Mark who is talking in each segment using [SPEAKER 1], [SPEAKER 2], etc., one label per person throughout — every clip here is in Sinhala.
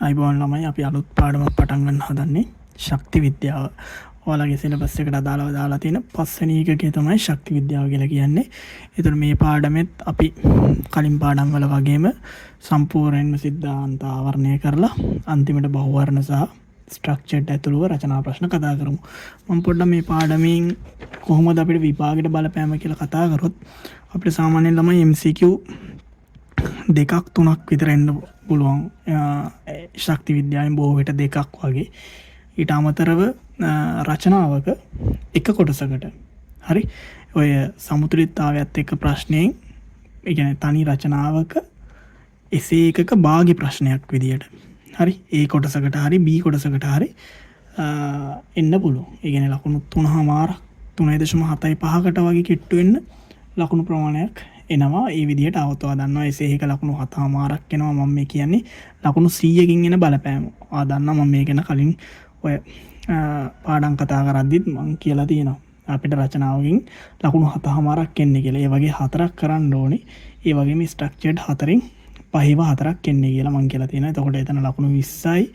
[SPEAKER 1] අයිබෝන් ළමයි අපි අලුත් පාඩමක් පටන් ගන්න හදන්නේ ශක්ති විද්‍යාව. ඔයාලගේ සිලබස් එකට අදාළව දාලා තියෙන පස්වෙනි එකකේ තමයි ශක්ති විද්‍යාව කියලා කියන්නේ. ඒතර මේ පාඩමෙත් අපි කලින් පාඩම් වල වගේම සම්පූර්ණයෙන්ම සිද්ධාන්ත ආවරණය කරලා අන්තිමට බහුවර්ණ සහ ස්ට්‍රක්චර්ඩ් ඇතුළුව රචනා ප්‍රශ්න කතා කරමු. මම පොඩ්ඩක් මේ පාඩමෙන් කොහොමද අපිට විභාගයට බලපෑම කියලා කතා කරොත් අපිට සාමාන්‍යයෙන් ළමයි MCQ දෙකක් තුනක් විතර එන්න පුළුවන්. ශක්ති විද්‍යාවෙන් බොහෝ විට දෙකක් වගේ. ඊට අමතරව රචනාවක එක කොටසකට හරි ඔය සමුතුලිතතාවයත් එක්ක ප්‍රශ්නයෙන් ඒ කියන්නේ තනි රචනාවක එසේ එකක භාගි ප්‍රශ්නයක් විදියට හරි ඒ කොටසකට හරි B කොටසකට හරි එන්න පුළුවන්. ඒ කියන්නේ ලකුණු 3.75කට වගේ කිට්ටු වෙන්න ලකුණු ප්‍රමාණයක් එනවා. ඒ විදිහට අවතවා දන්නවා එසේ එක ලකුණු 7මාරක් එනවා. මම මේ කියන්නේ ලකුණු 100කින් එන බලපෑම. දන්නවා මම මේ ගැන කලින් ඔය පාඩම් කතා කරද්දිත් මම කියලා තියෙනවා. අපිට රචනාවකින් ලකුණු 7මාරක් එන්නේ කියලා. ඒ වගේ 4ක් කරන්න ඕනේ. ඒ වගේම ස්ට්‍රක්චර්ඩ් 4න් 5/4ක් එන්නේ කියලා මම කියලා තියෙනවා. එතකොට එතන ලකුණු 20යි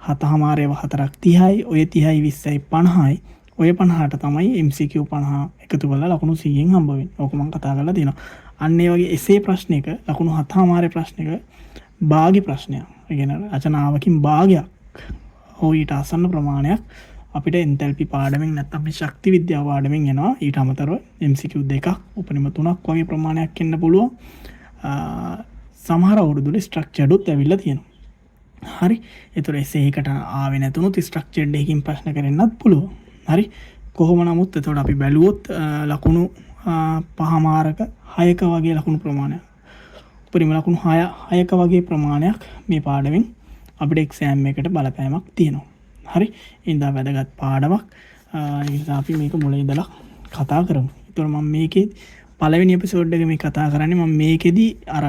[SPEAKER 1] 7මාරේව 4ක් 30යි. ඔය 30යි 20යි 50යි. ඔය 50ට තමයි MCQ 50 එකතු කරලා ලකුණු 100න් හම්බ වෙන්නේ. ඕක මම කතා කරලා තියෙනවා. අන්න ඒ වගේ එසේ ප්‍රශ්නයක ලකුණු 7මාරේ ප්‍රශ්නයක භාගි ප්‍රශ්නයක්. ඒ කියන්නේ රචනාවකින් භාගයක් හෝ ඊට ආසන්න ප්‍රමාණයක් අපිට එන්තැල්පි පාඩමෙන් නැත්නම් මේ ශක්ති විද්‍යාව පාඩමෙන් එනවා. ඊට අමතරව MCQ දෙකක් උපරිම 3ක් වගේ ප්‍රමාණයක් එන්න පුළුවන්. සමහර අවුරුදුවල ස්ට්‍රක්චර්ඩ් උත් ඇවිල්ලා තියෙනවා. හරි. ඒතර එසේ එකට ආවේ නැතුණොත් ස්ට්‍රක්චර්ඩ් එකකින් ප්‍රශ්න කරන්නත් පුළුවන්. හරි. කොහොම නමුත් එතකොට අපි බැලුවොත් ලකුණු 5මාරක 6ක වගේ ලකුණු ප්‍රමාණයක් උපරිම ලකුණු 6ක වගේ ප්‍රමාණයක් මේ පාඩමෙන් අපිට එක්සෑම් එකට බලපෑමක් තියෙනවා. හරි. ඉඳා වැදගත් පාඩමක්. ඒ නිසා අපි මේක මුල ඉඳලා කතා කරමු. ඒතර මම මේකේ පළවෙනි එපිසෝඩ් එක මේ කතා කරන්නේ මම මේකෙදි අර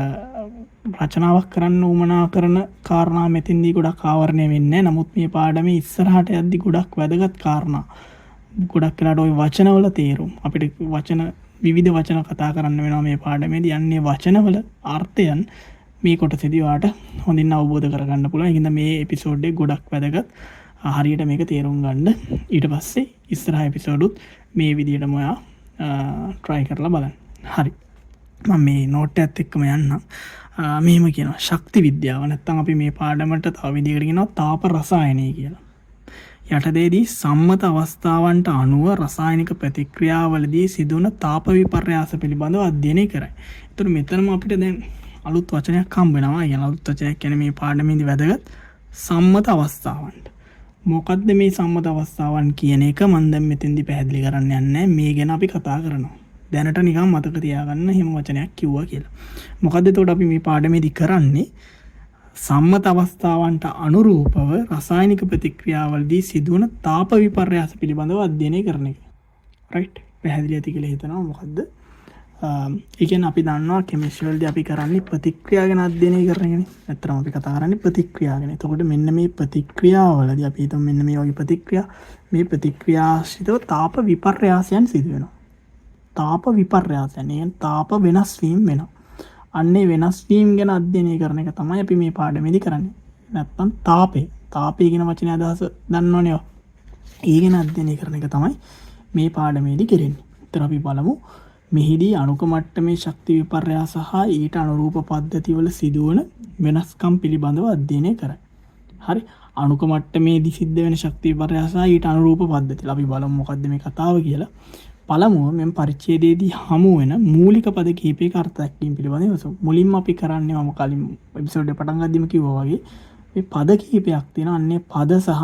[SPEAKER 1] රචනාවක් කරන්න උවමනා කරන කාරණා මෙතෙන්දී ගොඩක් ආවරණය වෙන්නේ නැහැ. නමුත් මේ පාඩමේ ඉස්සරහට යද්දි ගොඩක් වැදගත් කාරණා ගොඩක් වෙලාට ওই වචනවල තේරුම් අපිට වචන විවිධ වචන කතා කරන්න වෙනවා මේ පාඩමේදී. යන්නේ වචනවල අර්ථයන් මේ කොටසේදී ඔයාලට හොඳින් අවබෝධ කරගන්න පුළුවන්. ඒකින්ද මේ එපිසෝඩ් එක ගොඩක් වැදගත්. හරියට මේක තේරුම් ගන්න. ඊට පස්සේ ඉස්සරහ එපිසෝඩුත් මේ විදිහටම ඔයා try කරලා බලන්න. හරි. මම මේ නෝට් එකත් එක්කම යන්නම්. මෙහෙම කියනවා ශක්ති විද්‍යාව නැත්නම් අපි මේ පාඩමට තව විදිහකට කියනවා තාප රසායනය කියලා. යටතේදී සම්මත අවස්ථාවන්ට අනුව රසායනික ප්‍රතික්‍රියාවලදී සිදුවන තාප විපර්යාස පිළිබඳව අධ්‍යයනය කරයි. ඒතර මෙතනම අපිට දැන් අලුත් වචනයක් හම්බ වෙනවා. ඒ අලුත් වචනයක් කියන්නේ මේ පාඩමේදී වැදගත් සම්මත අවස්ථාවන්ට. මොකද්ද මේ සම්මත අවස්ථාවන් කියන එක මම දැන් මෙතෙන්දී පැහැදිලි කරන්න යන්නේ. මේ ගැන අපි කතා කරනවා. දැනට නිකන් මතක තියාගන්න හිම වචනයක් කිව්වා කියලා. මොකද්ද එතකොට අපි මේ පාඩමේදී කරන්නේ? සම්මත අවස්ථාවන්ට අනුරූපව රසායනික ප්‍රතික්‍රියාවලදී සිදුවන තාප විපර්යාස පිළිබඳව අධ්‍යයනය කරන එක. රයිට්. පැහැදිලි ඇති කියලා හිතනවා. මොකද්ද? ඒ කියන්නේ අපි දන්නවා කෙමිස්ට්‍රි වලදී අපි කරන්නේ ප්‍රතික්‍රියා ගැන අධ්‍යයනය කරන එකනේ. නැත්නම් අපි කතා කරන්නේ ප්‍රතික්‍රියා ගැන. එතකොට මෙන්න මේ ප්‍රතික්‍රියාවලදී අපි හිතමු මෙන්න මේ වගේ ප්‍රතික්‍රියා මේ ප්‍රතික්‍රියාශ්‍රිතව තාප විපර්යාසයන් සිදු වෙනවා. තාප විපර්යාසයන් කියන්නේ තාප වෙනස් වීම වෙනවා. අන්නේ වෙනස් වීම ගැන අධ්‍යයනය කරන එක තමයි අපි මේ පාඩමේදී කරන්නේ. නැත්නම් තාපය. තාපය කියන වචනේ අදහස දන්නවනේ. ඒ ගැන අධ්‍යයනය කරන එක තමයි මේ පාඩමේදී කරන්නේ. ඒතර අපි බලමු මෙහිදී අණුක මට්ටමේ ශක්ති විපර්යාස හා ඊට අනුරූප පද්ධතිවල සිදුවන වෙනස්කම් පිළිබඳව අධ්‍යයනය කරයි. හරි. අණුක මට්ටමේදී සිද්ධ වෙන ශක්ති විපර්යාස හා ඊට අනුරූප පද්ධතිවල අපි බලමු මොකද්ද මේ කතාව කියලා. පළමුව මෙම පරිච්ඡේදයේදී හමු වෙන මූලික පද කිහිපයක අර්ථ දැක්වීම පිළිබඳව මුලින්ම අපි කරන්නේ මම කලින් එපිසෝඩ් එක පටන් ගද්දිම කිව්වා වගේ මේ පද කිහිපයක් තියෙනවා. අන්නේ පද සහ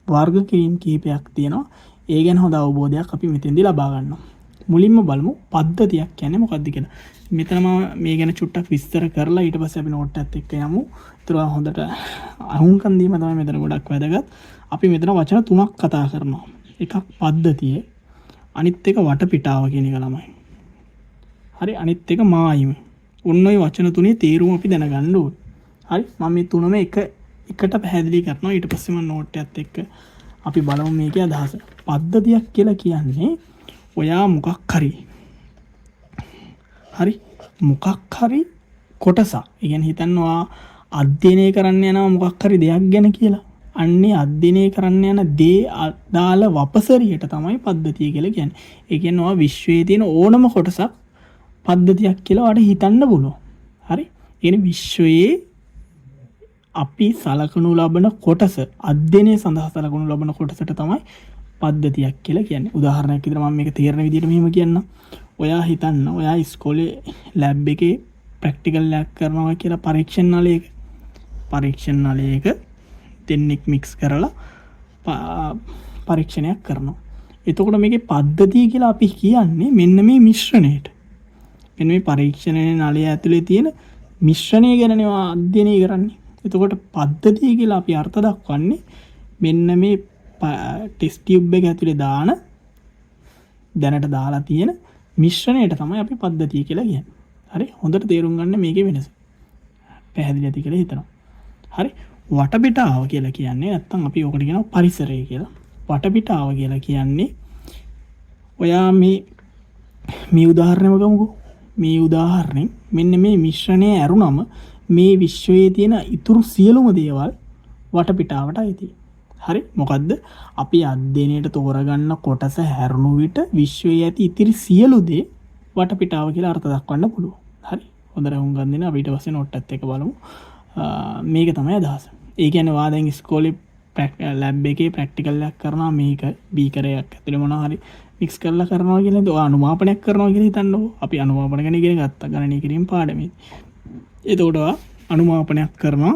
[SPEAKER 1] වර්ග කිරීම කිහිපයක් තියෙනවා. ඒ ගැන හොඳ අවබෝධයක් අපි මෙතෙන්දී ලබා ගන්නවා. මුලින්ම බලමු පද්ධතියක් කියන්නේ මොකක්ද කියලා. මෙතන මම මේ ගැන චුට්ටක් විස්තර කරලා ඊට පස්සේ අපි නෝට් එකත් එක්ක යමු. ඒතර හොඳට අහුම්කම් දීම තමයි මෙතන ගොඩක් වැදගත්. අපි මෙතන වචන තුනක් කතා කරනවා. එකක් පද්ධතිය, අනිත් එක වටපිටාව කියන එක ළමයි. හරි. අනිත් එක මායිම. ඔන්න ඔය වචන තුනේ තේරුම අපි දැනගන්න ඕනේ. හරි. මම මේ තුනම එකට පැහැදිලි කරනවා. ඊට පස්සේ මම නෝට් එකත් එක්ක අපි බලමු මේකේ අදහස. පද්ධතියක් කියලා කියන්නේ ඔයා මොකක් හරි මොකක් හරි කොටසක්. ඒ කියන්නේ හිතන්නවා අධ්‍යයනය කරන්න යනවා මොකක් හරි දෙයක් ගැන කියලා. අන්නේ අධ්‍යයනය කරන්න යන දේ අදාළ වපසරියට තමයි පද්ධතිය කියලා කියන්නේ. ඒ කියන්නේ ඔය විශ්වයේ තියෙන ඕනම කොටසක් පද්ධතියක් කියලා ඔයාලට හිතන්න පුළුවන්. හරි? ඒ විශ්වයේ අපි සලකනු ලබන කොටස අධ්‍යයනය සඳහා සලකනු ලබන කොටසට තමයි පද්ධතියක් කියලා කියන්නේ. උදාහරණයක් විදිහට මම මේක තේරෙන විදිහට මෙහෙම කියන්නම්. ඔයා හිතන්න ඔයා ඉස්කෝලේ ලැබ් එකේ ප්‍රැක්ටිකල් ලැබ් කරනවා කියලා පරීක්ෂණ නලයක දෙන්නෙක් මික්ස් කරලා පරීක්ෂණයක් කරනවා. එතකොට මේකේ පද්ධතිය කියලා අපි කියන්නේ මෙන්න මේ මිශ්‍රණයට. මෙන්න මේ පරීක්ෂණ නලය ඇතුලේ තියෙන මිශ්‍රණය ගැනනේ අධ්‍යයනය කරන්නේ. එතකොට පද්ධතිය කියලා අපි අර්ථ දක්වන්නේ මෙන්න මේ ටෙස්ට් ටියුබ් එක ඇතුලේ දාන දැනට දාලා තියෙන මිශ්‍රණයට තමයි අපි පද්ධතිය කියලා කියන්නේ. හරි? හොඳට තේරුම් ගන්න මේකේ වෙනස. පැහැදිලි ඇති කියලා හිතනවා. හරි? වටපිටාව කියලා කියන්නේ නැත්තම් අපි ඔකට කියනවා පරිසරය කියලා. වටපිටාව කියලා කියන්නේ ඔයා මේ උදාහරණයම ගමුකෝ. මේ උදාහරණයෙන් මෙන්න මේ මිශ්‍රණය ඇරුණම මේ විශ්වයේ තියෙන ඉතුරු සියලුම දේවල් වටපිටාවට අයිතියි. හරි? මොකද්ද? අපි අධ්‍යයනයට තෝරගන්න කොටස හැරුණු විට විශ්වයේ ඇති ඉතිරි සියලු දේ වටපිටාව කියලා අර්ථ දක්වන්න පුළුවන්. හරි? හොඳට හුඟක් දෙන්න අපි ඊට පස්සේ නෝට්ටත් එක බලමු. මේක තමයි අදහස. ඒ කියන්නේ ඔයා දැන් ඉස්කෝලේ ලැබ් එකේ ප්‍රැක්ටිකල් එකක් කරනවා මේක බීකරයක් ඇතුලේ මොනවා හරි මික්ස් කරලා කරනවා කියලා ඔයා අනුමාපනයක් කරනවා කියලා හිතන්නකෝ. අපි අනුමාපන ගැන ඉගෙන ගත්තා ගණනය කිරීම පාඩමේ. එතකොට ඔයා අනුමාපනයක් කරනවා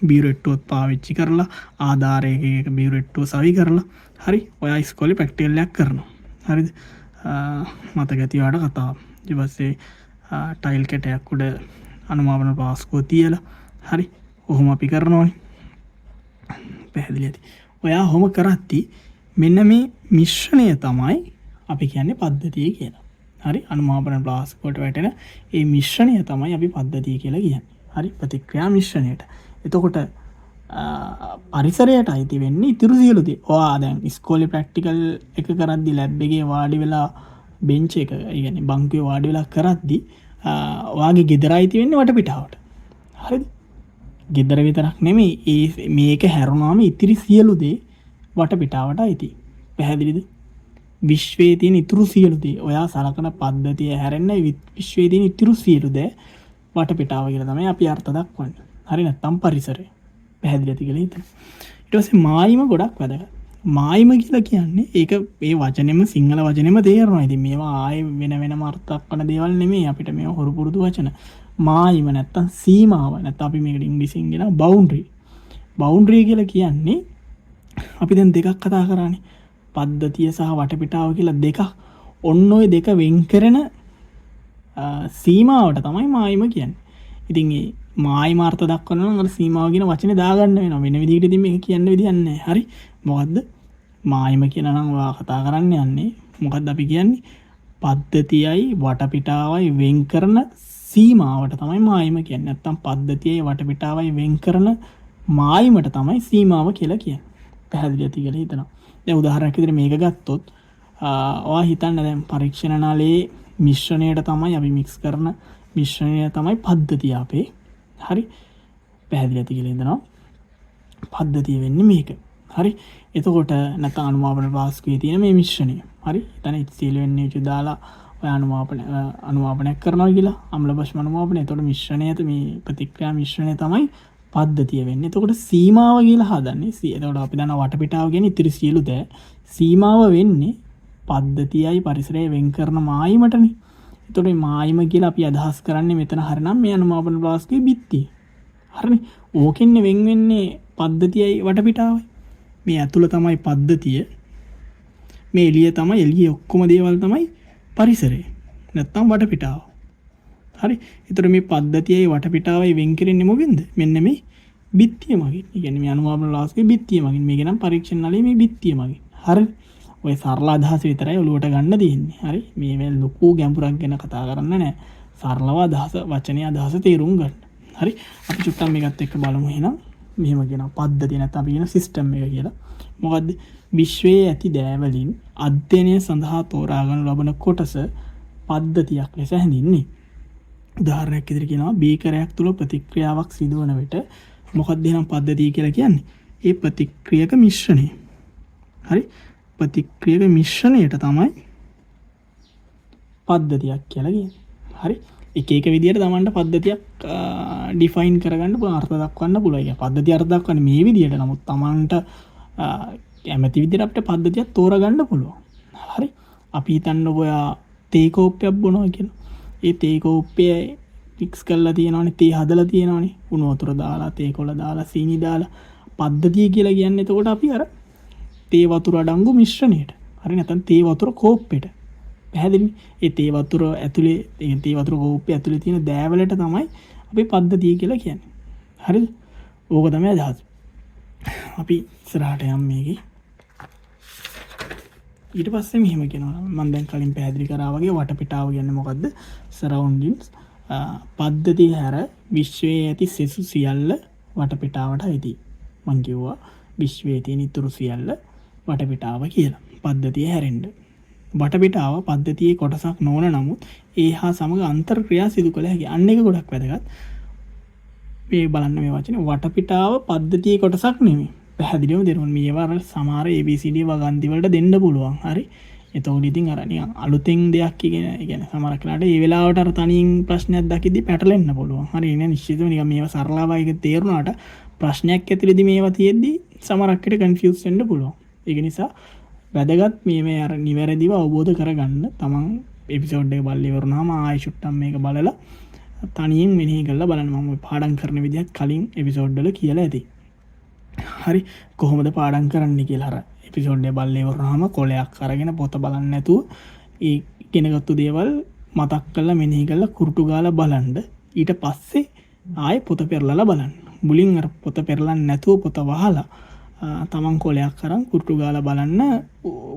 [SPEAKER 1] බියුරෙට්ටුවත් පාවිච්චි කරලා ආධාරයක බියුරෙට්ටුව සවි කරලා. හරි? ඔයා ඉස්කෝලේ ප්‍රැක්ටිකල් එකක් කරනවා. හරිද? මතක ඇති ඔයාට කතාව. ඊට පස්සේ ටයිල් කැටයක් උඩ අනුමාපන පාස්කුව තියලා හරි ඔහොම අපි කරනවානේ. පැහැදිලි ඇති. ඔයා ඔහොම කරද්දී මෙන්න මේ මිශ්‍රණය තමයි අපි කියන්නේ පද්ධතිය කියලා. හරි? අනුමාපන ප්ලාස්කුවට වැටෙන ඒ මිශ්‍රණය තමයි අපි පද්ධතිය කියලා කියන්නේ. හරි? ප්‍රතික්‍රියා මිශ්‍රණයට. එතකොට පරිසරයට අයිති වෙන්නේ ඉතුරු සියලු දේ. ඔයා දැන් ඉස්කෝලේ ප්‍රැක්ටිකල් එක කරද්දී ලැබ් එකේ වාඩි වෙලා බෙන්ච් එක, ඒ කියන්නේ බංකුවේ වාඩි වෙලා කරද්දී ඔයාගේ ගෙදර අයිති වෙන්නේ වටපිටාවට. හරිද? ගෙදර විතරක් නෙමෙයි මේක හැරුණාම ඉතිරි සියලු දේ වටපිටාවට අයිති. පැහැදිලිද? විශ්වයේ තියෙන ඉතුරු සියලු දේ ඔයා සලකන පද්ධතිය හැරෙන්න විශ්වයේ තියෙන ඉතුරු සියලු දේ වටපිටාව කියලා තමයි අපි අර්ථ දක්වන්නේ. හරි නැත්නම් පරිසරය. පැහැදිලි ඇති කියලා හිතන්න. ඊට පස්සේ මායිම ගොඩක් වැදගත්. මායිම කියලා කියන්නේ ඒක මේ වචනේම සිංහල වචනේම තේරෙනවා. ඉතින් මේවා ආයේ වෙනම අර්ථයක් කරන දේවල් නෙමෙයි අපිට මේවා හොරු පුරුදු වචන. මායිම නැත්තම් සීමාව නැත්නම් අපි මේකට ඉංග්‍රීසියෙන් කියන බවුන්ඩරි. බවුන්ඩරි කියලා කියන්නේ අපි දැන් දෙකක් කතා කරානේ. පද්ධතිය සහ වටපිටාව කියලා දෙකක්. ඔන්න ඔය දෙක වෙන් කරන සීමාවට තමයි මායිම කියන්නේ. ඉතින් මේ මායිම අර්ථ දක්වනවා නම් අර සීමාව කියන වචනේ දාගන්න වෙනවා. වෙන විදිහකට ඉතින් මේක කියන්න විදියක් නැහැ. හරි? මොකද්ද? මායිම කියලා නම් ඔයා කතා කරන්න යන්නේ. මොකද්ද අපි කියන්නේ? පද්ධතියයි වටපිටාවයි වෙන් කරන සීමාවට තමයි මායිම කියන්නේ. නැත්තම් පද්ධතියයි වටපිටාවයි වෙන් කරන මායිමට තමයි සීමාව කියලා කියන්නේ. පැහැදිලි ඇති කියලා හිතනවා. දැන් උදාහරණයක් විදිහට මේක ගත්තොත් ඔයා හිතන්න දැන් පරීක්ෂණ නාලයේ මිශ්‍රණයට තමයි අපි මික්ස් කරන මිශ්‍රණය තමයි පද්ධතිය අපේ. හරි? පැහැදිලි ඇති කියලා හිතනවා. පද්ධතිය වෙන්නේ මේක. හරි? එතකොට නැත්නම් අනුමාපන පාස්කුවේ තියෙන මේ මිශ්‍රණය. හරි? එතන HCl වෙන්නේ දාලා ඔය අනුමාපනයක් කරනවා කියලා අම්ල භස්ම අනුමාපනය. එතකොට මිශ්‍රණය මේ ප්‍රතික්‍රියා මිශ්‍රණය තමයි පද්ධතිය වෙන්නේ. එතකොට සීමාව කියලා හදන්නේ. එතකොට අපි දන්නා වටපිටාව කියන්නේ ඉතිරි සියලු දේ. සීමාව වෙන්නේ පද්ධතියයි පරිසරයයි වෙන් කරන මායිමටනේ. එතකොට මේ මායිම කියලා අපි අදහස් කරන්නේ මෙතන හරිනම් මේ අනුමාපන ප්ලාස්කුවේ බිත්තිය. හරිනේ? ඕකෙන්නේ වෙන් වෙන්නේ පද්ධතියයි වටපිටාවයි. මේ ඇතුළ තමයි පද්ධතිය. මේ එළිය තමයි එළියේ ඔක්කොම දේවල් තමයි පරිසරය. නැත්තම් වටපිටාව. හරි? ඒතර මේ පද්ධතියයි වටපිටාවයි වෙන් කරන්නේ මොකෙන්ද? මෙන්න මේ බිත්තිය මගින්. ඒ කියන්නේ මේ අනුමාපන ප්ලාස්කුවේ බිත්තිය මගින්. මේක නම් පරීක්ෂණ නලයේ මේ බිත්තිය මගින්. හරි? ඔය සරල අදහස විතරයි ඔලුවට ගන්න දෙන්නේ. හරි? මේ ලොකු ගැඹුරක් ගැන කතා කරන්න නැහැ. සරලව අදහස වචනේ අදහස තේරුම් ගන්න. හරි? අපි චුට්ටක් මේකත් එක්ක බලමු එහෙනම්. මෙහෙම කියනවා පද්ධතිය නැත්නම් අපි කියන සිස්ටම් එක කියලා. මොකද්ද? විශ්වයේ ඇති දෑවලින් අධ්‍යයනය සඳහා තෝරාගනු ලබන කොටස පද්ධතියක් ලෙස හැඳින්වේ. උදාහරණයක් විදිහට කියනවා බීකරයක් තුල ප්‍රතික්‍රියාවක් සිදුවන විට මොකක්ද එහෙනම් පද්ධතිය කියලා කියන්නේ? ඒ ප්‍රතික්‍රියක මිශ්‍රණය. හරි? ප්‍රතික්‍රියක මිශ්‍රණයට තමයි පද්ධතියක් කියලා කියන්නේ. හරි? එක එක විදිහට තමන්ට පද්ධතියක් ඩිෆයින් කරගන්න පුළුවන්, අර්ථ දක්වන්න පුළුවන්. ඒ පද්ධතිය අර්ථ දක්වන්නේ මේ විදිහට. නමුත් තමන්ට කැමති විදිහට අපිට පද්ධතියක් තෝරගන්න පුළුවන්. හරි? අපි හිතන්න ඔයා තේ කෝප්පයක් බොනවා කියලා. ඒ තේ කෝප්පය මික්ස් කරලා තියෙනවනේ, තේ හදලා තියෙනවනේ. උණු වතුර දාලා, තේ කොළ දාලා, සීනි දාලා පද්ධතිය කියලා කියන්නේ. එතකොට අපි අර තේ වතුර අඩංගු මිශ්‍රණයට. හරි නැත්නම් තේ වතුර කෝප්පෙට. පැහැදිලි? ඒ තේ වතුර ඇතුලේ තේ වතුර කෝප්පේ ඇතුලේ තියෙන දෑවලට තමයි අපි පද්ධතිය කියලා කියන්නේ. හරිද? ඕක තමයි අදහස. අපි ඉස්සරහට යමු මේකේ. ඊට පස්සේ මෙහෙම කියනවා මම දැන් කලින් පැහැදිලි කරා වගේ වටපිටාව කියන්නේ මොකද්ද? සරවුන්ඩින්ග්ස්. පද්ධතිය හැර විශ්වයේ ඇති සෙසු සියල්ල වටපිටාවට අයිති. මං කිව්වා විශ්වයේ තියෙන ඉතුරු සියල්ල වටපිටාව කියලා. පද්ධතිය හැරෙන්න. වටපිටාව පද්ධතියේ කොටසක් නොවන නමුත් ඒ හා සමග අන්තර්ක්‍රියා සිදු කළ හැකි. අන්න එක ගොඩක් වැදගත්. මේ බලන්න මේ වචනේ වටපිටාව පද්ධතියේ කොටසක් නෙමෙයි. පැහැදිලිවම දෙනවා මේවා අර සමහර ABCD වගන්ති වලට දෙන්න පුළුවන්. හරි. එතකොට ඉතින් අර නිකන් අලුතෙන් දෙයක් කියන්නේ සමහර වෙලාවට ඒ වෙලාවට අර තනියෙන් ප්‍රශ්නයක් දකිද්දි පැටලෙන්න පුළුවන්. හරි නේ නිශ්චිතව නිකන් මේවා සරලවයි එක තේරුණාට ප්‍රශ්නයක් ඇතුළේදී මේවා තියෙද්දි සමහරක් විට කන්ෆියුස් වෙන්න පුළුවන්. ඒක නිසා වැදගත් මේ අර නිවැරදිව අවබෝධ කරගන්න තමන් එපිසෝඩ් එක බලලා ඉවරනහම ආයෙ චුට්ටක් මේක බලලා තනියෙන් මෙනෙහි කරලා බලන්න. මම ඔය පාඩම් කරන විදිහත් කලින් එපිසෝඩ් වල කියලා ඇති. හරි කොහොමද පාඩම් කරන්න කියලා අර එපිසෝඩ් එක බලලා ඉවරනහම කොලයක් අරගෙන පොත බලන්න නැතුව ඒ ඉගෙනගත්තු දේවල් මතක් කරලා මෙනෙහි කරලා කුරුටු ගාලා බලන්න. ඊට පස්සේ ආයෙ පොත පෙරලලා බලන්න. මුලින් අර පොත පෙරලන්නේ නැතුව පොත වහලා තමන් කොලයක් අරන් කුරුටු ගාලා බලන්න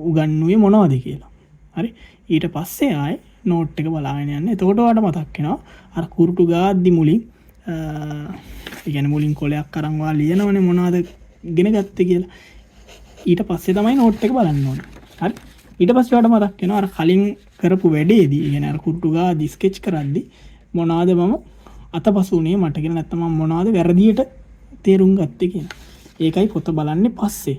[SPEAKER 1] උගන්වුවේ මොනවද කියලා. හරි ඊට පස්සේ ආයෙ නෝට් එක බලාගෙන යන්න. එතකොට ඔයාලට මතක් වෙනවා අර කුරුටු ගාද්දි මුලින් ඒ කියන්නේ මුලින් කොලයක් අරන් වා ලියනවනේ මොනවද ඉගෙන ගත්තේ කියලා. ඊට පස්සේ තමයි නෝට් එක බලන්න ඕනේ. හරි ඊට පස්සේ ඔයාලට මතක් වෙනවා අර කලින් කරපු වැඩේදී ඒ කියන්නේ අර කුරුටු ගාද්දි ස්කෙච් කරද්දි මොනවද මම අතපසුනේ මට කියලා නැත්නම් මම මොනවද වැරදියට තේරුම් ගත්තේ කියලා. ඒකයි පොත බලන්නේ පස්සේ.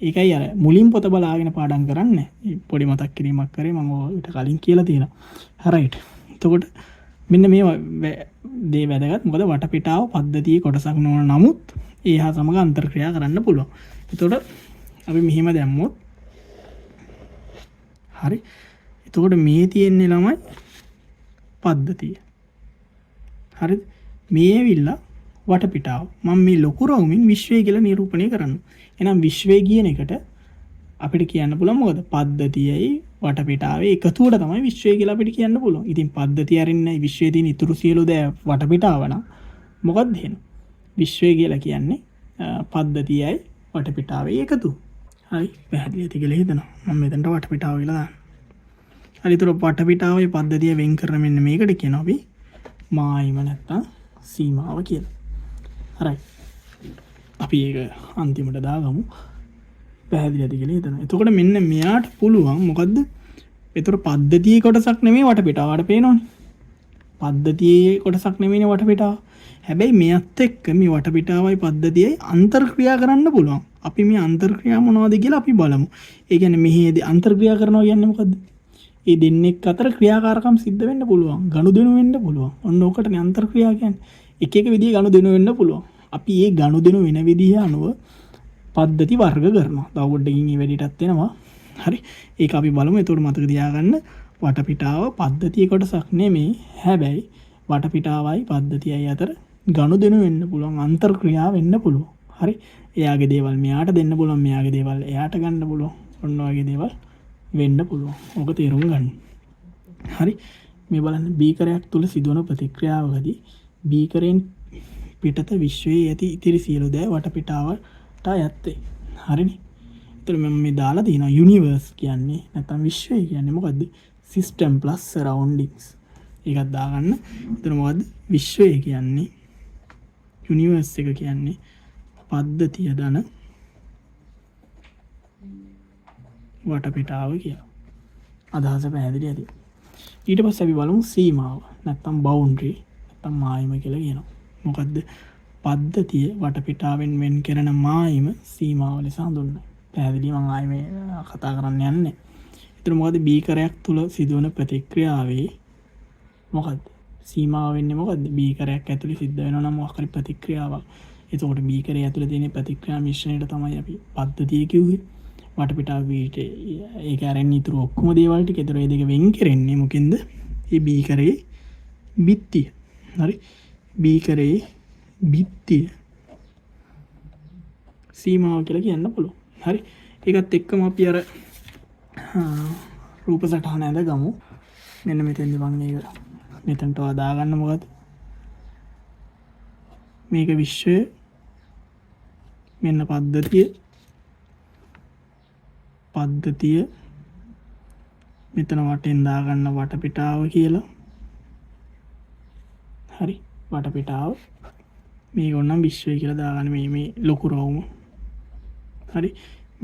[SPEAKER 1] ඒකයි අර මුලින් පොත බලාගෙන පාඩම් කරන්නේ. පොඩි මතක් කිරීමක් කරේ මම ඊට කලින් කියලා තියෙනවා. හරියට. එතකොට මෙන්න මේ දේ වැදගත්. මොකද වටපිටාව පද්ධතියේ කොටසක් නොවන නමුත් ඒ හා සමග අන්තර්ක්‍රියා කරන්න පුළුවන්. එතකොට අපි මෙහෙම දැම්මොත් හරි. එතකොට මේ තියෙන්නේ ළමයි පද්ධතිය. හරිද? මේ ඇවිල්ලා වටපිටාව. මම මේ ලොකු රවුමින් විශ්වය කියලා නිරූපණය කරනවා. එහෙනම් විශ්වය කියන එකට අපිට කියන්න පුළුවන් මොකද? පද්ධතියයි වටපිටාවේ එකතුවට තමයි විශ්වය කියලා අපිට කියන්න පුළුවන්. ඉතින් පද්ධතිය අරින්නයි විශ්වයේ තියෙන ඉතුරු සියලු දෑ වටපිටාව නම් මොකක්ද එහෙනම්? විශ්වය කියලා කියන්නේ පද්ධතියයි වටපිටාවේ එකතු. හරි පැහැදිලි ඇති කියලා හිතනවා. මම මෙතනට වටපිටාව කියලා දාන්න. හරි ඒතර වටපිටාවේ පද්ධතිය වෙන් කරන මෙන්න මේකට කියනවා අපි මායිම නැත්තම් සීමාව කියලා. හරි. අපි ඒක අන්තිමට දාගමු. පැහැදිලි ඇති කියලා හිතනවා. එතකොට මෙන්න මෙයාට පුළුවන් මොකද්ද? ඒතර පද්ධතියේ කොටසක් නෙමෙයි වටපිටාවට පේනවනේ. පද්ධතියේ කොටසක් නෙමෙයිනේ වටපිටාව. හැබැයි මෙයත් එක්ක මේ වටපිටාවයි පද්ධතියයි අන්තර්ක්‍රියා කරන්න පුළුවන්. අපි මේ අන්තර්ක්‍රියා මොනවද කියලා අපි බලමු. ඒ කියන්නේ මෙහි අන්තර්ක්‍රියා කරනවා කියන්නේ මොකද්ද? ඒ දෙන්නෙක් අතර ක්‍රියාකාරකම් සිද්ධ වෙන්න පුළුවන්. ගනුදෙනු වෙන්න පුළුවන්. ඔන්න ඕකටනේ අන්තර්ක්‍රියා කියන්නේ. එක එක විදිහේ ගනුදෙනු වෙන්න පුළුවන්. අපි මේ ගනුදෙනු වෙන විදිහ අනුව පද්ධති වර්ග කරනවා. තව පොඩ්ඩකින් මේ වැඩිටත් එනවා. හරි. ඒක අපි බලමු. ඒකට මතක තියාගන්න වටපිටාව පද්ධතියේ කොටසක් නෙමෙයි. හැබැයි වටපිටාවයි පද්ධතියයි අතර ගනුදෙනු වෙන්න පුළුවන්. අන්තර්ක්‍රියා වෙන්න පුළුවන්. හරි. එයාගේ දේවල් මෙයාට දෙන්න පුළුවන්. මෙයාගේ දේවල් එයාට ගන්න පුළුවන්. ඔන්න ඔයගේ දේවල් වෙන්න පුළුවන්. ඕක තේරුම් ගන්න. හරි. මේ බලන්න බීකරයක් තුල සිදුවන ප්‍රතික්‍රියාවකදී බීකරෙන් පිටත විශ්වයේ ඇති ඉතිරි සියලු දෑ වටපිටාවට යත්තේ. හරිනේ. එතන මම මේ දාලා තියෙනවා යුනිවර්ස් කියන්නේ නැත්නම් විශ්වය කියන්නේ මොකද්ද? System plus surroundings. ඒකත් දාගන්න. එතන මොකද්ද? විශ්වය කියන්නේ යුනිවර්ස් එක කියන්නේ පද්ධතිය දන වටපිටාව කියලා. අදහස පැහැදිලි ඇති. ඊට පස්සේ අපි බලමු සීමාව නැත්තම් බවුන්ඩරි නැත්තම් මායිම කියලා කියනවා. මොකද්ද? පද්ධතිය වටපිටාවෙන් වෙන් කරන මායිම සීමාව ලෙස හඳුන්වනවා. පැහැදිලි මම ආයේ මේ කතා කරන්න යන්නේ. ඒතර මොකද බීකරයක් තුල සිදුවන ප්‍රතික්‍රියාවේ මොකද්ද? සීමාව වෙන්නේ මොකද්ද? බීකරයක් ඇතුලේ සිද්ධ වෙනවා නම් මොකක් හරි ප්‍රතික්‍රියාවක්. එතකොට බීකරය ඇතුලේ තියෙන ප්‍රතික්‍රියා මිශ්‍රණයට තමයි අපි පද්ධතිය කිව්වේ. වටපිටාව වීට ඒක අරන්නේ ඉතුරු ඔක්කොම දේවල් ටික. ඒතර මේ දෙක වෙන් කරන්නේ මොකෙන්ද? මේ බීකරේ බිත්තිය. හරි? බීකරේ බිත්තිය සීමාව කියලා කියන්න පුළුවන්. හරි? ඒකත් එක්කම අපි අර රූප සටහන ඇඳගමු. මෙන්න මෙතෙන්දි මම මේක මෙතනට දාගන්න. මොකද මේක විශ්වය, මෙන්න පද්ධතිය මෙතන වටෙන් දාගන්න වටපිටාව කියලා. හරි? වටපිටාව මේ ඕනම් විශ්වය කියලා දාගන්න. මේ ලොකු රවුම. හරි?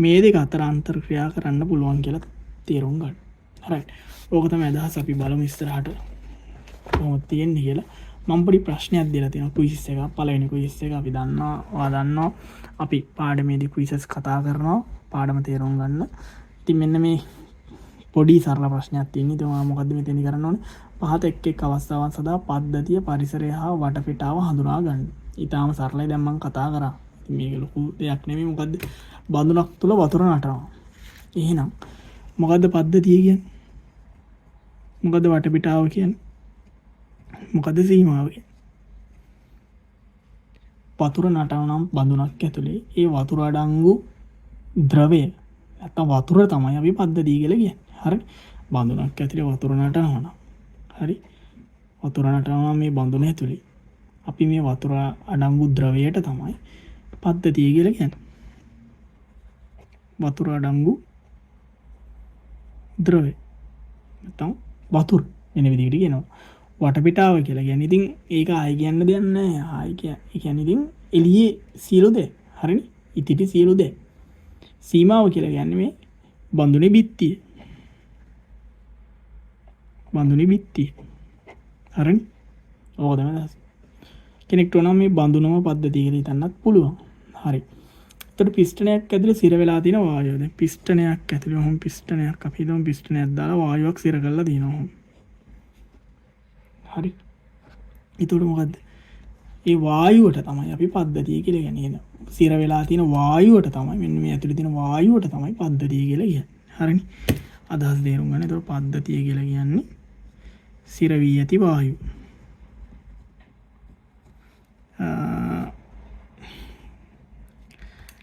[SPEAKER 1] මේ දෙක අතර අන්තර් ක්‍රියා කරන්න පුළුවන් කියලා තේරුම් ගන්න. හරි? ඕක තමයි අදහස. අපි බලමු ඉස්සරහට කොහොමද තියෙන්නේ කියලා. මම පොඩි ප්‍රශ්නයක් දෙලා තියෙනවා ක්විස් එක. පළවෙනි ක්විස් එක අපි දන්නවා අපි පාඩමේදී ක්විසස් කතා කරනවා පාඩම තේරුම් ගන්න. ඉතින් මෙන්න මේ පොඩි සරල ප්‍රශ්නයක් තියෙනවා. ඉතින් ඔයා මොකද්ද මෙතනදි කරන්න ඕනේ? පහත එක් එක් අවස්ථාවන් සඳහා පද්ධතිය, පරිසරය හා වටපිටාව හඳුනා ගන්න. ඊටාම සරලයි. දැන් මම කතා කරා. ඉතින් මේක ලොකු දෙයක් නෙමෙයි. මොකද්ද? බඳුනක් තුල වතුර නටනවා. එහෙනම් මොකද්ද පද්ධතිය කියන්නේ? මොකද්ද වටපිටාව කියන්නේ? මොකද සීමාව කියන්නේ? වතුර නටවනම් බඳුනක් ඇතුලේ ඒ වතුර අඩංගු ද්‍රවය නැත්නම් වතුර තමයි අපි පද්ධතිය කියලා කියන්නේ. හරි? බඳුනක් ඇතුලේ වතුර නටනවා නම්, හරි? වතුර නටනවා මේ බඳුන ඇතුලේ අපි මේ වතුර අඩංගු ද්‍රවයට තමයි පද්ධතිය කියලා කියන්නේ. වතුර අඩංගු ද්‍රවය නැත්නම් වතුර වෙන විදිහට කියනවා. වටපිටාව කියලා කියන්නේ ඉතින් ඒක ආයි කියන්න දෙයක් නැහැ. ආයි කියන්නේ ඉතින් එළියේ සියලු දේ. හරිනේ? ඉතිරි සියලු දේ. සීමාව කියලා කියන්නේ මේ බඳුනේ බිත්තිය. බඳුනේ බිත්තිය. හරිනේ? ඕක තමයි අදහස. කෙනෙක්ට උනම් මේ බඳුනම පද්ධතිය කියලා හිතන්නත් පුළුවන්. හරි. එතකොට පිස්ටනයක් ඇතුලේ සිර වෙලා තියෙන වායුව. දැන් පිස්ටනයක් ඇතුලේ ඔහොම පිස්ටනයක් අපි හිතමු පිස්ටනයක් දාලා වායුවක් සිර කරලා තියෙනවා. හරි? ඒතකොට මොකද්ද? ඒ වායුවට තමයි අපි පද්ධතිය කියලා කියන්නේ. සිර වෙලා තියෙන වායුවට තමයි මෙන්න මේ ඇතුලේ තියෙන වායුවට තමයි පද්ධතිය කියලා කියන්නේ. හරිනේ? අදහස් තේරුම් ගන්න. ඒතකොට පද්ධතිය කියලා කියන්නේ සිර වී ඇති වායුව.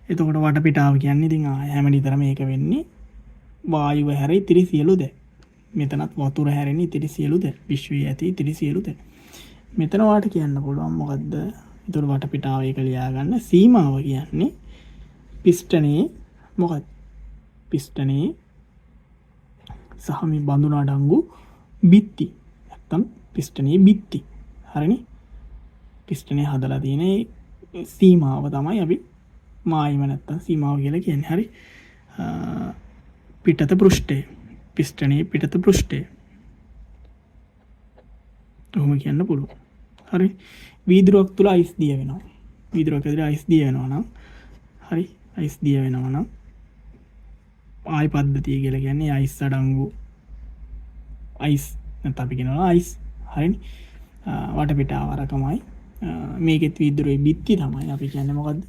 [SPEAKER 1] එතකොට වටපිටාව කියන්නේ ඉතින් හැම විතරම මේක වෙන්නේ වායුව හැර ඉතිරි සියලු දේ. මෙතනත් වතුර හැරෙන ඉතිරි සියලු දේ. විශ්වයේ ඇති ඉතිරි සියලු දේ. මෙතන වාට කියන්න පුළුවන් මොකද්ද? ඒතකොට වටපිටාව එක ලියා ගන්න. සීමාව කියන්නේ පිස්ටනේ මොකක්ද? පිස්ටනේ සහ මේ බඳුන අඩංගු බිත්ති. නැත්තම් පිස්ටනේ බිත්ති. හරිනේ? පිස්ටනේ හදලා තියෙන සීමාව තමයි අපි මායිම නැත්තම් සීමාව කියලා කියන්නේ. හරි? පිටත පෘෂ්ඨය. පිස්ටනේ පිටත පෘෂ්ඨය. ඔහොම කියන්න පුළුවන්. හරි? වීදුරුවක් තුල අයිස් දිය වෙනවා. වීදුරුවක් ඇතුලේ අයිස් දිය වෙනවා නම්, හරි? අයිස් දිය වෙනවා නම් ආයි පද්ධතිය කියලා කියන්නේ අයිස් අඩංගු අයිස් නැත්නම් අපි කියනවා අයිස්. හරිනේ? වටපිටාව අරකමයි. මේකෙත් වීදුරුවේ බිත්ති තමයි අපි කියන්නේ මොකද්ද?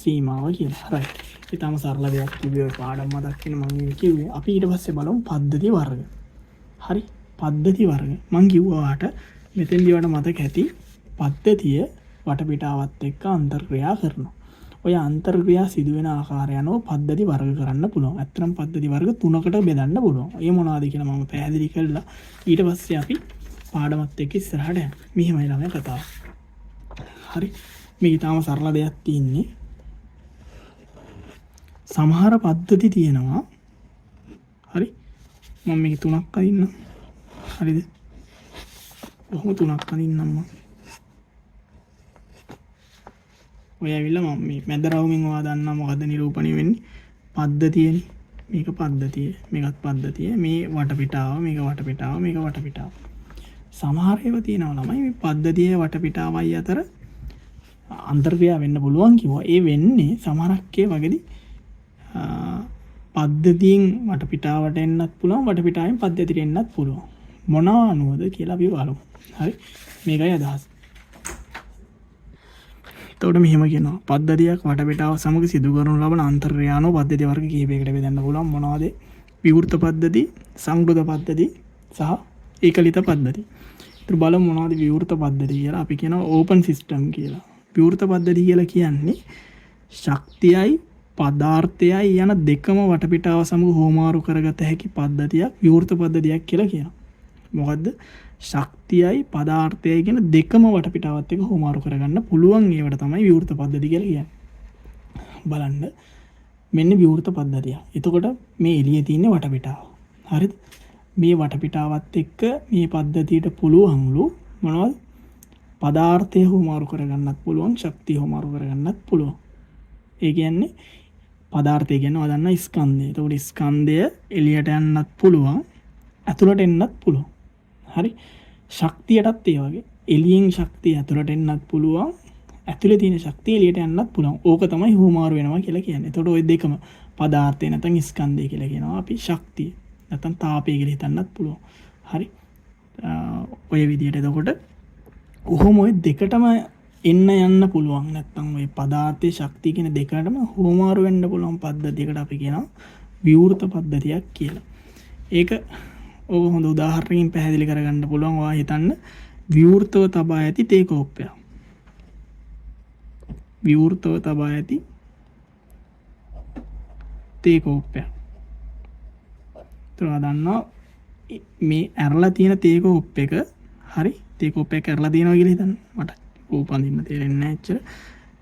[SPEAKER 1] සීමාව කියලා. හරි. ඊටම සරල දෙයක් කිව්වේ පාඩම් මතක් වෙන මම කිව්වේ. අපි ඊට පස්සේ බලමු පද්ධති වර්ග. හරි? පද්ධති වර්ග. මම කිව්වාට මෙතෙන්දී වට මතක ඇති පද්ධතිය වටපිටාවත් එක්ක අන්තර්ක්‍රියා කරනවා. ඔය අන්තර්ක්‍රියා සිදුවෙන ආකාරය අනුව පද්ධති වර්ග කරන්න පුළුවන්. ඇත්තටම පද්ධති වර්ග 3කට බෙදන්න පුළුවන්. ඒ මොනවද කියලා මම පැහැදිලි කළා. ඊට පස්සේ අපි පාඩමත් එක්ක ඉස්සරහට යනවා. මෙහෙමයි ළමයි කතාව. හරි? මේක තාම සරල දෙයක් තියෙන්නේ. සමහර පද්ධති තියෙනවා. හරි? මම මේක 3ක් අදින්නම්. හරිද? ඔහොම 3ක් අදින්නම් මම. ඔය ඇවිල්ලා මම මේ මැද රවුමින් ඔයා දන්නා මොකද්ද නිරූපණය වෙන්නේ? පද්ධතියනේ. මේක පද්ධතිය, මේකත් පද්ධතිය, මේ වටපිටාව, මේක වටපිටාව, මේක වටපිටාව. සමහර ඒවා තියෙනවා ළමයි මේ පද්ධතියේ වටපිටාවයි අතර අන්තර්ක්‍රියා වෙන්න පුළුවන් කිව්වා. ඒ වෙන්නේ සමහරක් ඒ වගේදී පද්ධතියෙන් වටපිටාවට එන්නත් පුළුවන්, වටපිටාවෙන් පද්ධතියට එන්නත් පුළුවන්. මොනවා අනුවද කියලා අපි බලමු. හරි. මේකයි අදහස. එතකොට මෙහෙම කියනවා පද්ධතියක් වටපිටාව සමග සිදු කරනු ලබන අන්තර්ක්‍රියානෝ පද්ධති වර්ග කිහිපයකට බෙදන්න පුළුවන්. මොනවද? විවෘත පද්ධති, සංකෘත පද්ධති සහ ඒකලිත පද්ධති. ඒතර බලමු මොනවද විවෘත පද්ධති කියලා. අපි කියනවා ඕපන් සිස්ටම් කියලා. විවෘත පද්ධති කියලා කියන්නේ ශක්තියයි පදාර්ථයයි යන දෙකම වටපිටාව සමග හෝමාරු කරගත හැකි පද්ධතියක් විවෘත පද්ධතියක් කියලා කියනවා. මොකද්ද? ශක්තියයි පදාර්ථයයි කියන දෙකම වටපිටාවත් එක්ක හෝමාරු කරගන්න පුළුවන් ඒවට තමයි විවෘත පද්ධති කියලා කියන්නේ. බලන්න මෙන්න විවෘත පද්ධතිය. එතකොට මේ එළියේ තියෙන වටපිටාව. හරිද? මේ වටපිටාවත් එක්ක මේ පද්ධතියට පුළුවන්ලු මොනවද? පදාර්ථය හෝමාරු කරගන්නත් පුළුවන්, ශක්තිය හෝමාරු කරගන්නත් පුළුවන්. ඒ කියන්නේ පදාර්ථය කියන්නේ ඔයා දන්නා ස්කන්ධය. එතකොට ස්කන්ධය එළියට යන්නත් පුළුවන්, ඇතුළට එන්නත් පුළුවන්. හරි. ශක්තියටත් ඒ වගේ. එළියෙන් ශක්තිය ඇතුළට එන්නත් පුළුවන්, ඇතුළේ තියෙන ශක්තිය එළියට යන්නත් පුළුවන්. ඕක තමයි හෝමාරු වෙනවා කියලා කියන්නේ. එතකොට ওই දෙකම පදාර්ථය නැත්නම් ස්කන්ධය කියලා කියනවා. අපි ශක්තිය නැත්නම් තාපය කියලා හිතන්නත් පුළුවන්. හරි. ඔය විදිහට එතකොට කොහොම ওই දෙකටම එන්න යන්න පුළුවන්. නැත්නම් ওই පදාර්ථයේ ශක්තිය කියන දෙකටම හෝමාරු වෙන්න පුළුවන් පද්ධතියකට අපි කියනවා විවෘත පද්ධතියක් කියලා. ඒක ඔය හොඳ උදාහරණකින් පැහැදිලි කරගන්න පුළුවන්. ඔයා හිතන්න විවෘතව තබා ඇති තේ කෝප්පයක්. විවෘතව තබා ඇති තේ කෝප්පයක්. ඒතර දන්නවා මේ ඇරලා තියෙන තේ කෝප් එක හරි තේ කෝප් එක ඇරලා තියෙනවා කියලා හිතන්න. මට උපන්දින්න තේරෙන්නේ නැහැ ඇත්තට.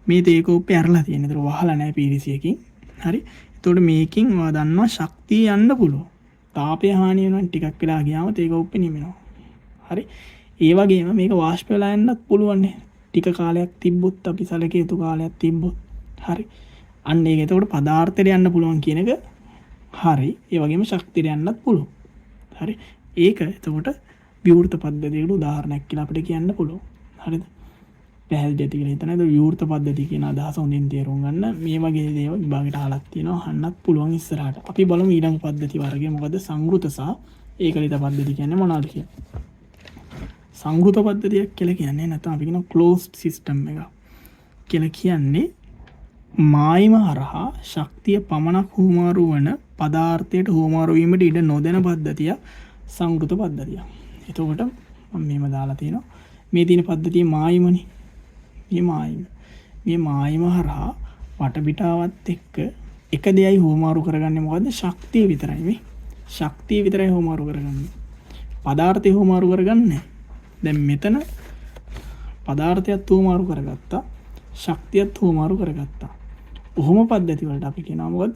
[SPEAKER 1] මේ තේ කෝප්පේ ඇරලා තියෙන. ඒතර වහලා නැහැ පීරිසියකින්. හරි. එතකොට මේකෙන් ඔයා දන්නවා ශක්තිය යන්න පුළුවන්. තාපය හානි වෙනවා ටිකක් වෙලා ගියාම තේ කෝප්පේ නිවෙනවා. හරි. ඒ වගේම මේක වාෂ්ප වෙලා යන්නත් පුළුවන් නේ. ටික කාලයක් තිබ්බොත් අපි සැලකිය යුතු කාලයක් තිබ්බොත්. හරි. අන්න ඒක එතකොට පදාර්ථයට යන්න පුළුවන් කියන එක හරි. ඒ වගේම ශක්තියට යන්නත් පුළුවන්. හරි. ඒක එතකොට විවෘත පද්ධතියකට උදාහරණයක් කියලා අපිට කියන්න පුළුවන්. හරිද? පැහැදිලි ඇති කියලා හිතනවා. ඒක විවෘත පද්ධතිය කියන අදහස හොඳින් තේරුම් ගන්න. මේ වගේ දේවල් විභාගයට අහලක් තියෙනවා. අහන්නත් පුළුවන් ඉස්සරහට. අපි බලමු ඊළඟ පද්ධති වර්ගය මොකද? සංවෘත සහ ඒකලිත පද්ධති කියන්නේ මොනවද කියලා. සංවෘත පද්ධතියක් කියලා කියන්නේ නැත්නම් අපි කියන ක්ලෝස්ඩ් සිස්ටම් එක කියලා කියන්නේ මායිම හරහා ශක්තිය පමණක් හුවමාරු වන පදාර්ථයට හුවමාරු වීමට ඉඩ නොදෙන පද්ධතිය සංවෘත පද්ධතිය. එතකොට මම මේව දාලා තියෙනවා. මේ තියෙන පද්ධතිය මායිමනේ. මේ මායිම හරහා වටපිටාවත් එක්ක එක දෙයයි හුවමාරු කරගන්නේ මොකද්ද? ශක්තිය විතරයි මේ. ශක්තිය විතරයි හුවමාරු කරගන්නේ. පදාර්ථය හුවමාරු කරගන්නේ. දැන් මෙතන පදාර්ථයත් හුවමාරු කරගත්තා, ශක්තියත් හුවමාරු කරගත්තා. ඔහොම පද්ධති වලට අපි කියනවා මොකද?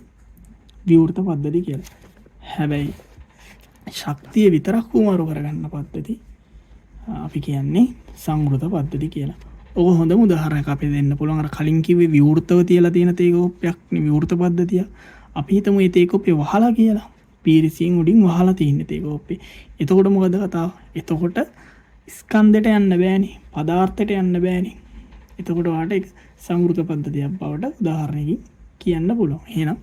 [SPEAKER 1] විවෘත පද්ධති කියලා. හැබැයි ශක්තිය විතරක් හුවමාරු කරගන්න පද්ධති අපි කියන්නේ සංවෘත පද්ධති කියලා. ඔක හොඳම උදාහරණයක් අපි දෙන්න පුළුවන්. අර කලින් කිව්වේ විවෘතව තියලා තියෙන තේ කෝප්පයක් නේ විවෘත පද්ධතිය. අපි හිතමු මේ තේ කෝප්පේ වහලා කියලා. පීරිසියෙන් උඩින් වහලා තියෙන තේ කෝප්පේ. එතකොට මොකද කතාව? එතකොට ස්කන්ධයට යන්න බෑනේ. පදාර්ථයට යන්න බෑනේ. එතකොට ඔයාලට ඒක සංවෘත පද්ධතියක් බවට උදාහරණයකින් කියන්න පුළුවන්. එහෙනම්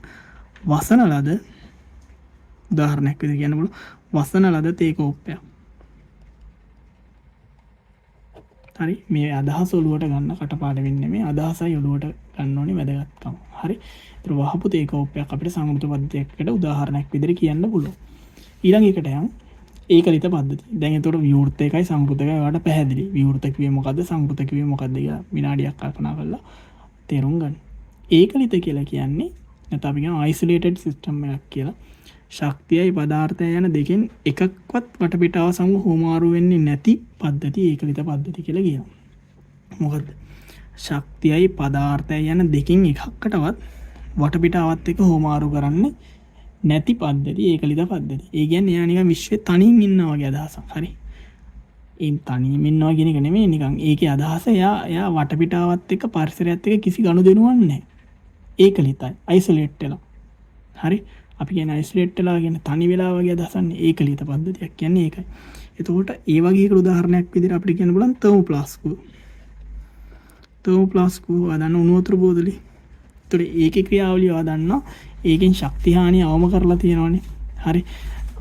[SPEAKER 1] වසන ලද උදාහරණයක් විදිහට කියන්න පුළුවන්. වසන ලද තේ කෝප්පයක්. හරි. මේ අදහස ඔලුවට ගන්න කටපාඩ වෙන්නේ මේ අදහසයි ඔලුවට ගන්න ඕනේ වැදගත්කම. හරි. ඒතර වහපු තේ කෝප්පයක් අපිට සංවෘත පද්ධතියකට උදාහරණයක් විදිහට කියන්න පුළුවන්. ඊළඟ එකට යන් ඒකලිත පද්ධතිය. දැන් එතකොට විවෘත එකයි සංවෘත එකයි ඔයාලට පැහැදිලි. විවෘත කිව්වේ මොකද්ද? සංවෘත කිව්වේ මොකද්ද කියලා විනාඩියක් කල්පනා කරලා තේරුම් ගන්න. ඒකලිත කියලා කියන්නේ නැත්නම් අපි කියන isolated system එකක් කියලා. ශක්තියයි පදාර්ථයයි යන දෙකෙන් එකක්වත් වටපිටාව සමග හුවමාරු වෙන්නේ නැති පද්ධතිය ඒකලිත පද්ධතිය කියලා කියනවා. මොකද්ද? ශක්තියයි පදාර්ථයයි යන දෙකෙන් එකකටවත් වටපිටාවත් එක්ක හුවමාරු කරන්නේ නැති පද්ධතිය ඒකලිත පද්ධතිය. ඒ කියන්නේ එයා නිකන් විශ්වයේ තනියෙන් ඉන්නවා වගේ අදහසක්. හරි. ඒ තනියෙන් ඉන්නවා කියන එක නෙමෙයි නිකන් ඒකේ අදහස එයා වටපිටාවත් එක්ක පරිසරයත් එක්ක කිසි ගනුදෙනුවක් නැහැ. ඒකලිතයි. isolated වෙලා. හරි. අපි කියන අයිසොලේට් වෙලා කියන තනි වෙලා වගේ අදහසන්නේ ඒකලිත පද්ධතියක් කියන්නේ ඒකයි. එතකොට ඒ වගේ උදාහරණයක් විදිහට අපිට කියන්න පුළුවන් තර්මෝප්ලාස්කුව. තර්මෝප්ලාස්කුව ආදන්න උණු වතුර බෝතලේ. එතකොට ඒකේ ක්‍රියාවලිය ආදන්නා ඒකෙන් ශක්ති හානිය අවම කරලා තියෙනවානේ. හරි.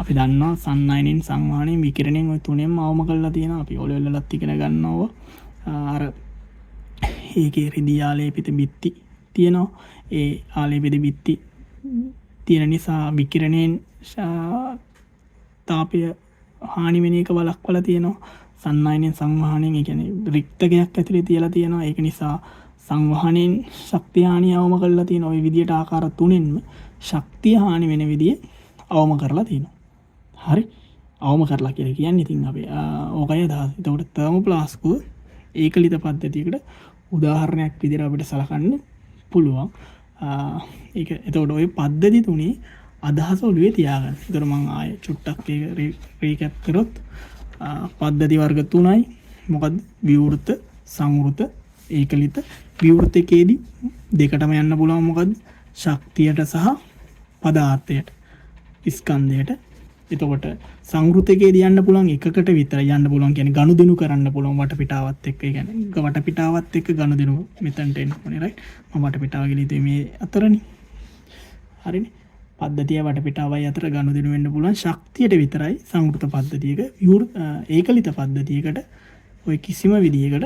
[SPEAKER 1] අපි දන්නවා සන්නායනෙන් සංවහණයෙන් විකිරණයෙන් ওই තුනෙන්ම අවම කරලා තියෙනවා. අපි ඔලෙවලලත් ඉගෙන ගන්නවා. අර ඒකේ රිදී ආලේපිත බිත්ති තියෙනවා. ඒ ආලේපිත බිත්ති තියෙන නිසා විකිරණයෙන් තාපය හානි වෙන එක වළක්වලා තියෙනවා. සන්නායනෙන් සංවහණයෙන් ඒ කියන්නේ රික්තකයක් ඇතුලේ තියලා තියෙනවා. ඒක නිසා සංවහණයෙන් ශක්තිය හානිය අවම කරලා තියෙනවා. ওই විදියට ආකාර තුනෙන්ම ශක්තිය හානි වෙන විදිය අවම කරලා තියෙනවා. හරි. අවම කරලා කියලා කියන්නේ ඉතින් අපි ඕකයි අදහස. එතකොට තර්මෝප්ලාස්කුව ඒකලිත පද්ධතියකට උදාහරණයක් විදිහට අපිට සලකන්න පුළුවන්. ඒක එතකොට ওই පද්ධති තුනේ අදහස ඔළුවේ තියාගන්න. ඒතර මම ආයේ චුට්ටක් ඒක රීකැප් කරොත් පද්ධති වර්ග තුනයි. මොකද්ද? විවෘත, සංවෘත, ඒකලිත. විවෘත එකේදී දෙකටම යන්න පුළුවන්. මොකද්ද? ශක්තියට සහ පදාර්ථයට, ස්කන්ධයට. එතකොට සංවෘතකේදී යන්න පුළුවන් එකකට විතර යන්න පුළුවන්. කියන්නේ ගනුදෙනු කරන්න පුළුවන් වටපිටාවත් එක්ක. ඒ කියන්නේ වටපිටාවත් එක්ක ගනුදෙනු මෙතනට එන්න ඕනේ right. මම වටපිටාව ගිලිතේ මේ අතරනේ. හරිනේ. පද්ධතිය වටපිටාවයි අතර ගනුදෙනු වෙන්න පුළුවන් ශක්තියට විතරයි සංවෘත පද්ධතියක. ඒකලිත පද්ධතියකට ඔය කිසිම විදියකට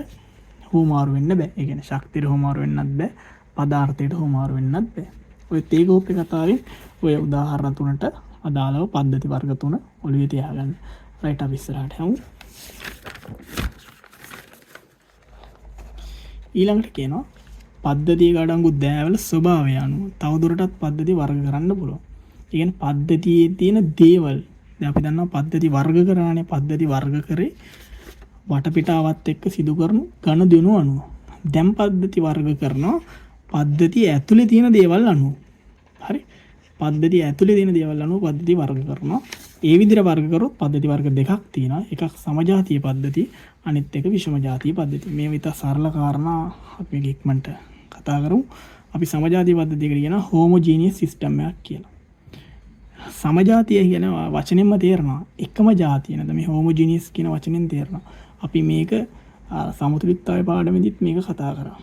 [SPEAKER 1] හෝමාරු වෙන්න බෑ. ඒ කියන්නේ ශක්තියට හෝමාරු වෙන්නත් බෑ. පදාර්ථයට හෝමාරු වෙන්නත් බෑ. ඔය තේකෝප්පේ කතාවේ ඔය උදාහරණ තුනට අදාළව පද්ධති වර්ග තුන ඔළුවේ තියාගන්න. රයිට් අපි ඉස්සරහට යමු. ඊළඟට කියනවා පද්ධතියක අඩංගු දෑවල ස්වභාවය අනුව තවදුරටත් පද්ධති වර්ග කරන්න පුළුවන්. ඒ කියන්නේ පද්ධතියේ තියෙන දේවල් දැන් අපි දන්නවා පද්ධති වර්ග කරානේ. පද්ධති වර්ග කරේ වටපිටාවත් එක්ක සිදු කරන ගනුදෙනු අනුව. දැන් පද්ධති වර්ග කරනවා පද්ධතිය ඇතුලේ තියෙන දේවල් අනුව. හරි. පද්ධතිය ඇතුලේ තියෙන දේවල් අනුව පද්ධති වර්ග කරනවා. ඒ විදිහට වර්ග කරොත් පද්ධති වර්ග දෙකක් තියෙනවා. එකක් සමජාතීය පද්ධතිය, අනිත් එක විෂමජාතීය පද්ධතිය. මේ විතර සරල කාරණා අපි ඉක්මනට කතා කරමු. අපි සමජාතීය පද්ධතියකට කියනවා හෝමෝජීනියස් සිස්ටම් එකක් කියලා. සමජාතීය කියන වචනයෙන්ම තේරෙනවා එකම ජාතිය නේද? මේ හෝමෝජීනියස් කියන වචනෙන් තේරෙනවා. අපි මේක සමතුලිතතාවය පාඩමෙදිත් මේක කතා කරා.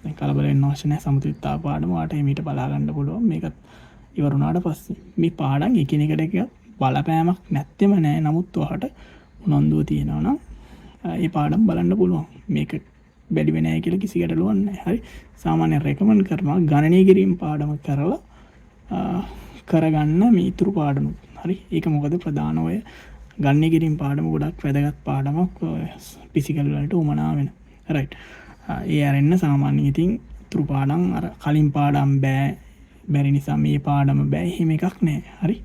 [SPEAKER 1] දැන් කලබල වෙන්න අවශ්‍ය නැහැ. සමතුලිතතාව පාඩම වාට එමෙට බලා ගන්න පුළුවන්. මේකත් ඉවර වුණාට පස්සේ මේ පාඩම් එකිනෙකට එක බලපෑමක් නැත්තෙම නෑ. නමුත් ඔයාලට උනන්දුව තියෙනවා නම් මේ පාඩම් බලන්න පුළුවන්. මේක බැරි වෙන්නේ නැහැ කියලා කිසි ගැටලුවක් නැහැ. හරි. සාමාන්‍යයෙන් රෙකමන්ඩ් කරනවා ගණනය කිරීම පාඩම කරලා කරගන්න මේ ඉතුරු පාඩම. හරි. ඒක මොකද ප්‍රධාන ඔය ගණනය කිරීම පාඩම ගොඩක් වැදගත් පාඩමක් ෆිසිකල් වලට උමනා වෙන. රයිට්. ඒ අරෙන්න සාමාන්‍යයෙන් ඉතින් ඉතුරු පාඩම් අර කලින් පාඩම් බැරි නිසා මේ පාඩම බෑ. එහෙම එකක් නෑ. හරි.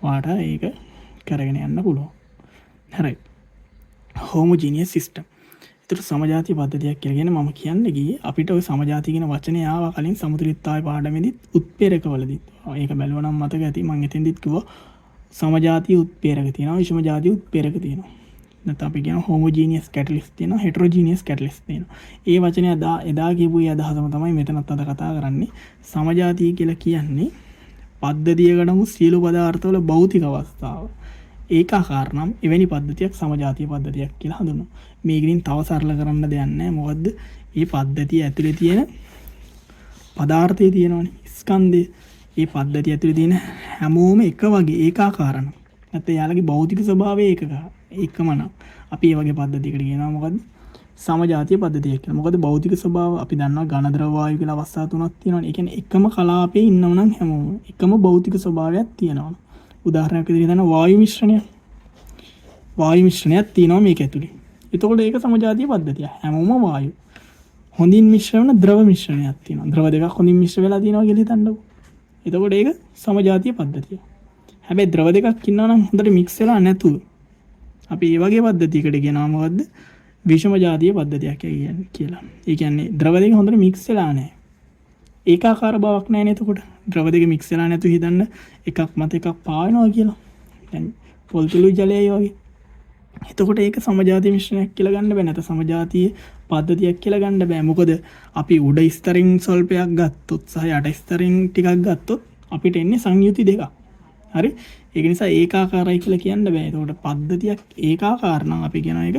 [SPEAKER 1] ඔයාට ඒක කරගෙන යන්න පුළුවන්. හරි. හෝමෝජීනියස් සිස්ටම්. ඒතර සමජාතීය පද්ධතියක් කියලා කියන්නේ මම කියන්න ගියේ අපිට ওই සමජාතීය කියන වචනේ ආවා කලින් සමතුලිතතාවය පාඩමේදීත් උත්ප්‍රේරකවලදීත්. ඒක බැලුවා නම් මතක ඇති. මම එතෙන්දිත් කිව්වා සමජාතීය උත්ප්‍රේරක තියෙනවා, විෂමජාතීය උත්ප්‍රේරක තියෙනවා. නැත්නම් අපි කියන හෝමෝජීනියස් කැටලිස්ට් තියෙනවා, හෙටරෝජීනියස් කැටලිස්ට් තියෙනවා. ඒ වචනේ එදා කියපු ඒ අදහසම තමයි මෙතනත් අද කතා කරන්නේ. සමජාතීය කියලා කියන්නේ පද්ධතියකටම සියලු පදාර්ථවල භෞතික අවස්ථාව ඒකාකාර නම් එවැනි පද්ධතියක් සමජාතීය පද්ධතියක් කියලා හඳුන්වනවා. මේකෙන් තව සරල කරන්න දෙයක් නැහැ. මොකද්ද? මේ පද්ධතිය ඇතුලේ තියෙන පදාර්ථය තියෙනවනේ, ස්කන්ධය. මේ පද්ධතිය ඇතුලේ තියෙන හැමෝම එක වගේ ඒකාකාර නම්. නැත්නම් යාළගේ භෞතික ස්වභාවය එකම නම්. අපි මේ වගේ පද්ධතියකට කියනවා මොකද්ද? සමජාතීය පද්ධතියක් කියලා. මොකද භෞතික ස්වභාව අපි දන්නවා ඝන ද්‍රව වායු කියලා අවස්ථා තුනක් තියෙනවානේ. ඒ කියන්නේ එකම කලාපයේ ඉන්නව නම් හැමෝම එකම භෞතික ස්වභාවයක් තියෙනවා. උදාහරණයක් විදිහට ගන්න වායු මිශ්‍රණය. වායු මිශ්‍රණයක් තියෙනවා මේක ඇතුලේ. එතකොට ඒක සමජාතීය පද්ධතිය. හැමෝම වායු. හොඳින් මිශ්‍ර වෙන ද්‍රව මිශ්‍රණයක් තියෙනවා. ද්‍රව දෙකක් හොඳින් මිශ්‍ර වෙලා තියෙනවා කියලා හිතන්නකෝ. එතකොට ඒක සමජාතීය පද්ධතිය. හැබැයි ද්‍රව දෙකක් ඉන්නවා නම් හොඳට මික්ස් වෙලා නැතුව අපි මේ වගේ පද්ධතියකට කියනවා මොකද්ද? විෂමජාතීය පද්ධතියක් කියලා. ඒ කියන්නේ ද්‍රව දෙක හොඳට මික්ස් වෙලා නැහැ. ඒකාකාර බවක් නැහැ නේද? එතකොට ද්‍රව දෙක මික්ස් වෙලා නැතුව හිතන්න එකක් මත එකක් පාවෙනවා කියලා. දැන් පොල් තුළු ජලයයි වගේ. එතකොට ඒක සමජාතීය මිශ්‍රණයක් කියලා ගන්න බෑ. නැත්නම් සමජාතීය පද්ධතියක් කියලා ගන්න බෑ. මොකද අපි උඩ ස්තරින් ස්වල්පයක් ගත්තොත් සහ යට ස්තරින් ටිකක් ගත්තොත් අපිට එන්නේ සංයුති දෙකක්. හරි ඒක නිසා ඒකාකාරයි කියලා කියන්න බෑ. ඒකට පද්ධතියක් ඒකාකාර නම් අපි කියන එක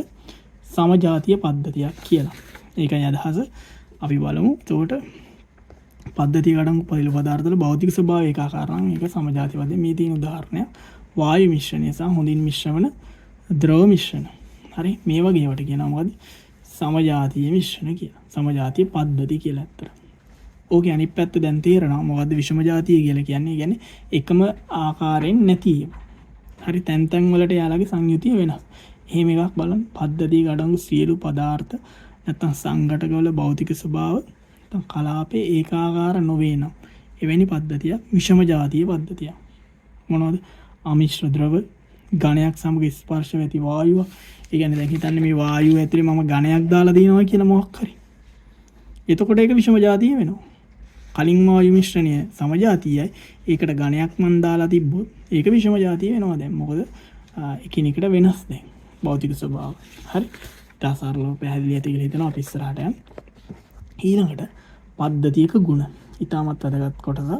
[SPEAKER 1] සමජාතීය පද්ධතියක් කියලා. ඒකයි අදහස. අපි බලමු. එතකොට පද්ධතිය අඩංගු පරිල පදාර්ථවල භෞතික ස්වභාවය ඒකාකාර නම් ඒක සමජාතීය පද්ධතිය. මේ තියෙන උදාහරණයක් වායු මිශ්‍රණය සහ හොඳින් මිශ්‍ර වන ද්‍රව මිශ්‍රණ. හරි මේ වගේ ඒවට කියනවා මොකද? සමජාතීය මිශ්‍රණ කියලා. සමජාතීය පද්ධති කියලා ඇත්තට. ඕකේ අනිත් පැත්ත දැන් තේරෙනවා මොකද්ද විෂමජාතීය කියලා කියන්නේ. ඒ කියන්නේ එකම ආකාරයෙන් නැති ඒවා. හරි තැන් තැන් වලට යාළගේ සංයුතිය වෙනස්. එහෙම එකක් බලන්න පද්ධතියක අඩංගු සියලු පදාර්ථ නැත්නම් සංඝටකවල භෞතික ස්වභාව නැත්නම් කලාපේ ඒකාකාර නොවේ නම් එවැනි පද්ධතියක් විෂමජාතීය පද්ධතියක්. මොනවද? අමිශ්‍ර ද්‍රව ඝණයක් සමග ස්පර්ශ වෙති වායුව. ඒ කියන්නේ දැන් හිතන්න මේ වායුව ඇතුලේ මම ඝණයක් දාලා දිනවා කියලා මොකක් හරි. එතකොට ඒක විෂමජාතීය වෙනවා. කලින් වායු මිශ්‍රණය සමජාතීයයි. ඒකට ඝණයක් මන් දාලා තිබ්බොත් ඒක විෂමජාතීය වෙනවා දැන්. මොකද එකිනෙකට වෙනස් දැන් භෞතික ස්වභාව. හරි. ඊටසාරලව පැහැදිලි ඇති කියලා හිතනවා අපි ඉස්සරහට යන්න. ඊළඟට පද්ධතියක ගුණ. ඊටමත් වැදගත් කොටස.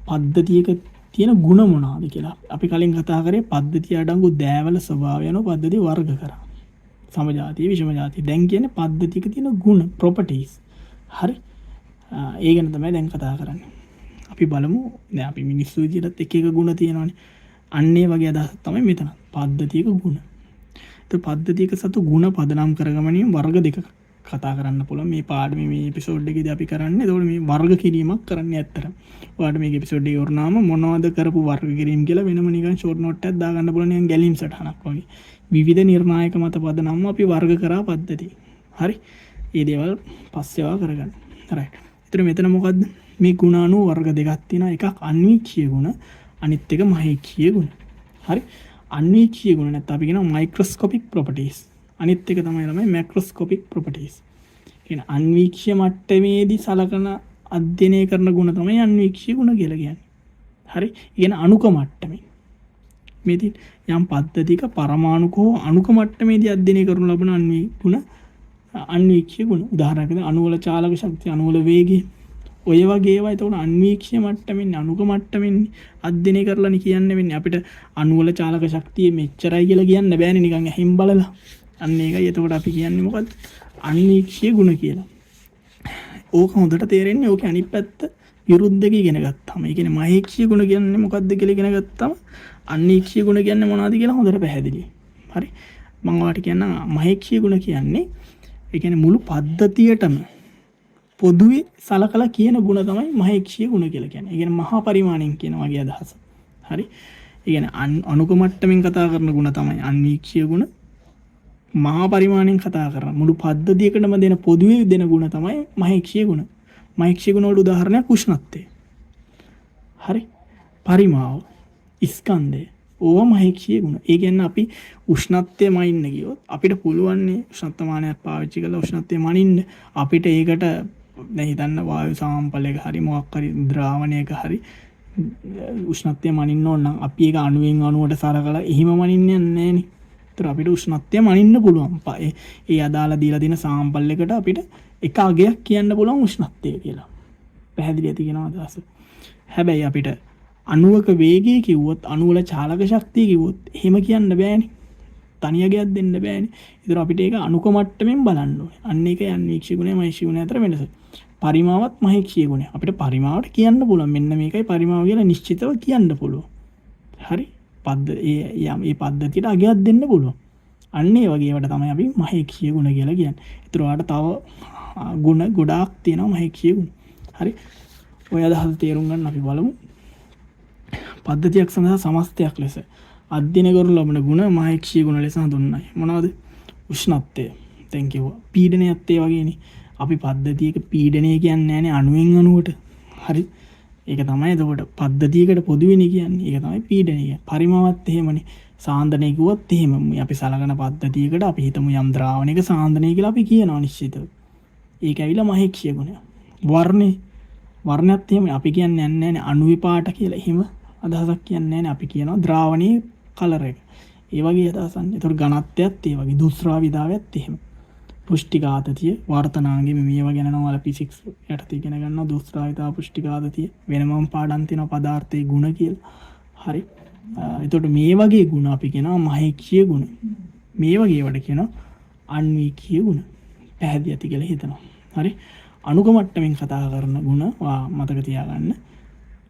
[SPEAKER 1] පද්ධතියක තියෙන ගුණ මොනවාද කියලා. අපි කලින් කතා කරේ පද්ධතිය අඩංගු දෑවල ස්වභාවය යන පද්ධති වර්ග කරා. සමජාතීය විෂමජාතීය. දැන් කියන්නේ පද්ධතියක තියෙන ගුණ properties. හරි. ඒ ගැන තමයි දැන් කතා කරන්නේ. අපි බලමු. දැන් අපි මිනිස්සු විදිහට එක එක ගුණ තියෙනවානේ. අන්න ඒ වගේ අදහසක් තමයි මෙතන. පද්ධතියක ගුණ. ඒත් පද්ධතියක සතු ගුණ පදනම් කරගමනින් වර්ග දෙක කතා කරන්න පුළුවන්. මේ පාඩමේ මේ එපිසෝඩ් එකේදී අපි කරන්නේ ඒතකොට මේ වර්ග කිරීමක් කරන්නේ ඇත්තටම. ඔයාලට මේක එපිසෝඩ් එකේ වුණාම මොනවද කරපු වර්ග කිරීම කියලා වෙනම නිකන් ෂෝට් නෝට් එකක් දාගන්න පුළුවන් නිකන් ගැලීම් සටහනක් වගේ. විවිධ නිර්ණායක මත පදනම්ව අපි වර්ග කරා පද්ධතිය. හරි. මේ දේවල් පස්සේවා කරගන්න. රයිට්. ඒතර මෙතන මොකද්ද? මේ ගුණ අණු වර්ග දෙකක් තියෙනවා. එකක් අන්වීක්ෂීය ගුණ, අනිත් එක මහේක්ෂීය ගුණ. හරි. අන්වීක්ෂීය ගුණ නැත්නම් අපි කියනවා මයික්‍රොස්කෝපික් ප්‍රොපර්ටිස්. අනිත් එක තමයි මැක්‍රොස්කෝපික් ප්‍රොපර්ටිස්. කියන අන්වීක්ෂීය මට්ටමේදී සලකන අධ්‍යයනය කරන ගුණ තමයි අන්වීක්ෂීය ගුණ කියලා කියන්නේ. හරි. කියන අණුක මට්ටමේ. මේ යම් පද්ධතියක පරමාණුක හෝ අණුක මට්ටමේදී අධ්‍යයනය කරනු ලබන අන්වීක්ෂීය ගුණ. උදාහරණයක් විදිහට අණු වල චාලක ශක්තිය, අණු වල වේගය, ඔය වගේ ඒවා එතකොට අන්වීක්ෂීය මට්ටමින් අණුක මට්ටමින් අධ්‍යයනය කරලානේ කියන්න වෙන්නේ. අපිට අණු වල චාලක ශක්තිය මෙච්චරයි කියලා කියන්න බෑනේ නිකන් ඇහිම් බලලා. අන්න ඒකයි එතකොට අපි කියන්නේ මොකද්ද? අන්වීක්ෂීය ගුණ කියලා. ඕක හොඳට තේරෙන්නේ ඕකේ අනිත් පැත්ත විරුද්ධක ඉගෙන ගත්තාම. ඒ කියන්නේ මහේක්ෂීය ගුණ කියන්නේ මොකද්ද කියලා ඉගෙන ගත්තාම අන්වීක්ෂීය ගුණ කියන්නේ මොනවද කියලා හොඳට පැහැදිලියි. හරි. මම ඔයාලට කියන්නම් මහේක්ෂීය ගුණ කියන්නේ ඒ කියන්නේ මුළු පද්ධතියටම පොදුවේ සලකලා කියන ගුණ තමයි මහේක්ෂීය ගුණ කියලා කියන්නේ. ඒ කියන්නේ මහා පරිමාණයෙන් කියන වගේ අදහස. හරි. ඒ කියන්නේ අණුක මට්ටමින් කතා කරන ගුණ තමයි අන්වීක්ෂීය ගුණ. මහා පරිමාණයෙන් කතා කරන මුළු පද්ධතියකටම දෙන පොදුවේ දෙන ගුණ තමයි මහේක්ෂීය ගුණ. මහේක්ෂීය ගුණ වල උදාහරණයක් උෂ්ණත්වය. හරි. පරිමාව, ස්කන්ධය. ඕවා මහේක්ෂීය ගුණ. ඒ කියන්නේ අපි උෂ්ණත්වය මනින්න ගියොත් අපිට පුළුවන් නේ උෂ්ණත්වමානයක් පාවිච්චි කරලා උෂ්ණත්වය මනින්න. අපිට ඒකට දැන් හිතන්න වායු සාම්පලයක හරි මොකක් හරි ද්‍රාවණයක හරි උෂ්ණත්වය මනින්න ඕන නම් අපි ඒක අණුවෙන් අණුවට සලකලා එහෙම මනින්නේ නැහැ නේ. ඒතර අපිට උෂ්ණත්වය මනින්න පුළුවන්. ඒ අදාළ දීලා දෙන සාම්පල් එකට අපිට එක අගයක් කියන්න පුළුවන් උෂ්ණත්වය කියලා. පැහැදිලි ඇති කියනවා අදහස. හැබැයි අපිට අණුවක වේගය කිව්වොත් අණුවල චාලක ශක්තිය කිව්වොත් එහෙම කියන්න බෑනේ. තනි අගයක් දෙන්න බෑනේ. ඒතර අපිට ඒක අණුක මට්ටමින් බලන්න ඕනේ. අන්න ඒකයි අන්වීක්ෂීය ගුණය මහේක්ෂීය ගුණය අතර වෙනස. පරිමාවත් මහේක්ෂීය ගුණය. අපිට පරිමාවට කියන්න පුළුවන්. මෙන්න මේකයි පරිමාව කියලා නිශ්චිතව කියන්න පුළුවන්. හරි. මේ පද්ධතියට අගයක් දෙන්න පුළුවන්. අන්න ඒ වගේ ඒවට තමයි අපි මහේක්ෂීය ගුණ කියලා කියන්නේ. ඒතර ඔයාලට තව ගුණ ගොඩාක් තියෙනවා මහේක්ෂීය ගුණ. හරි. ඔය අදහස තේරුම් ගන්න අපි බලමු. පද්ධතියක් සඳහා සමස්තයක් ලෙස අධ්‍යයනය කරනු ලබන ගුණ මහේක්ෂීය ගුණ ලෙස හඳුන්වයි. මොනවද? උෂ්ණත්වය. දැන් කිව්වා. පීඩනයත් ඒ වගේනේ. අපි පද්ධතියක පීඩනය කියන්නේ නැහැනේ අණුවෙන් අණුවට. හරි. ඒක තමයි එතකොට පද්ධතියකට පොදුවෙන්නේ කියන්නේ. ඒක තමයි පීඩනය. පරිමාවත් එහෙමනේ. සාන්දනය කිව්වොත් එහෙම. අපි සලකන පද්ධතියකට අපි හිතමු යම් ද්‍රාවණයක සාන්දනය කියලා අපි කියනවා නිශ්චිතව. ඒක ඇවිල්ලා මහේක්ෂීය ගුණය. වර්ණයත් එහෙම අපි කියන්නේ නැහැ අණුවේ පාට කියලා. එහෙම අදහසක් කියන්නේ නැහැ. අපි කියනවා ද්‍රාවණයේ කලර් එක. ඒ වගේ අදහසක්. ඒතකොට ඝනත්වයත් ඒ වගේ දුෂ්‍රාවිතාවයත් එහෙම. පුෂ්ටිඝාතතිය වර්තනාංගෙ මේවා ගැන නම් ඔයාලා ෆිසික්ස් යටතේ ඉගෙන ගන්නවා. දුෂ්‍රාවිතාව පුෂ්ටිඝාතතිය වෙනමම පාඩම් තියෙනවා පදාර්ථයේ ගුණ කියලා. හරි. එතකොට මේ වගේ ගුණ අපි කියනවා මහේක්ෂීය ගුණ. මේ වගේ වට කියනවා අන්වීක්ෂීය ගුණ. පැහැදිලි ඇති කියලා හිතනවා. හරි. අණුක මට්ටමින් කතා කරන ගුණ මතක තියාගන්න.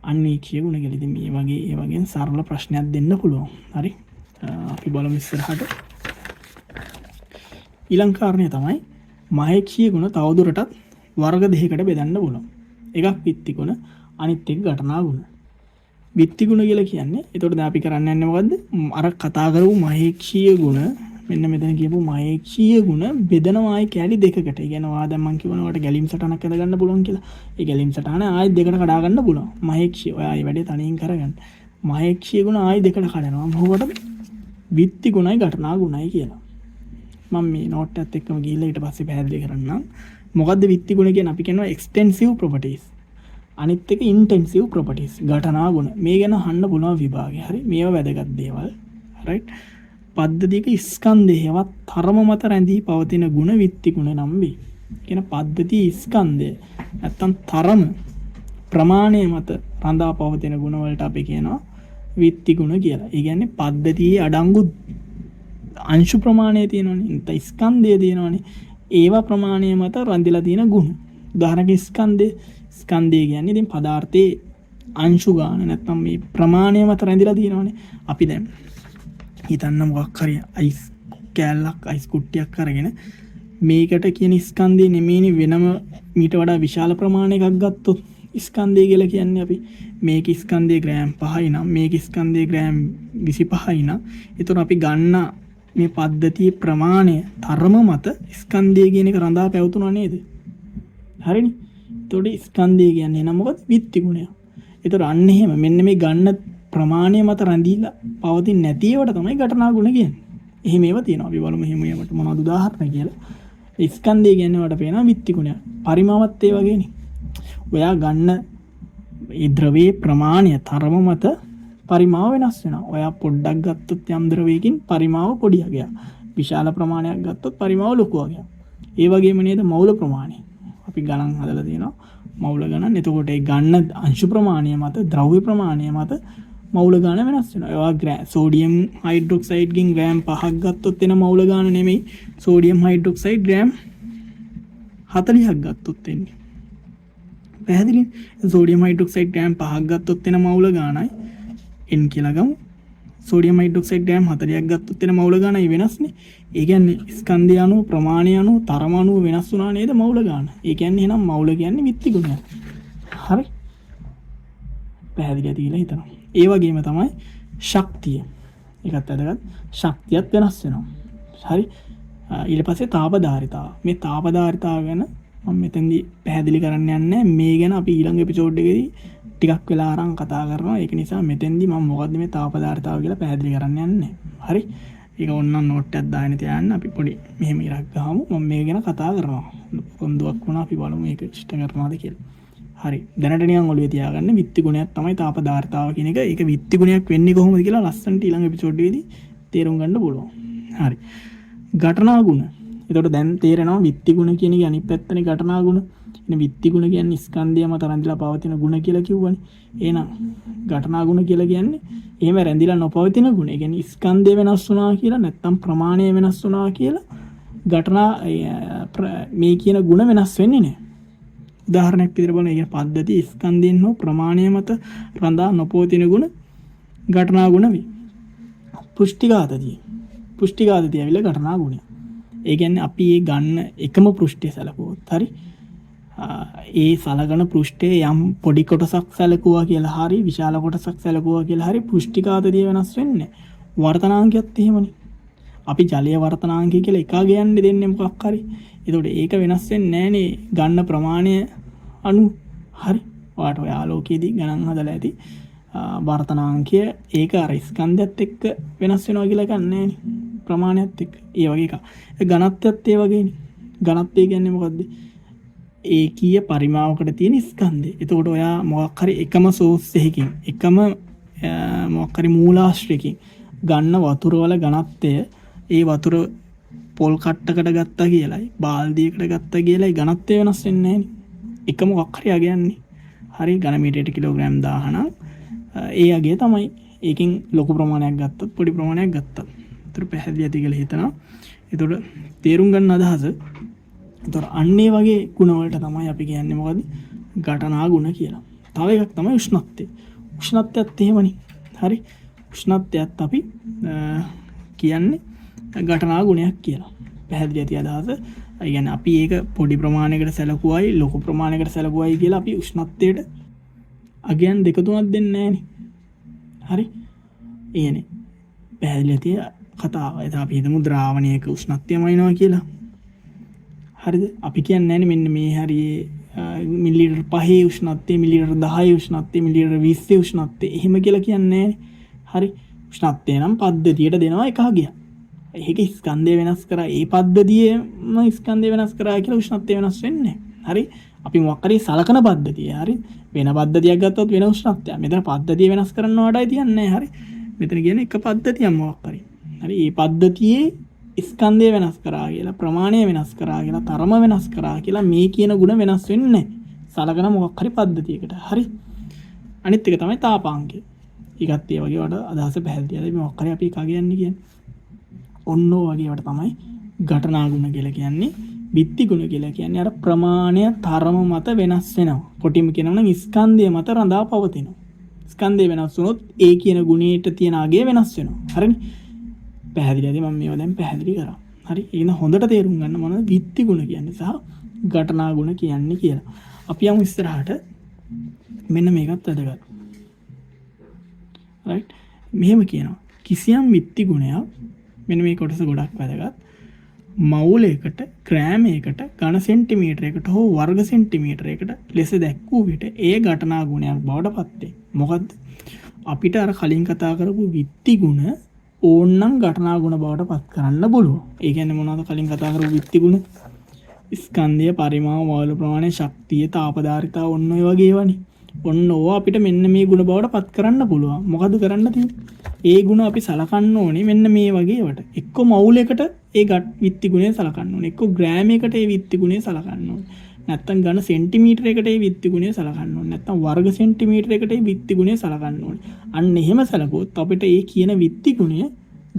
[SPEAKER 1] අන්වීක්ෂීය ගුණ කියලා. ඉතින් මේ වගේ ඒ වගේ සරල ප්‍රශ්නයක් දෙන්න පුළුවන්. හරි. අපි බලමු ඉස්සරහට. ඊළඟ කාරණය තමයි මහේක්ෂීය ගුණ තවදුරටත් වර්ග දෙකකට බෙදන්න පුළුවන්. එකක් විත්ති ගුණ, අනිත් එක ඝටනා ගුණ. විත්ති ගුණ කියලා කියන්නේ එතකොට දැන් අපි කරන්න යන්නේ මොකද්ද? අර කතා කරපු මහේක්ෂීය ගුණ මෙන්න මෙතන කියපු මහේක්ෂීය ගුණ බෙදනවායි කැලි දෙකකට. ඒ කියන්නේ ඔයා දැන් මම කියනකොට ගැලීම් සටහනක් ඇඳ ගන්න පුළුවන් කියලා. ඒ ගැලීම් සටහන ආයෙත් දෙකට කඩා ගන්න පුළුවන්. මහේක්ෂීය ඔයා මේ වැඩේ තනියෙන් කරගන්න. මහේක්ෂීය ගුණ ආයෙ දෙකට කඩනවා. මොකටද? විත්ති ගුණයි ඝටනා ගුණයි කියලා. මම මේ නෝට් එකත් එක්කම ගිහිල්ලා ඊට පස්සේ පැහැදිලි කරන්නම්. මොකද්ද විත්ති ගුණ කියන්නේ? අපි කියනවා එක්ස්ටෙන්සිව් ප්‍රොපර්ටිස්. අනිත් එක ඉන්ටෙන්සිව් ප්‍රොපර්ටිස්. ඝටනා ගුණ. මේ ගැන අහන්න පුළුවන් විභාගේ. හරි. මේවා වැදගත් දේවල්. රයිට්. පද්ධතියක ස්කන්ධයවත් තරම මත රැඳී පවතින ගුණ විත්ති ගුණ නම් වේ. කියන පද්ධතිය ස්කන්ධය නැත්තම් තරම ප්‍රමාණය මත රඳා පවතින ගුණ වලට අපි කියනවා විත්ති ගුණ කියලා. ඒ කියන්නේ පද්ධතියේ අඩංගු අංශු ප්‍රමාණය තියෙනවනේ. නැත්නම් ස්කන්ධය තියෙනවනේ. ඒවා ප්‍රමාණය මත රැඳිලා තියෙන ගුණ. උදාහරණයක් ස්කන්ධය කියන්නේ ඉතින් පදාර්ථයේ අංශු ගාන නැත්නම් මේ ප්‍රමාණය මත රැඳිලා තියෙනවනේ. අපි දැන් හිතන්න මොකක් හරි අයිස් කෑල්ලක් අයිස් කුට්ටියක් අරගෙන මේකට කියන ස්කන්ධය නෙමෙයිනේ වෙනම මීට වඩා විශාල ප්‍රමාණයක ගත්තොත් ස්කන්ධය කියලා කියන්නේ අපි මේක ස්කන්ධයේ ග්‍රෑම් 5යි නම් මේක ස්කන්ධයේ ග්‍රෑම් 25යි නම් ඒතර අපි ගන්න මේ පද්ධතියේ ප්‍රමාණය තරම මත ස්කන්ධය කියන එක රඳා පැවතුණා නේද? හරිනේ. එතකොට ස්කන්ධය කියන්නේ නම් මොකද? විත්ති ගුණය. ඒතර අන්න එහෙම මෙන්න මේ ගන්න ප්‍රමාණය මත රැඳිලා පවතින්නේ නැති ඒවට තමයි ඝටනා ගුණ කියන්නේ. එහෙම ඒවා තියෙනවා. අපි බලමු එහෙම ඒවට මොනවද උදාහරණ කියලා. ස්කන්ධය කියන්නේ වට පේනවා විත්ති ගුණය. පරිමාවත් ඒ වගේනේ. ඔයා ගන්න ඒ ද්‍රවයේ ප්‍රමාණය තරම මත පරිමාව වෙනස් වෙනවා. ඔයා පොඩ්ඩක් ගත්තොත් යම් ද්‍රවයකින් පරිමාව පොඩි වගේක්. විශාල ප්‍රමාණයක් ගත්තොත් පරිමාව ලොකු වගේක්. ඒ වගේම නේද මෞල ප්‍රමාණය. අපි ගණන් හදලා තියෙනවා. මෞල ගණන්. එතකොට ඒ ගන්න අංශු ප්‍රමාණය මත ද්‍රව්‍ය ප්‍රමාණය මත මෞල ගාන වෙනස් වෙනවා. ඒවා සෝඩියම් හයිඩ්‍රොක්සයිඩ්ගෙන් ග්‍රෑම් 5ක් ගත්තොත් එන මෞල ගාන නෙමෙයි සෝඩියම් හයිඩ්‍රොක්සයිඩ් ග්‍රෑම් 40ක් ගත්තොත් එන්නේ. පැහැදිලිද? සෝඩියම් හයිඩ්‍රොක්සයිඩ් ග්‍රෑම් 5ක් ගත්තොත් එන මෞල ගානයි n කියලා ගමු. සෝඩියම් හයිඩ්‍රොක්සයිඩ් ග්‍රෑම් 40ක් ගත්තොත් එන මෞල ගානයි වෙනස්නේ. ඒ කියන්නේ ස්කන්ධය අණු ප්‍රමාණය අණු තරම අණු වෙනස් වුණා නේද මෞල ගාන. ඒ කියන්නේ එහෙනම් මෞල කියන්නේ විත්ති ගුණයක්. හරි. පැහැදිලි කියලා හිතනවා. ඒ වගේම තමයි ශක්තිය. ඒකත් වැදගත්. ශක්තියත් වෙනස් වෙනවා. හරි. ඊට පස්සේ තාපධාරිතාව. මේ තාපධාරිතාව ගැන මම මෙතෙන්දී පැහැදිලි කරන්න යන්නේ මේ ගැන අපි ඊළඟ එපිසෝඩ් එකේදී ටිකක් වෙලා අරන් කතා කරනවා. ඒක නිසා මෙතෙන්දී මම මොකද්ද මේ තාපධාරිතාව කියලා පැහැදිලි කරන්න යන්නේ. හරි. ඒක ඕනනම් නෝට් එකක් දාගෙන තියාගන්න. අපි පොඩි මෙහෙම ඉරක් ගහමු. මම මේ ගැන කතා කරනවා. පොන්දුවක් වුණා අපි බලමු මේක ඉෂ්ට කරනවාද කියලා. හරි. දැනට නිකන් ඔළුවේ තියාගන්න විත්ති ගුණයක් තමයි තාපධාරිතාව කියන එක. ඒක විත්ති ගුණයක් වෙන්නේ කොහොමද කියලා ලස්සනට ඊළඟ එපිසෝඩ් එකේදී තේරුම් ගන්න පුළුවන්. හරි. ඝටනා ගුණ. එතකොට දැන් තේරෙනවා විත්ති ගුණ කියන එක අනිත් පැත්තනේ ඝටනා ගුණ. ඉතින් විත්ති ගුණ කියන්නේ ස්කන්ධය මත රැඳිලා පවතින ගුණ කියලා කිව්වනේ. එහෙනම් ඝටනා ගුණ කියලා කියන්නේ එහෙම රැඳිලා නොපවතින ගුණ. ඒ කියන්නේ ස්කන්ධය වෙනස් වුණා කියලා නැත්නම් ප්‍රමාණය වෙනස් වුණා කියලා ඝටනා මේ කියන ගුණ වෙනස් වෙන්නේ නැහැ. උදාහරණයක් විදිහට බලන්න. ඒ පද්ධති ස්කන්ධයෙන් හෝ ප්‍රමාණය මත රඳා නොපවතින ගුණ ඝටනා ගුණ වේ. පුෂ්ටිඝාතතිය. පුෂ්ටිඝාතතිය ඇවිල්ලා ඝටනා ගුණය. ඒ කියන්නේ අපි මේ ගන්න එකම පෘෂ්ඨය සැලකුවොත් හරි ඒ සලකන පෘෂ්ඨයේ යම් පොඩි කොටසක් සැලකුවා කියලා හරි විශාල කොටසක් සැලකුවා කියලා හරි පුෂ්ටිඝාතතිය වෙනස් වෙන්නේ වර්තනාංකයත් එහෙමනේ. අපි ජලීය වර්තනාංකය කියලා එකා ගයන්නේ දෙන්නේ මොකක් හරි. ඒතකොට ඒක වෙනස් වෙන්නේ නැහනේ ගන්න ප්‍රමාණය අනු හරි. ඔයාට ඔය ආලෝකයේදී ගණන් හදලා ඇති වර්තනාංකය ඒක අර ස්කන්ධයත් එක්ක වෙනස් වෙනවා කියලා එකක් නැහනේ. ප්‍රමාණයත් එක්ක. ඒ වගේ එකක්. ඒ ඝනත්වයත් ඒ වගේනේ. ඝනත්වය කියන්නේ මොකද්ද? ඒකීය පරිමාවකට තියෙන ස්කන්ධය. එතකොට ඔයා මොකක් හරි එකම සෝස් එකකින් එකම මොකක් හරි මූලාශ්‍රයකින් ගන්න වතුර වල ඝනත්වය ඒ වතුර පොල් කට්ටකට ගත්තා කියලායි බාල්දියකට ගත්තා කියලායි ඝනත්වය වෙනස් වෙන්නේ නැහැ නේ. එක මොකක් හරි අගයන්නේ. හරි ඝන මීටරයට කිලෝග්‍රෑම් 1000 නම් ඒ අගය තමයි ඒකෙන් ලොකු ප්‍රමාණයක් ගත්තත් පොඩි ප්‍රමාණයක් ගත්තත්. ඒතර පැහැදිලි ඇති කියලා හිතනවා. ඒතකොට තේරුම් ගන්න අදහස. ඒතර අන්නේ වගේ ගුණ වලට තමයි අපි කියන්නේ මොකද්ද? ඝටනා ගුණ කියලා. තව එකක් තමයි උෂ්ණත්වය. උෂ්ණත්වයත් එහෙමනේ. හරි. උෂ්ණත්වයත් අපි කියන්නේ ඝටනා ගුණයක් කියලා. පැහැදිලි ඇති අදහස. ඒ කියන්නේ අපි ඒක පොඩි ප්‍රමාණයකට සැලකුවයි ලොකු ප්‍රමාණයකට සැලකුවයි කියලා අපි උෂ්ණත්වයට අගයන් දෙක තුනක් දෙන්නේ නැහනේ. හරි. ඒනේ. පැහැදිලි ඇති කතාව. එතන අපි හිතමු ද්‍රාවණයක උෂ්ණත්වයම වෙනවා කියලා. හරිද? අපි කියන්නේ නැහනේ මෙන්න මේ හරියේ මිලිලිටර් 5 උෂ්ණත්වය, මිලිලිටර් 10 උෂ්ණත්වය, මිලිලිටර් 20 උෂ්ණත්වය එහෙම කියලා කියන්නේ නැහනේ. හරි. උෂ්ණත්වය නම් පද්ධතියට දෙනවා එක හගයක්. ඒක ස්කන්ධය වෙනස් කරා ඒ පද්ධතියම ස්කන්ධය වෙනස් කරා කියලා උෂ්ණත්වය වෙනස් වෙන්නේ නැහැ. හරි. අපි මොකක් හරි සලකන පද්ධතිය. හරි. වෙන පද්ධතියක් ගත්තොත් වෙන උෂ්ණත්වයක්. මෙතන පද්ධතිය වෙනස් කරන්න වඩායි තියන්නේ. හරි. මෙතන කියන්නේ එක පද්ධතියක් මොකක් හරි. හරි. මේ පද්ධතියේ ස්කන්ධය වෙනස් කරා කියලා, ප්‍රමාණය වෙනස් කරා කියලා, තරම වෙනස් කරා කියලා මේ කියන ಗುಣ වෙනස් වෙන්නේ නැහැ. සලකන මොකක් හරි පද්ධතියකට. හරි. අනිත් එක තමයි තාපාංකය. ඊගත් ඒ වගේ වඩා අදහස පැහැදිලියි. මොකක් හරි අපි එක කියන්නේ කියන්නේ ඔන්නෝ වගේ වට තමයි ඝටනා ගුණ කියලා කියන්නේ. බිත්ති ගුණ කියලා කියන්නේ අර ප්‍රමාණය තරම මත වෙනස් වෙනවා. කොටිම කියනවා නම් ස්කන්ධය මත රඳා පවතිනවා. ස්කන්ධය වෙනස් වුණොත් ඒ කියන ගුණයට තියෙන අගය වෙනස් වෙනවා. හරිනේ. පැහැදිලිද? මම මේවා දැන් පැහැදිලි කරා. හරි. ඒක හොඳට තේරුම් ගන්න මොනවද බිත්ති ගුණ කියන්නේ සහ ඝටනා ගුණ කියන්නේ කියලා. අපි යමු ඉස්සරහට. මෙන්න මේකත් වැදගත්. රයිට්. මෙහෙම කියනවා. කිසියම් බිත්ති ගුණයක් මෙන්න මේ කොටස ගොඩක් වැදගත්. මවුලයකට ග්‍රෑමයකට ඝන සෙන්ටිමීටරයකට හෝ වර්ග සෙන්ටිමීටරයකට ලෙස දැක්වූ විට ඒ ඝටනා ගුණයක් බවට පත් වේ. මොකද්ද? අපිට අර කලින් කතා කරපු විත්ති ගුණ ඕන්නම් ඝටනා ගුණ බවට පත් කරන්න පුළුවන්. ඒ කියන්නේ මොනවද කලින් කතා කරපු විත්ති ගුණ? ස්කන්ධය, පරිමාව, මවුල ප්‍රමාණය, ශක්තිය, තාපධාරිතාව ඔන්න ඔය වගේ ඒවානේ. ඔන්න ඕවා අපිට මෙන්න මේ ගුණ බවට පත් කරන්න පුළුවන්. මොකද කරන්න තියෙන්නේ? ඒ ගුණ අපි සලකන්න ඕනේ මෙන්න මේ වගේ වට. එක්ක මවුලයකට ඒ විත්ති ගුණය සලකන්න ඕනේ. එක්ක ග්‍රෑමයකට ඒ විත්ති ගුණය සලකන්න ඕනේ. නැත්තම් ඝන සෙන්ටිමීටරයකට ඒ විත්ති ගුණය සලකන්න ඕනේ. නැත්තම් වර්ග සෙන්ටිමීටරයකට ඒ විත්ති ගුණය සලකන්න ඕනේ. අන්න එහෙම සලකුවොත් අපිට ඒ කියන විත්ති ගුණය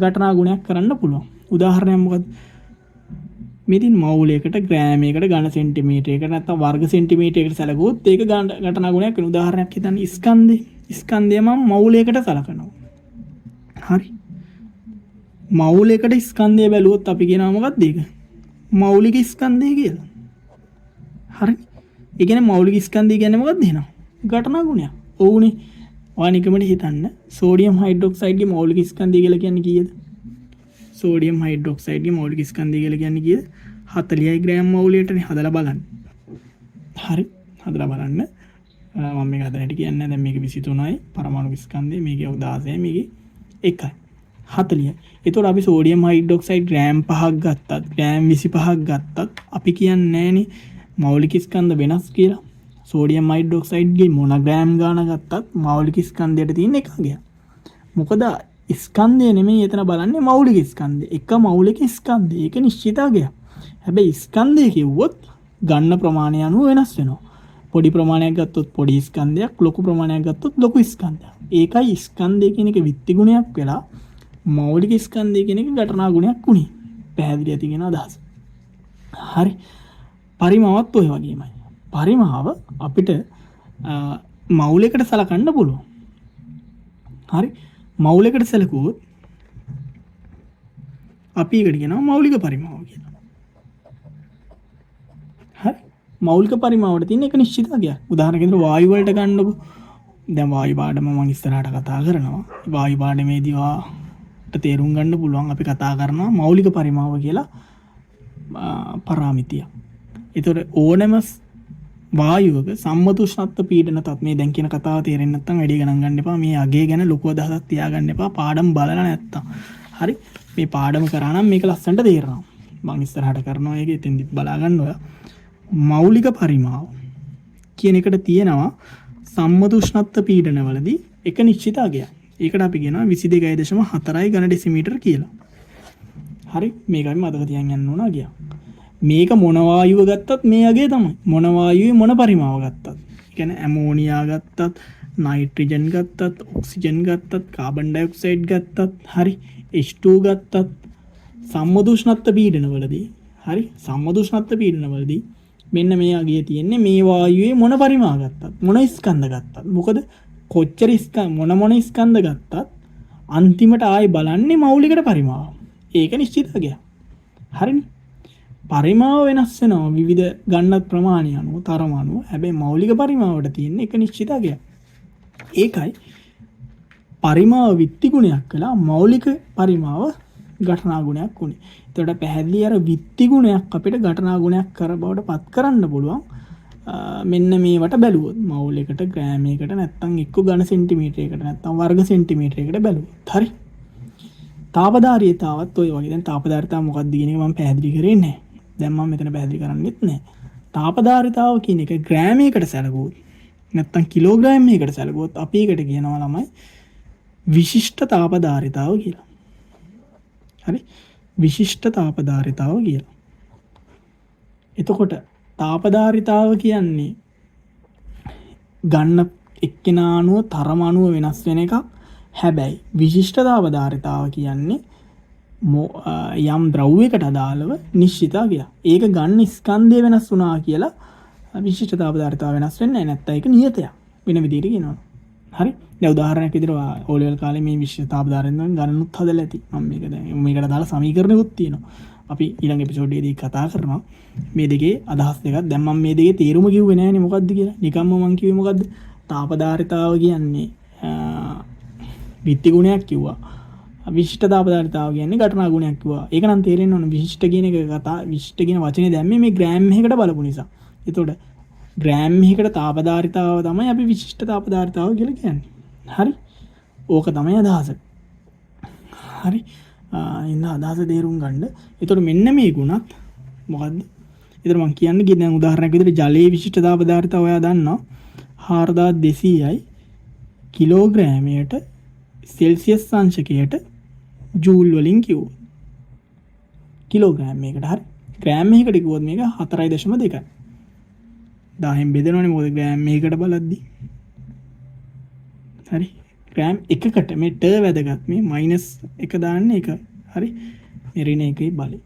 [SPEAKER 1] ඝටනා ගුණයක් කරන්න පුළුවන්. උදාහරණයක් මොකද්ද? මෙතින් මවුලයකට ග්‍රෑමයකට ඝන සෙන්ටිමීටරයකට නැත්තම් වර්ග සෙන්ටිමීටරයකට සලකුවොත් ඒක ඝටනා ගුණයක් වෙන. උදාහරණයක් හිතන්න ස්කන්ධය. ස්කන්ධය මම මවුලයකට සලකනවා. හරි. මවුලයකට ස්කන්ධය බැලුවොත් අපි කියනවා මොකක්ද ඒක? මෞලික ස්කන්ධය කියලා. හරි. ඒ කියන්නේ මෞලික ස්කන්ධය කියන්නේ මොකක්ද එහෙනම්? ඝටනා ගුණයක්. ඔව්නේ. ඔයා නිකමට හිතන්න සෝඩියම් හයිඩ්‍රොක්සයිඩ්ගේ මෞලික ස්කන්ධය කියලා කියන්නේ කීයද? සෝඩියම් හයිඩ්‍රොක්සයිඩ්ගේ මෞලික ස්කන්ධය කියලා කියන්නේ කීයද? 40යි ග්‍රෑම් මවුලයටනේ. හදලා බලන්න. හරි. හදලා බලන්න. මම මේක හදන්නට කියන්නේ දැන් මේක 23යි පරමාණු ස්කන්ධය, මේකේ 16යි, මේකේ 1යි. 40යි. ඒතකොට අපි සෝඩියම් හයිඩ්‍රොක්සයිඩ් ග්‍රෑම් 5ක් ගත්තත්, ග්‍රෑම් 25ක් ගත්තත් අපි කියන්නේ නැහනේ මෞලික ස්කන්ධ වෙනස් කියලා. සෝඩියම් හයිඩ්‍රොක්සයිඩ්ගේ මොන ග්‍රෑම් ගාන ගත්තත් මෞලික ස්කන්ධයට තියෙන එක ගියා. මොකද ස්කන්ධය නෙමෙයි එතන බලන්නේ මෞලික ස්කන්ධය. එක මෞලික ස්කන්ධය. ඒක නිශ්චිත අගයක්. හැබැයි ස්කන්ධය කිව්වොත් ගන්න ප්‍රමාණය අනුව වෙනස් වෙනවා. පොඩි ප්‍රමාණයක් ගත්තොත් පොඩි ස්කන්ධයක්, ලොකු ප්‍රමාණයක් ගත්තොත් ලොකු ස්කන්ධයක්. ඒකයි ස්කන්ධය කියන එක විත්ති ගුණයක් වෙලා මෞලික ස්කන්ධය කියන එක ඝටනා ගුණයක් උනේ. පැහැදිලි ඇති කියන අදහස. හරි. පරිමාවත් ඔය වගේමයි. පරිමාව අපිට මෞලයකට සලකන්න පුළුවන්. හරි. මෞලයකට සැලකුවොත් අපි ඒකට කියනවා මෞලික පරිමාව කියලා. හරි. මෞලික පරිමාවට තියෙන එක නිශ්චිත අගයක්. උදාහරණයක් විදිහට වායු වලට ගන්නකො. දැන් වායු පාඩම මම ඉස්සරහට කතා කරනවා. වායු පාඩමේදී තේරුම් ගන්න පුළුවන් අපි කතා කරනවා මෞලික පරිමාව කියලා පරාමිතිය. ඒතකොට ඕනෑම වායුවක සම්මත උෂ්ණත්ව පීඩන තත්ත්වය දැන් කියන කතාව තේරෙන්නේ නැත්නම් වැඩි ගණන් ගන්න එපා. මේ අගය ගැන ලොකු අදහසක් තියාගන්න එපා. පාඩම් බලලා නැත්තම්. හරි. මේ පාඩම කරා නම් මේක ලස්සනට තේරෙනවා. මම ඉස්සරහට කරනවා ඒක එතෙන්දි බලා ගන්න ඔය. මෞලික පරිමාව කියන එකට තියෙනවා සම්මත උෂ්ණත්ව පීඩනවලදී එක නිශ්චිත අගයක්. ඒකට අපි කියනවා 22.4 ඝන ඩෙසිමීටර කියලා. හරි. මේකයි මතක තියාගන්න යන්න ඕන අගයක්. මේක මොන වායුව ගත්තත් මේ අගය තමයි. මොන වායුවේ මොන පරිමාව ගත්තත්. ඒ කියන්නේ ඇමෝනියා ගත්තත්, නයිට්‍රජන් ගත්තත්, ඔක්සිජන් ගත්තත්, කාබන් ඩයොක්සයිඩ් ගත්තත්, හරි H2 ගත්තත් සම්මුදුෂ්ණත්ව පීඩනවලදී, හරි සම්මුදුෂ්ණත්ව පීඩනවලදී මෙන්න මේ අගය තියෙන්නේ මේ වායුවේ මොන පරිමාව ගත්තත්, මොන ස්කන්ධ ගත්තත්. මොකද කොච්චර මොන ස්කන්ධ ගත්තත් අන්තිමට ආයි බලන්නේ මෞලිකට පරිමාව. ඒක නිශ්චිත අගයක්. හරිනේ. පරිමාව වෙනස් වෙනවා විවිධ ගණනත් ප්‍රමාණය අනුව, තරම අනුව. හැබැයි මෞලික පරිමාවට තියෙන එක නිශ්චිත අගයක්. ඒකයි පරිමාව විත්ති ගුණයක් කළා මෞලික පරිමාව ඝටනා ගුණයක් උනේ. එතකොට පැහැදිලි අර විත්ති ගුණයක් අපිට ඝටනා ගුණයක් කර බවට පත් කරන්න පුළුවන්. මෙන්න මේවට බැලුවොත් මෞලිකට ග්‍රෑමයකට නැත්තම් එක්ක ඝන සෙන්ටිමීටරයකට නැත්තම් වර්ග සෙන්ටිමීටරයකට බැලුවොත් හරි. තාපදාරීතාවත් ඔය වගේ. දැන් තාපදාරීතාව මොකක්ද කියන එක මම පැහැදිලි කරේ නැහැ. දැන් මම මෙතන පැහැදිලි කරන්නෙත් නැහැ. තාපදාරීතාව කියන එක ග්‍රෑමයකට සැලකුවොත් නැත්තම් කිලෝග්‍රෑමයකට සැලකුවොත් අපි ඒකට කියනවා ළමයි විශිෂ්ට තාපදාරීතාව කියලා. හරි. විශිෂ්ට තාපදාරීතාව කියලා. එතකොට තාපදාරීතාව කියන්නේ ගන්න එක්කෙනා අනුව තරම අනුව වෙනස් වෙන එකක්. හැබැයි විශිෂ්ට තාපදාරීතාව කියන්නේ යම් ද්‍රව්‍යයකට අදාළව නිශ්චිත අගයක්. ඒක ගන්න ස්කන්ධය වෙනස් වුණා කියලා විශිෂ්ට තාපදාරීතාව වෙනස් වෙන්නේ නැහැ. නැත්නම් ඒක නියතයක්. වෙන විදිහට කියනවා. හරි. දැන් උදාහරණයක් විදිහට ඕ ලෙවල් කාලේ මේ විශිෂ්ට තාපදාරීතාවෙන් ගණනුත් හදලා ඇති. මම මේක දැන් මේකට දාලා සමීකරණෙකුත් තියෙනවා. අපි ඊළඟ එපිසෝඩ් එකේදී කතා කරනවා මේ දෙකේ අදහස් දෙකක්. දැන් මම මේ දෙකේ තේරුම කිව්වේ නෑනේ මොකද්ද කියලා. නිකම්ම මම කිව්වේ මොකද්ද? තාපදාරීතාව කියන්නේ විත්ති ගුණයක් කිව්වා. විශිෂ්ට තාපදාරීතාව කියන්නේ ඝටනා ගුණයක් කිව්වා. ඒක නම් තේරෙන්න ඕන. විශිෂ්ට කියන එක විශිෂ්ට කියන වචනේ දැම්මේ මේ ග්‍රෑම් එකකට බලපු නිසා. එතකොට ග්‍රෑම් එකකට තාපදාරීතාව තමයි අපි විශිෂ්ට තාපදාරීතාව කියලා කියන්නේ. හරි. ඕක තමයි අදහස. හරි. ඉන්න අදහස තේරුම් ගන්න. එතකොට මෙන්න මේ ගුණත් මොකද්ද? එතකොට මම කියන්නේ දැන් උදාහරණයක් විදිහට ජලයේ විශිෂ්ට තාපදාරීතාව ඔයා දන්නවා 4200යි කිලෝග්‍රෑමයට සෙල්සියස් අංශකයට ජූල් වලින් කිව්වොත්. කිලෝග්‍රෑම් එකකට හරි. ග්‍රෑම් එකකට කිව්වොත් මේක 4.2යි. 10න් බෙදනවනේ මොකද ග්‍රෑම් එකකට බලද්දි. හරි. ග්‍රෑම් එකකට මේ ට වැදගත් මේ මයිනස් එක දාන්න එක. හරි. මෙරින එකේ බලය.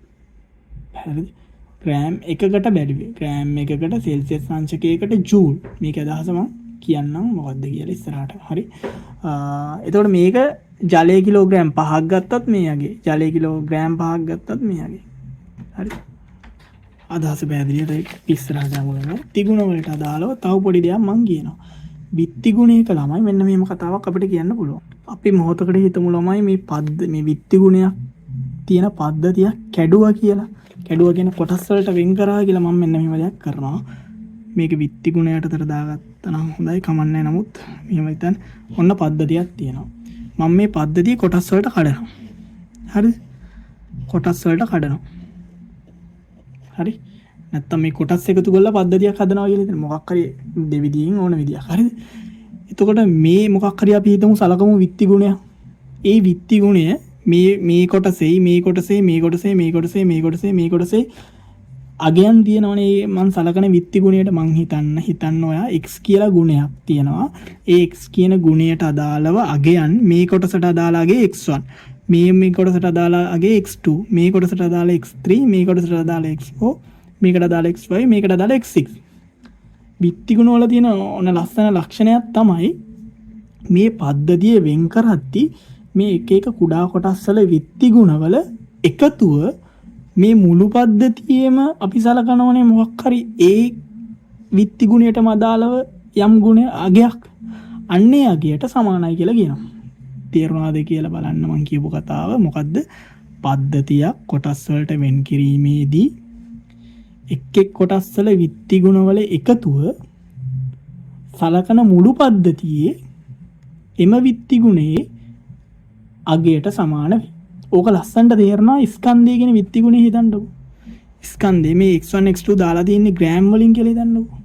[SPEAKER 1] හරිද? ග්‍රෑම් එකකට බැලුවේ. ග්‍රෑම් එකකට සෙල්සියස් අංශකයකට ජූල්. මේක අදහස මම කියන්නම් මොකද්ද කියලා ඉස්සරහට. හරි. එතකොට මේක ජලයේ කිලෝග්‍රෑම් 5ක් ගත්තත් මේ යගේ. ජලයේ කිලෝග්‍රෑම් 5ක් ගත්තත් මේ යගේ. හරි. අදහස පැහැදිලියට ඉස්සරහට යමු. තිගුණ වලට අදාළව තව පොඩි දෙයක් මම කියනවා. විත්ති ගුණයක ළමයි මෙන්න මේම කතාවක් අපිට කියන්න පුළුවන්. අපි මොහොතකට හිතමු ළමයි මේ විත්ති ගුණයක් තියෙන පද්ධතියක් කැඩුවා කියලා. කැඩුවා කියන කොටස් වලට වෙන් කරා කියලා මම මෙන්න මෙහෙම දෙයක් කරනවා. මේක විත්ති ගුණයට තර දාගත්තා නම් හොඳයි කමන්නේ. නමුත් මෙහෙම හිතන්න ඔන්න පද්ධතියක් තියෙනවා. මම මේ පද්ධතිය කොටස් වලට කඩනවා. හරිද? කොටස් වලට කඩනවා. හරි. නැත්තම් මේ කොටස් එකතු කරලා පද්ධතියක් හදනවා කියලා හිතන්න. මොකක් හරි දෙවිදියෙන් ඕන විදියක්. හරිද? එතකොට මේ මොකක් හරි අපි හිතමු සලකමු විත්ති ගුණය. ඒ විත්ති ගුණය මේ කොටසේ මේ කොටසේ මේ කොටසේ මේ කොටසේ මේ කොටසේ මේ කොටසේ අගයන් තියෙනවනේ. මම සලකන විත්ති ගුණයට මං හිතන්න ඔයා x කියලා ගුණයක් තියෙනවා. ඒ x කියන ගුණයට අදාළව අගයන් මේ කොටසට අදාළ අගේ x1, මේ කොටසට අදාළ අගේ x2, මේ කොටසට අදාළ x3, මේ කොටසට අදාළ x4, මේකට අදාළ x5, මේකට අදාළ x6. විත්ති ගුණ වල තියෙන ඕන ලස්සන ලක්ෂණයක් තමයි මේ පද්ධතිය වෙන් කරද්දී මේ එක එක කුඩා කොටස් වල විත්ති ගුණවල එකතුව මේ මුළු පද්ධතියේම අපි සලකනවනේ මොකක් හරි ඒ විත්ති ගුණයටම අදාළව යම් ගුණ අගයක් අන්නේ අගයට සමානයි කියලා කියනවා. තේරුණාද කියලා බලන්න මම කියපු කතාව මොකද්ද? පද්ධතියක් කොටස් වලට වෙන් කිරීමේදී එක් කොටස් වල විත්ති ගුණවල එකතුව සලකන මුළු පද්ධතියේ එම විත්ති ගුණයේ අගයට සමාන වේ. ඕක ලස්සනට තේරෙනවා ස්කන්ධය කියන විත්ති ගුණය හිතන්නකො. ස්කන්ධය මේ x1 x2 දාලා තියෙන්නේ ග්‍රෑම් වලින් කියලා හිතන්නකො.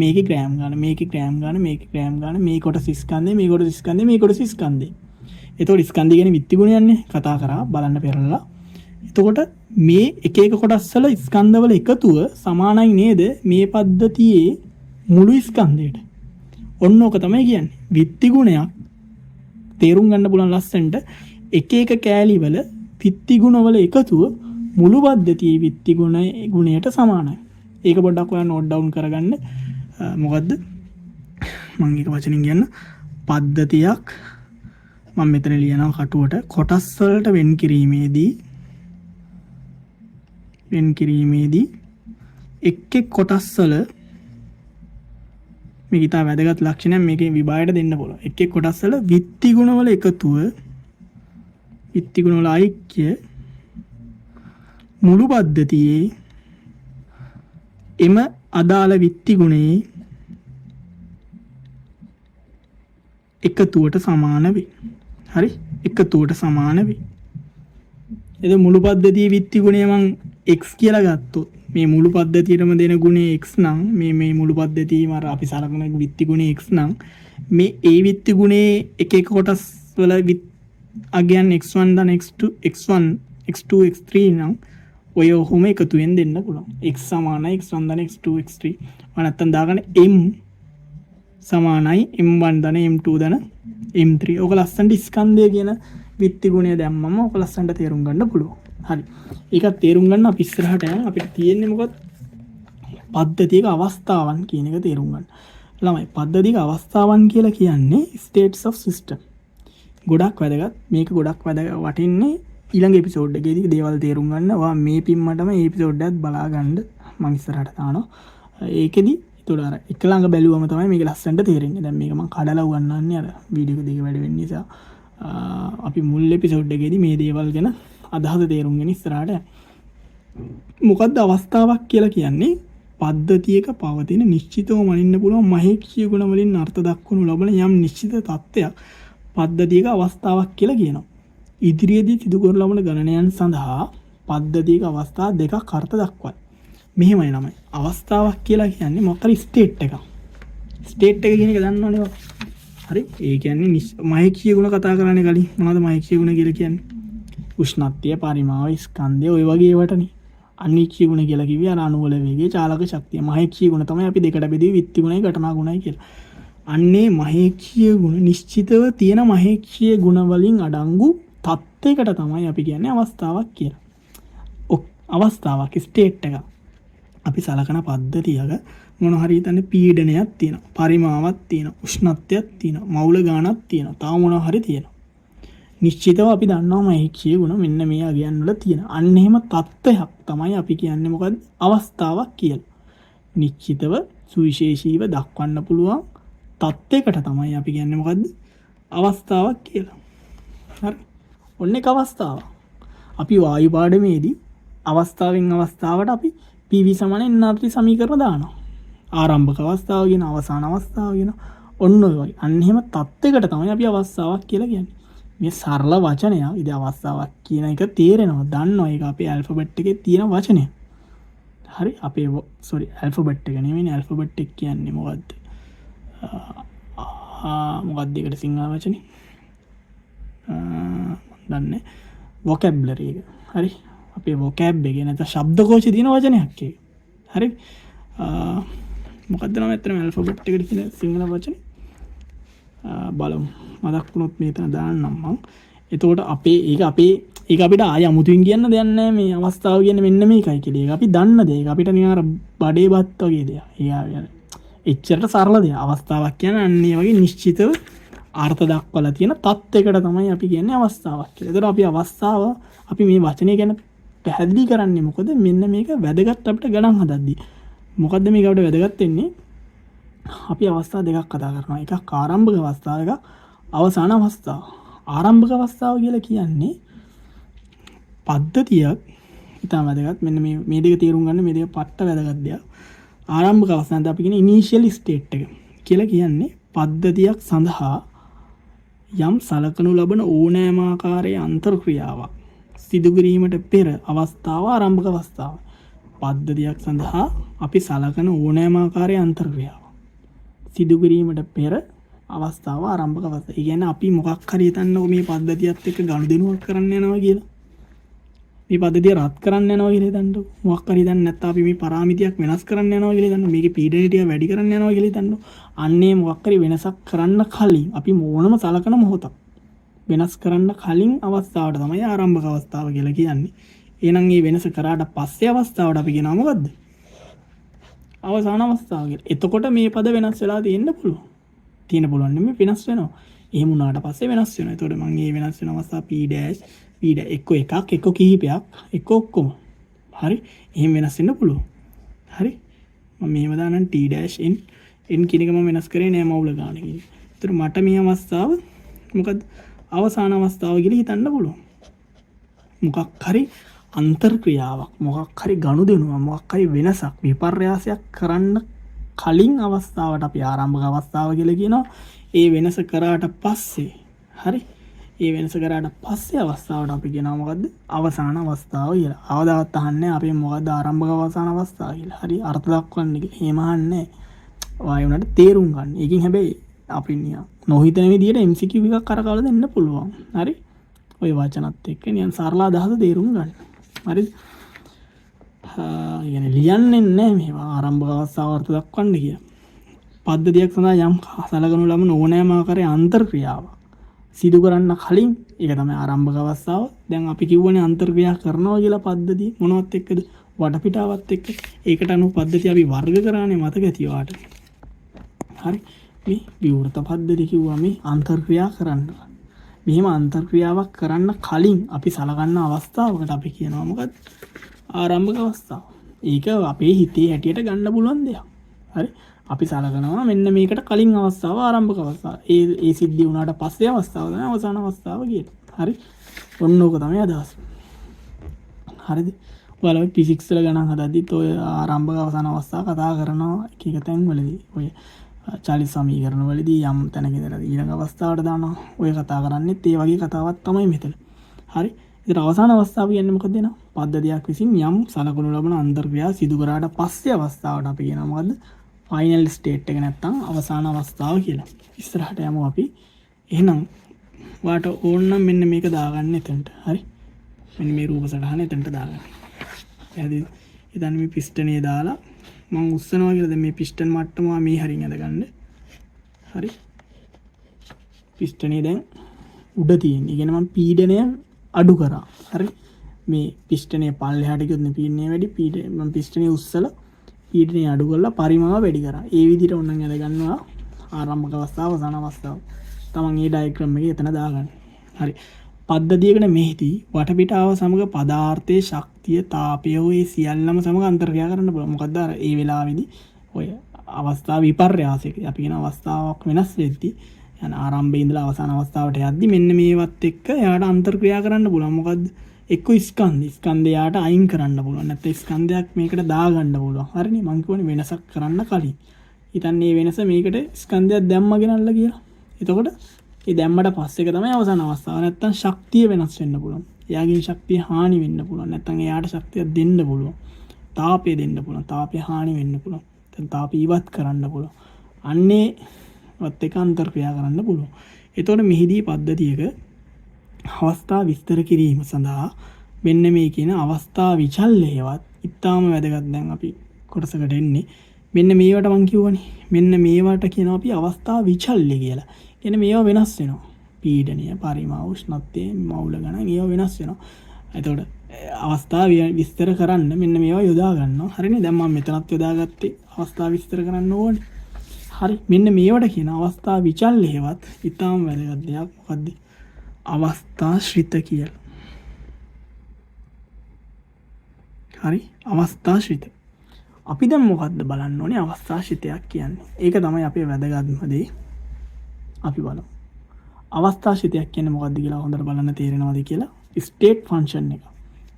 [SPEAKER 1] මේකේ ග්‍රෑම් ගන්න, මේකේ ග්‍රෑම් ගන්න, මේකේ ග්‍රෑම් ගන්න, මේ කොටස ස්කන්ධය, මේ කොටස ස්කන්ධය, මේ කොටස ස්කන්ධය. එතකොට ස්කන්ධය කියන විත්ති ගුණයන්නේ කතා කරා බලන්න පෙරලා. එතකොට මේ එක එක කොටස් වල ස්කන්ධවල එකතුව සමානයි නේද මේ පද්ධතියේ මුළු ස්කන්ධයට. ඔන්න ඕක තමයි කියන්නේ. විත්ති ගුණයක් තේරුම් ගන්න පුළුවන් ලස්සනට එක එක කෑලිවල විත්ති ගුණවල එකතුව මුළු පද්ධතියේ විත්ති ගුණයට සමානයි. ඒක පොඩ්ඩක් ඔයා නෝට් ඩවුන් කරගන්න. මොකද්ද? මම එක වචනින් කියන්න. පද්ධතියක් මම මෙතන ලියනවා කටුවට කොටස් වලට වෙන් කිරීමේදී එක් එක් කොටස් වල මේක ඉතා වැදගත් ලක්ෂණයක් මේකේ විභාගයට දෙන්න පුළුවන්. එක් එක් කොටස් වල විත්ති ගුණ වල එකතුව විත්ති ගුණ වල ඓක්‍ය මුළු පද්ධතියේ එම අදාළ විත්ති ගුණයේ එකතුවට සමාන වේ. හරි? එකතුවට සමාන වේ. එද මුළු පද්ධතියේ විත්ති ගුණය මං x කියලා ගත්තොත් මේ මුළු පද්ධතියටම දෙන ගුණය x නම් මේ මුළු පද්ධතියම අර අපි සලකන විත්ති ගුණය x නම් මේ ඒ විත්ති ගුණයේ එක එක කොටස් වල අගයන් x1 දන x2 x1 x2 x3 නම් ඔය ඔහොම එකතුවෙන් දෙන්න පුළුවන්. x සමානයි x1 දන x2 x3 නැත්තම් දාගන්න m සමානයි m1 දන m2 දන m3. ඔක ලස්සනට ස්කන්ධය කියන විත්ති ගුණය දැම්මම ඔක ලස්සනට තේරුම් ගන්න පුළුවන්. හරි. ඒක තේරුම් ගන්න අපි ඉස්සරහට යන අපිට තියෙන්නේ මොකද? පද්ධතියක අවස්ථාවන් කියන එක තේරුම් ගන්න. ළමයි පද්ධතියක අවස්ථාවන් කියලා කියන්නේ states of system. ගොඩක් වැදගත්. මේක ගොඩක් වටින්නේ ඊළඟ එපිසෝඩ් එකේදී දේවල් තේරුම් ගන්න. ඔයා මේ පින්මටම මේ එපිසෝඩ් එකත් බලා ගන්න මම ඉස්සරහට දානවා. ඒකෙදි ඒතකොට අර එක ළඟ බැලුවම තමයි මේක ලස්සනට තේරෙන්නේ. දැන් මේක මම කඩලා උගන්වන්නේ අර වීඩියෝ එක දෙක වැඩි වෙන්න නිසා. අපි මුල් එපිසෝඩ් එකේදී මේ දේවල් ගැන අදහස තේරුම් ගෙන ඉස්සරහට මොකද්ද අවස්ථාවක් කියලා කියන්නේ? පද්ධතියක පවතින නිශ්චිතව මනින්න පුළුවන් මහේක්ෂීය ගුණ වලින් අර්ථ දක්වනු ලබන යම් නිශ්චිත තත්ත්වයක් පද්ධතියක අවස්ථාවක් කියලා කියනවා. ඉදිරියේදී සිදු කරන ලබන ගණනයන් සඳහා පද්ධතියක අවස්ථා දෙකක් අර්ථ දක්වයි. මෙහෙමයි ළමයි. අවස්ථාවක් කියලා කියන්නේ මොකක්ද? ස්ටේට් එකක්. ස්ටේට් එක කියන එක දන්නවනේ ඔය. හරි? ඒ කියන්නේ මහේක්ෂීය ගුණ කතා කරන්නේ කලින්. මොනවද මහේක්ෂීය ගුණ කියලා කියන්නේ? උෂ්ණත්වය, පරිමාව, ස්කන්ධය ඔය වගේ ඒවටනේ. අනික්ෂීය ගුණ කියලා කිව්වේ අර අණු වල වේගය, චාලක ශක්තිය. මහේක්ෂීය ගුණ තමයි අපි දෙකට බෙදුවේ විත්ති ගුණයි घटනා ගුණයි කියලා. අන්නේ මහේක්ෂීය ගුණ නිශ්චිතව තියෙන මහේක්ෂීය ගුණ වලින් අඩංගු තත්ත්වයකට තමයි අපි කියන්නේ අවස්ථාවක් කියලා. අවස්ථාවක් ස්ටේට් එක. අපි සලකන පද්ධතියක මොන හරි හිතන්නේ පීඩනයක් තියෙනවා, පරිමාවක් තියෙනවා, උෂ්ණත්වයක් තියෙනවා, මවුල ගානක් තියෙනවා, තව මොන හරි තියෙනවා. නිශ්චිතව අපි දන්නවා මහේක්ෂීය ගුණ මෙන්න මේ අගයන් වල තියෙන. අන්න එහෙම තත්ත්වයක් තමයි අපි කියන්නේ මොකද්ද? අවස්ථාවක් කියලා. නිශ්චිතව සුවිශේෂීව දක්වන්න පුළුවන් තත්ත්වයකට තමයි අපි කියන්නේ මොකද්ද? අවස්ථාවක් කියලා. හරි. ඔන්න එක අවස්ථාවක්. අපි වායු පාඩමේදී අවස්ථාවෙන් අවස්ථාවට අපි PV සමාන NRT සමීකරණ දානවා. ආරම්භක අවස්ථාව කියන අවසාන අවස්ථාව කියන ඔන්න ඔය වගේ. අන්න එහෙම තත්ත්වයකට තමයි අපි අවස්ථාවක් කියලා කියන්නේ. මේ සරල වචනයක්. ඉතින් අවස්ථාවක් කියන එක තේරෙනවා. දන්නවා ඒක අපේ ඇල්ෆබෙට් එකේ තියෙන වචනය. හරි අපේ ඇල්ෆබෙට් එක නෙමෙයි ඇල්ෆබෙට් එක කියන්නේ මොකද්ද? මොකක්ද ඒකට සිංහල වචනේ? දන්නේ vocabulary එක. හරි අපේ vocab එකේ නැත්නම් ශබ්දකෝෂයේ තියෙන වචනයක් ඒක. හරි මොකක්ද නම ඇත්තටම ඇල්ෆබෙට් එකට තියෙන සිංහල වචනේ? බලමු මතක් වුණොත් මෙතන දාන්නම් මම. එතකොට ඒක අපිට ආය අමුතුවෙන් කියන්න දෙයක් නැහැ මේ අවස්ථාව කියන්නේ මෙන්න මේකයි කියලා. ඒක අපි දන්න දෙයක්. ඒක අපිට නිකන් අර බඩේ බත් වගේ දෙයක්. එච්චරට සරල දෙයක්. අවස්ථාවක් කියන්නේ අන්න ඒ වගේ නිශ්චිතව අර්ථ දක්වලා තියෙන තත්ත්වයකට තමයි අපි කියන්නේ අවස්ථාවක් කියලා. ඒතර අපි අවස්ථාව අපි මේ වචනේ ගැන පැහැදිලි කරන්නේ මොකද? මෙන්න මේක වැදගත් අපිට ගණන් හදද්දී. මොකද්ද මේක අපිට වැදගත් වෙන්නේ? අපි අවස්ථා දෙකක් කතා කරනවා. එකක් ආරම්භක අවස්ථාව, එකක් අවසාන අවස්ථාව. ආරම්භක අවස්ථාව කියලා කියන්නේ පද්ධතියක්. ඉතාම වැදගත්. මෙන්න මේ දෙක තේරුම් ගන්න මේ දෙක පට්ට වැදගත් දෙයක්. ආරම්භක අවස්ථාවද අපි කියන ඉනිෂියල් ස්ටේට් එක කියලා කියන්නේ පද්ධතියක් සඳහා යම් සලකනු ලබන ඕනෑම ආකාරයේ අන්තර්ක්‍රියාවක් සිදු කිරීමට පෙර අවස්ථාව ආරම්භක අවස්ථාව. පද්ධතියක් සඳහා අපි සලකන ඕනෑම ආකාරයේ අන්තර්ක්‍රියාවක් සිදු කිරීමට පෙර අවස්ථාව ආරම්භක අවස්ථාව. ඒ කියන්නේ අපි මොකක් හරි හිතන්නකො මේ පද්ධතියත් එක්ක ගනුදෙනුවක් කරන්න යනවා කියලා. මේ පද්ධතිය රත් කරන්න යනවා කියලා හිතන්නකො. මොකක් හරි දැන් නැත්නම් අපි මේ පරාමිතියක් වෙනස් කරන්න යනවා කියලා හිතන්න. මේකේ පීඩනය ටික වැඩි කරන්න යනවා කියලා හිතන්නකො. අන්නේ මොකක් හරි වෙනසක් කරන්න කලින් අපි මොනම සලකන මොහොතක් වෙනස් කරන්න කලින් අවස්ථාවට තමයි ආරම්භක අවස්ථාව කියලා කියන්නේ. එහෙනම් මේ වෙනස කරාට පස්සේ අවස්ථාවට අපි කියනවා මොකද්ද? අවසාන අවස්ථාව කියලා. එතකොට මේ පද වෙනස් වෙලා තියෙන්න පුළුවන්. තියෙන්න පුළුවන් නෙමෙයි වෙනස් වෙනවා. එහෙම වුණාට පස්සේ වෙනස් වෙනවා. එතකොට මම මේ වෙනස් වෙන අවස්ථාව p එක්ක එකක් එක්ක කිහිපයක් එක්ක ඔක්කොම. හරි. එහෙම වෙනස් වෙන්න පුළුවන්. හරි. මම මේව දානනම් t n කියන එක මම වෙනස් කරේ නෑ මවුල ගන්න කියන. ඒතර මට මේ අවස්ථාව මොකද අවසාන අවස්ථාව කියලා හිතන්න පුළුවන්. මොකක් හරි අන්තර්ක්‍රියාවක් මොකක් හරි ගනුදෙනුවක් මොකක් හරි වෙනසක් විපර්යාසයක් කරන්න කලින් අවස්ථාවට අපි ආරම්භක අවස්ථාව කියලා කියනවා. ඒ වෙනස කරාට පස්සේ හරි ඒ වෙනස කරාට පස්සේ අවස්ථාවට අපි කියනවා මොකද්ද? අවසාන අවස්ථාව කියලා. අවදාවත් අහන්නේ අපි මොකද්ද ආරම්භක අවසාන අවස්ථාව කියලා. හරි අර්ථ දක්වන්න කියලා. එහෙම අහන්නේ. ඔය උනට තේරුම් ගන්න. ඒකෙන් හැබැයි අපි නිකන් නොහිතන විදියට MCQ එකක් කරකවලා දෙන්න පුළුවන්. හරි? ඔය වචනත් එක්ක නිකන් සරල අදහස තේරුම් ගන්න. හරිද? يعني ලියන්නේ නැහැ මේවා ආරම්භක අවස්ථාව අර්ථ දක්වන්න කියලා. පද්ධතියක් සඳහා යම් සලකනු ලබන ඕනෑම ආකාරයේ අන්තර්ක්‍රියාවක් සිදු කරන්න කලින් ඒක තමයි ආරම්භක අවස්ථාව. දැන් අපි කියවනේ අන්තර්ක්‍රියා කරනවා කියලා පද්ධතිය මොනවත් එක්කද? වටපිටාවත් එක්ක. ඒකට අනුව පද්ධතිය අපි වර්ග කරානේ මතක ඇති වාට. හරි. මේ විවෘත පද්ධතිය කිව්වා මේ අන්තර්ක්‍රියා කරන්න. මෙහෙම අන්තර්ක්‍රියාවක් කරන්න කලින් අපි සලකන්න අවස්ථාවකට අපි කියනවා මොකද්ද? ආරම්භක අවස්ථාව. ඒක අපේ හිතේ හැටියට ගන්න පුළුවන් දෙයක්. හරි. අපි සලකනවා මෙන්න මේකට කලින් අවස්ථාව ආරම්භක අවස්ථාව. ඒ සිද්ධිය වුණාට පස්සේ අවස්ථාව තමයි අවසාන අවස්ථාව කියන්නේ. හරි. ඔන්න ඕක තමයි අදහස. හරිද? ඔයාලා ෆිසික්ස් වල ගණන් හදද්දිත් ඔය ආරම්භක අවසාන අවස්ථාව කතා කරනවා එක එක තැන් වලදී. ඔය චාලිස් සමීකරණ වලදී යම් තැනක ඉඳලා ඊළඟ අවස්ථාවට දානවා. ඔය කතා කරන්නේත් ඒ වගේ කතාවක් තමයි මෙතන. හරි. ඉතින් අවසාන අවස්ථාව කියන්නේ මොකද දෙනවා? පද්ධතියක් විසින් යම් සලකනු ලබන අන්තර්ක්‍රියා සිදු කරාට පස්සේ අවස්ථාවට අපි කියනවා මොකද්ද? ෆයිනල් ස්ටේට් එක නැත්තම් අවසාන අවස්ථාව කියලා. ඉස්සරහට යමු අපි. එහෙනම් වාට ඕන නම් මෙන්න මේක දාගන්න එතනට. හරි. මෙන්න මේ රූප සටහන එතනට දාගන්න. පැහැදිලිද? ඉතින් මේ පිස්ටනේ දාලා මම උස්සනවා කියලා දැන් මේ පිස්ටන් මට්ටම මේ හරින් ඇදගන්න. හරි. පිස්ටනේ දැන් උඩ තියෙන්නේ. ඒ කියන්නේ මම පීඩනය අඩු කරා. හරි. මේ පිස්ටනේ පල්ලෙහාට ගියොත් නේ පීඩනය වැඩි. මම පිස්ටනේ උස්සලා පීඩනය අඩු කරලා පරිමාව වැඩි කරා. ඒ විදිහට ඕනනම් ඇදගන්නවා ආරම්භක අවස්ථාව අවසාන අවස්ථාව. තමන් මේ ඩයග්‍රෑම් එකේ එතන දාගන්න. හරි. පද්ධතියකට මෙහිදී වටපිටාව සමග පදාර්ථයේ ශක්තිය තාපය ඔය සියල්ලම සමග අන්තර්ක්‍රියා කරන්න පුළුවන්. මොකද අර ඒ වෙලාවේදී ඔය අවස්ථාව විපර්යාසයක අපි කියන අවස්ථාවක් වෙනස් වෙද්දී යන ආරම්භයේ ඉඳලා අවසාන අවස්ථාවට යද්දී මෙන්න මේවත් එක්ක එයාට අන්තර්ක්‍රියා කරන්න පුළුවන්. මොකද්ද? එක්ක ස්කන්ධයාට අයින් කරන්න පුළුවන්. නැත්නම් ස්කන්ධයක් මේකට දාගන්න පුළුවන්. හරිනේ? මම කියවනේ වෙනසක් කරන්න කලින්. ඉතින් මේ වෙනස මේකට ස්කන්ධයක් දැම්ම ගෙනල්ලා කියලා. එතකොට ඒ දැම්මට පස්සේ එක තමයි අවසාන අවස්ථාව. නැත්තම් ශක්තිය වෙනස් වෙන්න පුළුවන්. එයාගේ ශක්තිය හානි වෙන්න පුළුවන්. නැත්තම් එයාට ශක්තිය දෙන්න පුළුවන්. තාපය දෙන්න පුළුවන්. තාපය හානි වෙන්න පුළුවන්. නැත්නම් තාපය ඉවත් කරන්න පුළුවන්. අන්නේ වත් එක අන්තර්ක්‍රියා කරන්න පුළුවන්. එතකොට මෙහිදී පද්ධතියක අවස්ථා විස්තර කිරීම සඳහා මෙන්න මේ කියන අවස්ථා විචල්‍යයවත් ඉතාම වැදගත්. දැන් අපි කොටසකට එන්නේ. මෙන්න මේවට මම කියවනේ. මෙන්න මේවට කියනවා අපි අවස්ථා විචල්‍ය කියලා. කියන්නේ මේවා වෙනස් වෙනවා. පීඩනය, පරිමාව, උෂ්ණත්වය, මවුල ගණන් ඒවා වෙනස් වෙනවා. එතකොට අවස්ථා විස්තර කරන්න මෙන්න මේවා යොදා ගන්නවා. හරිනේ? දැන් මම මෙතනත් යොදාගත්තේ අවස්ථා විස්තර කරන්න ඕනේ. හරි. මෙන්න මේවට කියන අවස්ථා විචල්‍යයවත් ඉතාම වැදගත් දෙයක්. මොකද්ද? අවස්ථාශ්‍රිත කියලා. හරි. අවස්ථාශ්‍රිත. අපි දැන් මොකද්ද බලන්න ඕනේ අවස්ථාශ්‍රිතයක් කියන්නේ. ඒක තමයි අපේ වැදගත්ම දේ. අපි බලමු. අවස්ථාශ්‍රිතයක් කියන්නේ මොකද්ද කියලා හොඳට බලන්න තේරෙනවද කියලා. ස්ටේට් ෆන්ක්ෂන් එක.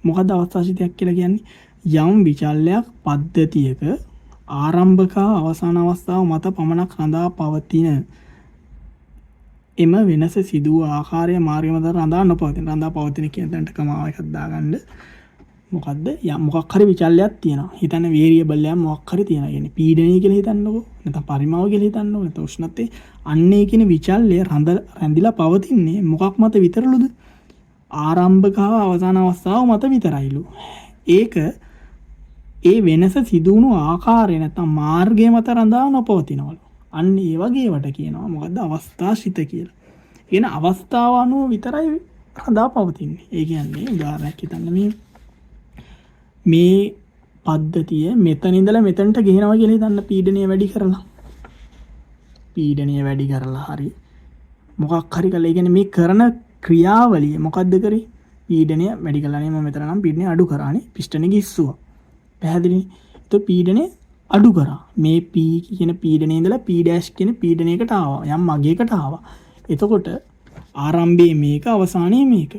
[SPEAKER 1] මොකද්ද අවස්ථාශ්‍රිතයක් කියලා කියන්නේ? යම් විචල්‍යයක් පද්ධතියක ආරම්භක අවසාන අවස්ථාව මත පමණක් රඳා පවතින එම වෙනස සිදු වූ ආකාරය මාර්ගය මත රඳා නොපවතින. රඳා පවතින කියන තැනට කමාව එකක් දාගන්න. මොකද්ද? යම් මොකක් හරි විචල්‍යයක් තියෙනවා. හිතන්න වේරියබල් එකක් මොකක් හරි තියෙනවා. يعني පීඩනය කියලා හිතන්නකෝ. නැත්නම් පරිමාව කියලා හිතන්නකෝ. නැත්නම් උෂ්ණත්වය. අන්නේ කියන විචල්‍ය රැඳිලා පවතින්නේ මොකක් මත විතරලුද? ආරම්භක හා අවසාන අවස්ථාව මත විතරයිලු. ඒක ඒ වෙනස සිදුවුණු ආකාරය නැත්නම් මාර්ගය මත රඳා නොපවතිනවලු. අන්න ඒ වගේවට කියනවා මොකද්ද අවස්ථාශිත කියලා. කියන අවස්ථාව අනුව විතරයි රඳා පවතින්නේ. ඒ කියන්නේ උදාහරණයක් හිතන්න මේ පද්ධතිය මෙතන ඉඳලා මෙතනට ගෙනවා කියලා හිතන්න පීඩනය වැඩි කරලා. පීඩනය වැඩි කරලා හරි මොකක් හරි කළා. ඒ කියන්නේ මේ කරන ක්‍රියාවලිය මොකද්ද කරේ? පීඩනය වැඩි කළා නේ. මම මෙතන නම් පීඩනය අඩු කරානේ. පිස්ටනේ ගිස්සුවා. පැහැදිලිනේ. ඒත් පීඩනය අඩු කරා. මේ P කියන පීඩනයේ ඉඳලා P dash කියන පීඩනයකට ආවා. යම් මගයකට ආවා. එතකොට ආරම්භයේ මේක අවසානයේ මේක.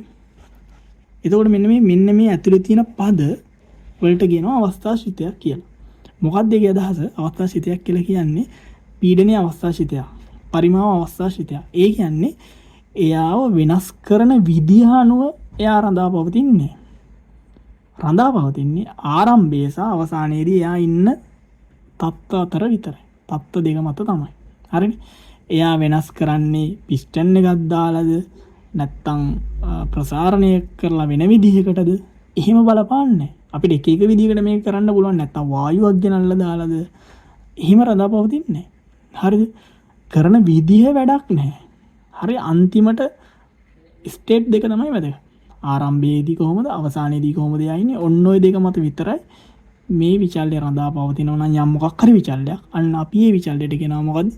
[SPEAKER 1] එතකොට මෙන්න මේ ඇතුලේ තියෙන පද වලට කියනවා අවස්ථාශිතයක් කියලා. මොකක්ද ඒකේ අදහස? අවස්ථාශිතයක් කියලා කියන්නේ පීඩනයේ අවස්ථාශිතයක්. පරිමාව අවස්ථාශිතයක්. ඒ කියන්නේ එයාව වෙනස් කරන විදිහ අනුව එයා රඳා පවතින්නේ. රඳා පවතින්නේ ආරම්භයේ සහ අවසානයේදී එයා ඉන්න තත්ත්ව අතර විතරයි. තත්ත්ව දෙක මත තමයි. හරිනේ? එයා වෙනස් කරන්නේ පිස්ටන් එකක් දාලාද නැත්නම් ප්‍රසාරණය කරලා වෙන විදිහකටද? එහෙම බලපාන්නේ. අපිට එක එක විදිහකට මේක කරන්න පුළුවන්. නැත්නම් වායුවක් ගෙනල්ලා දාලාද? එහෙම රඳා පවතින්නේ. හරිද? කරන විදිහ වැඩක් නැහැ. හරි අන්තිමට ස්ටේට් දෙක තමයි වැදගත්. ආරම්භයේදී කොහොමද අවසානයේදී කොහොමද යන්නේ? ඔන්න ඔය දෙක මත විතරයි මේ විචල්්‍ය රඳා පවතිනවා නම් යම් මොකක් හරි විචල්්‍යයක්. අන්න අපි මේ විචල්්‍යයට කියනවා මොකද්ද?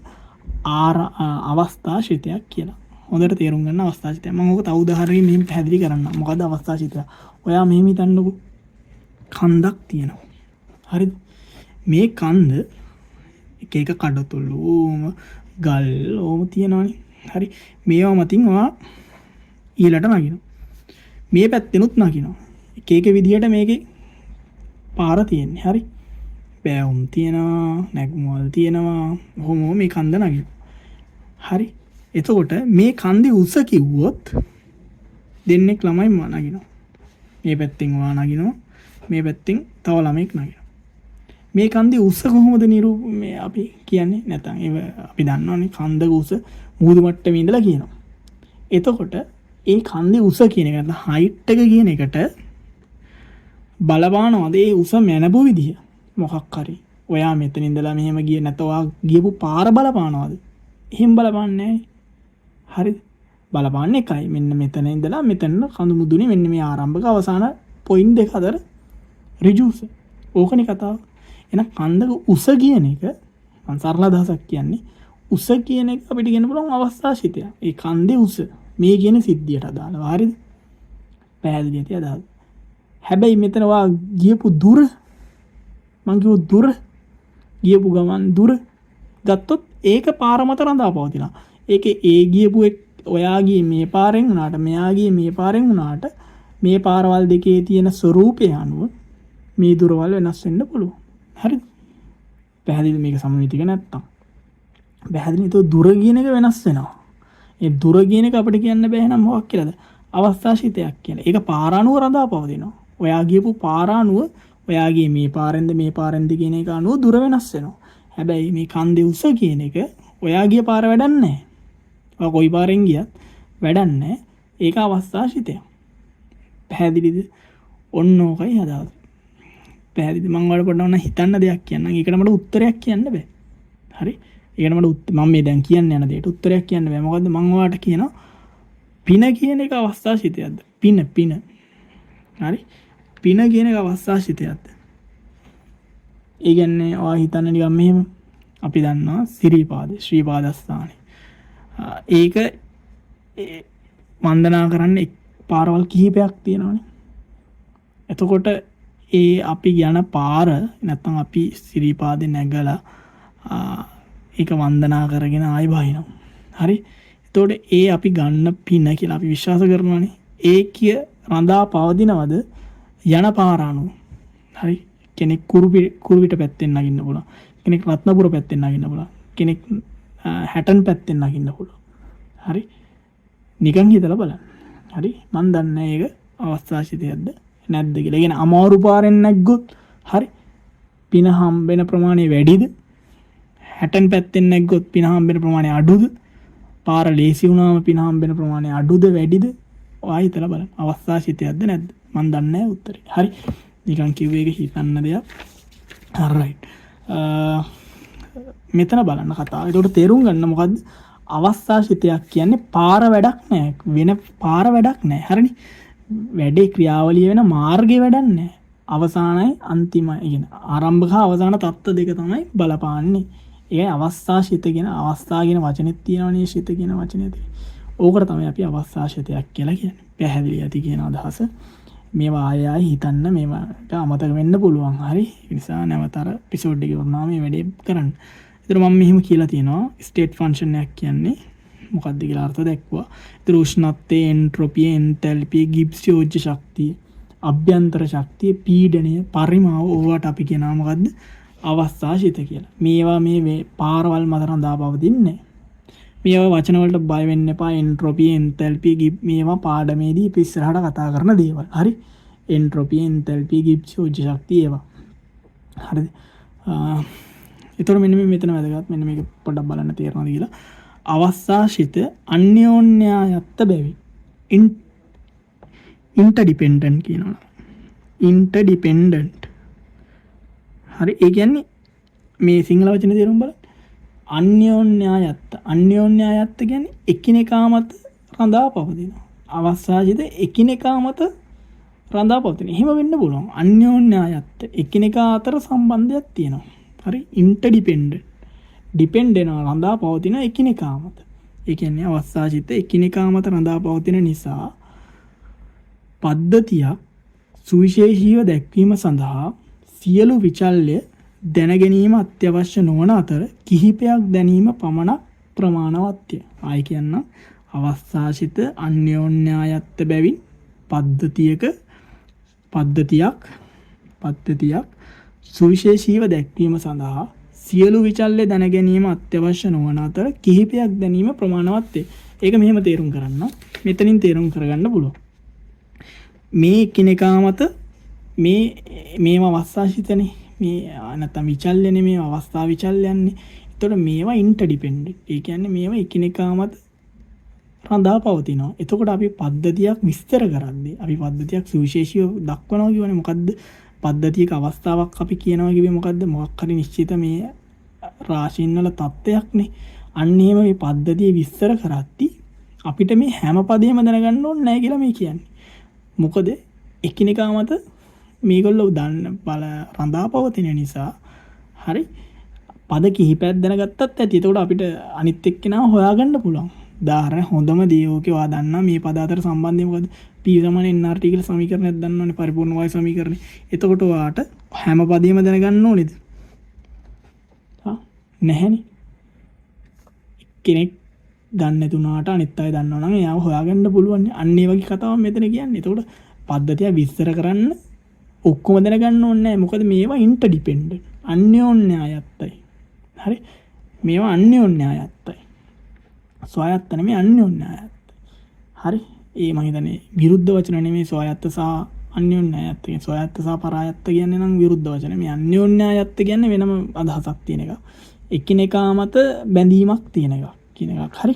[SPEAKER 1] අවස්ථාශිතයක් කියලා. හොඳට තේරුම් ගන්න අවස්ථාශිතය. මම ඔක තව උදාහරණයක් මෙහෙම පැහැදිලි කරන්න. මොකද්ද අවස්ථාශිතය? ඔයා මෙහෙම හිතන්නකෝ. කන්දක් තියෙනවා. හරිද? මේ කන්ද එක එක කඩතොළු ගල් ඕම තියෙනවානේ. හරි. මේවා මතින් ඔයා ඊළට නගිනවා. මේ පැත්තෙනුත් නගිනවා. එක එක විදිහට මේකේ පාර තියෙන්නේ. හරි. බෑවුම් තියෙනවා, නැග්මවල් තියෙනවා. ඔහොම මේ කන්ද නගිනවා. හරි. එතකොට මේ කන්දේ උස කිව්වොත් දෙන්නෙක් ළමයි නගිනවා. මේ පැත්තෙන් වා නගිනවා. මේ පැත්තෙන් තව ළමෙක් නගිනවා. මේ කන්දේ උස කොහොමද මේ අපි කියන්නේ? නැත්නම් අපි දන්නවනේ කන්දක උස මුහුදු මට්ටමේ ඉඳලා කියනවා. එතකොට ඒ කන්දේ උස කියන එක නැත්නම් හයිට් එක කියන එකට බලපානවද ඒ උස මැනපු විදිය? මොකක් හරි. ඔයා මෙතන ඉඳලා මෙහෙම ගියේ නැත්නම් ඔයා ගියපු පාර බලපානවද? එහෙම බලපන්නේ නැහැ. හරිද? බලපන්නේ එකයි. මෙන්න මෙතන ඉඳලා මෙතන කඳු මුදුනේ මෙන්න මේ ආරම්භක අවසාන පොයින්ට් දෙක අතර රිජුස. ඕකනේ කතාව. එහෙනම් කන්දක උස කියන එක මම සරල අදහසක් කියන්නේ උස කියන එක අපිට කියන්න පුළුවන් අවස්ථාශිතය. ඒ කන්දේ උස මේ කියන සිද්ධියට අදාළව. හරිද? පැහැදිලිද අදහස? හැබැයි මෙතන වා ගියපු දුර මං කිව්ව දුර ගියපු ගමන් දුර ගත්තොත් ඒක පාර මත රඳා පවතිනවා. ඒකේ ඒ ගියපු ඔයා ගියේ මේ පාරෙන් උනාට මෙයා ගියේ මේ පාරෙන් උනාට මේ පාරවල් දෙකේ තියෙන ස්වරූපය අනුව මේ දුරවල් වෙනස් වෙන්න පුළුවන්. හරිද? පැහැදිලි මේක සමමිතික නැත්තම්. පැහැදිලි. ඒක දුර කියන එක වෙනස් වෙනවා. ඒ දුර කියන එක අපිට කියන්න බෑ නම් මොකක් කියලාද? අවස්ථාශිතයක් කියලා. ඒක පාර අනුව රඳා පවතිනවා. ඔයා ගියපු පාර අනුව ඔයාගේ මේ පාරෙන්ද මේ පාරෙන්ද කියන එක අනුව දුර වෙනස් වෙනවා. හැබැයි මේ කන්දේ උස කියන එක ඔයා ගිය පාර වැඩක් නැහැ. ඔයා කොයි පාරෙන් ගියත් වැඩක් නැහැ. ඒක අවස්ථාශිතයක්. පැහැදිලිද? ඔන්න ඕකයි අදහස. පැහැදිලිද? මම ඔයාලට පොඩ්ඩක් හිතන්න දෙයක් කියන්නම්. ඒකට මට උත්තරයක් කියන්න බෑ. හරි? ඒකට මට මම මේ දැන් කියන්න යන දෙයට උත්තරයක් කියන්න බෑ. මොකද්ද මම ඔයාලට කියනවා පින කියන එක අවස්ථාශිතයක්ද? පින. හරි? පින කියන එක අවස්ථාශිතයක්ද? ඒ කියන්නේ ඔයා හිතන්න නිකන් මෙහෙම අපි දන්නවා සිරිපාදේ ශ්‍රීපාදස්ථානේ. ඒක වන්දනා කරන්න පාරවල් කිහිපයක් තියෙනවානේ. එතකොට ඒ අපි යන පාර නැත්නම් අපි සිරිපාදේ නැගලා ඒක වන්දනා කරගෙන ආයි බහිනවා. හරි? එතකොට ඒ අපි ගන්න පින කියලා අපි විශ්වාස කරනවානේ. ඒකිය රඳා පවදිනවද යන පාර අනුව? හරි? කෙනෙක් කුරුවිට පැත්තෙන් නගින්න පුළුවන්. කෙනෙක් රත්නපුර පැත්තෙන් නගින්න පුළුවන්. කෙනෙක් හැටන් පැත්තෙන් නගින්න පුළුවන්. හරි? නිකන් හිතලා බලන්න. හරි? මන් දන්නේ ඒක අවස්ථාශිතයක්ද නැද්ද කියලා. ඒ කියන්නේ අමාරු පාරෙන් නැග්ගොත් හරි පින හම්බෙන ප්‍රමාණය වැඩිද? හැටන් පැත්තෙන් නැග්ගොත් පින හම්බෙන ප්‍රමාණය අඩුද? පාර ලේසි වුණාම පින හම්බෙන ප්‍රමාණය අඩුද වැඩිද? ඔයා හිතලා බලන්න. අවස්ථාසිතයක්ද නැද්ද? මම දන්නේ නැහැ උත්තරේ. හරි. නිකන් කිව්වේ එක හිතන්න දෙයක්. right. මෙතන බලන්න කතාව. ඒකට තේරුම් ගන්න මොකද්ද? අවස්ථාසිතයක් කියන්නේ පාර වැඩක් නෑ. වෙන පාර වැඩක් නෑ. හරිනේ. වැඩේ ක්‍රියාවලිය වෙන මාර්ගයේ වැඩක් නෑ. අවසානයි අන්තිමයි කියන ආරම්භක අවසාන තත්ත්ව දෙක තමයි බලපාන්නේ. ඒ අවස්ථාසිත කියන අවස්ථා කියන වචනේත් තියෙනවනේ සිත කියන වචනේත්. ඕකට තමයි අපි අවස්ථාසිතයක් කියලා කියන්නේ. පැහැදිලි ඇති කියන අදහස. මේවා ආයෙ ආයෙ හිතන්න මේවට අමතක වෙන්න පුළුවන්. හරි. ඒ නිසා නැවතර එපිසෝඩ් එකේ වුණා මේ වැඩේ කරන්න. ඒතර මම මෙහිම කියලා තියෙනවා ස්ටේට් ෆන්ක්ෂන් එකක් කියන්නේ මොකක්ද කියලා අර්ථ දැක්වුවා. ඒතර උෂ්ණත්වය, එන්ට්‍රොපිය, එන්තැල්පිය, ගිබ්ස් යෝජ්‍ය ශක්තිය, අභ්‍යන්තර ශක්තිය, පීඩනය, පරිමාව ඕවට අපි කියනවා මොකද්ද? අවස්ථාසිත කියලා. මේවා මේ පාරවල් මත රඳා පවතින්නේ. මේවා වචන වලට බය වෙන්න එපා. එන්ට්‍රොපිය, එන්තැල්පිය, මේවා පාඩමේදී අපි ඉස්සරහට කතා කරන දේවල්. හරි. එන්ට්‍රොපිය, එන්තැල්පිය, ගිබ්ස් යෝජ්‍ය ශක්තිය ඒවා. හරිද? ඒතර මෙන්න මෙතන වැදගත්. මෙන්න මේක පොඩ්ඩක් බලන්න තේරෙනවද කියලා. අවස්ථාසිත අන්‍යෝන්‍යයත් බැවි. ඉන්ටර්ඩිපෙන්ඩන්ට් කියනවා. ඉන්ටර්ඩිපෙන්ඩන්ට්. හරි. ඒ කියන්නේ මේ සිංහල වචනේ තේරුම් බලන්න. අන්‍යෝන්‍යයත් කියන්නේ එකිනෙකා මත රඳා පවතිනවා. අවස්ථාසිත එකිනෙකා මත රඳා පවතින. එහෙම වෙන්න පුළුවන්. අන්‍යෝන්‍යයත් එකිනෙකා අතර සම්බන්ධයක් තියෙනවා. හරි. ඉන්ටර්ඩිපෙන්ඩන්ට්. ඩිපෙන්ඩ් වෙනවා රඳා පවතින එකිනෙකා මත. ඒ කියන්නේ අවස්ථාසිත එකිනෙකා මත රඳා පවතින නිසා පද්ධතියක් සුවිශේෂීව දැක්වීම සඳහා සියලු විචල්්‍ය දැනගැනීම අත්‍යවශ්‍ය නොවන අතර කිහිපයක් දැනීම පමණක් ප්‍රමාණවත්ය. ආයි කියන්න අවස්ථාසිත අන්‍යෝන්‍යයත් බැවින් පද්ධතියක් සුවිශේෂීව දැක්වීම සඳහා සියලු විචල්්‍ය දැනගැනීම අත්‍යවශ්‍ය නොවන අතර කිහිපයක් දැනීම ප්‍රමාණවත්ය. ඒක මෙහෙම තේරුම් කරන්න. මෙතනින් තේරුම් කරගන්න පුළුවන්. මේ එකිනෙකා මත මේවා අවස්ථාසිතනේ. මේ නැත්නම් විචල්්‍යනේ මේ අවස්ථා විචල්්‍යයන්නේ. එතකොට මේවා ඉන්ටර්ඩිපෙන්ඩන්ට්. ඒ කියන්නේ මේවා එකිනෙකා මත රඳා පවතිනවා. එතකොට අපි පද්ධතියක් විස්තර කරද්දී අපි පද්ධතියක් සුවිශේෂීව දක්වනවා කියවනේ මොකද්ද? පද්ධතියක අවස්ථාවක් අපි කියනවා කිව්වේ මොකද්ද? මොකක් හරි නිශ්චිත මේ රාශීන් වල තත්ත්වයක්නේ. අන්න එහෙම මේ පද්ධතිය විස්තර කරද්දී අපිට මේ හැම පදේම දැනගන්න ඕනේ නැහැ කියලා මේ කියන්නේ. මොකද එකිනෙකා මත මේගොල්ලෝ රඳා පවතින නිසා හරි පද කිහිපයක් දැනගත්තත් ඇති. එතකොට අපිට අනිත් එක්කෙනා හොයාගන්න පුළුවන්. උදාහරණ හොඳම දේ ඕකේ ඔයා දන්නා මේ පද අතර සම්බන්ධය මොකද? P = nRT කියලා සමීකරණයක් දන්නවනේ පරිපූර්ණ වායු සමීකරණය. එතකොට ඔයාට හැම පදෙම දැනගන්න ඕනේද? නැහැනේ. කෙනෙක් දන්නේ නැතුණාට අනිත් අය දන්නවා නම් එයාව හොයාගන්න පුළුවන්. අන්න ඒ වගේ කතාවක් මෙතන කියන්නේ. එතකොට පද්ධතිය විස්තර කරන්න ඔක්කොම දැනගන්න ඕනේ නැහැ. මොකද මේවා ඉන්ටර්ඩිපෙන්ඩන්ට්. අන්‍යෝන්‍යයත්යි. හරි. මේවා අන්‍යෝන්‍යයත්යි. ස්වායත්ත නෙමෙයි අන්‍යෝන්‍යයත්. හරි. ඒ මම හිතන්නේ විරුද්ධ වචන නෙමෙයි ස්වායත්ත සහ අන්‍යෝන්‍යයත් කියන්නේ. ස්වායත්ත සහ පරායත්ත කියන්නේ නම් විරුද්ධ වචන. මේ අන්‍යෝන්‍යයත් කියන්නේ වෙනම අදහසක් තියෙන එකක්. එකිනෙකා මත බැඳීමක් තියෙන එකක් කියන එකක්. හරි.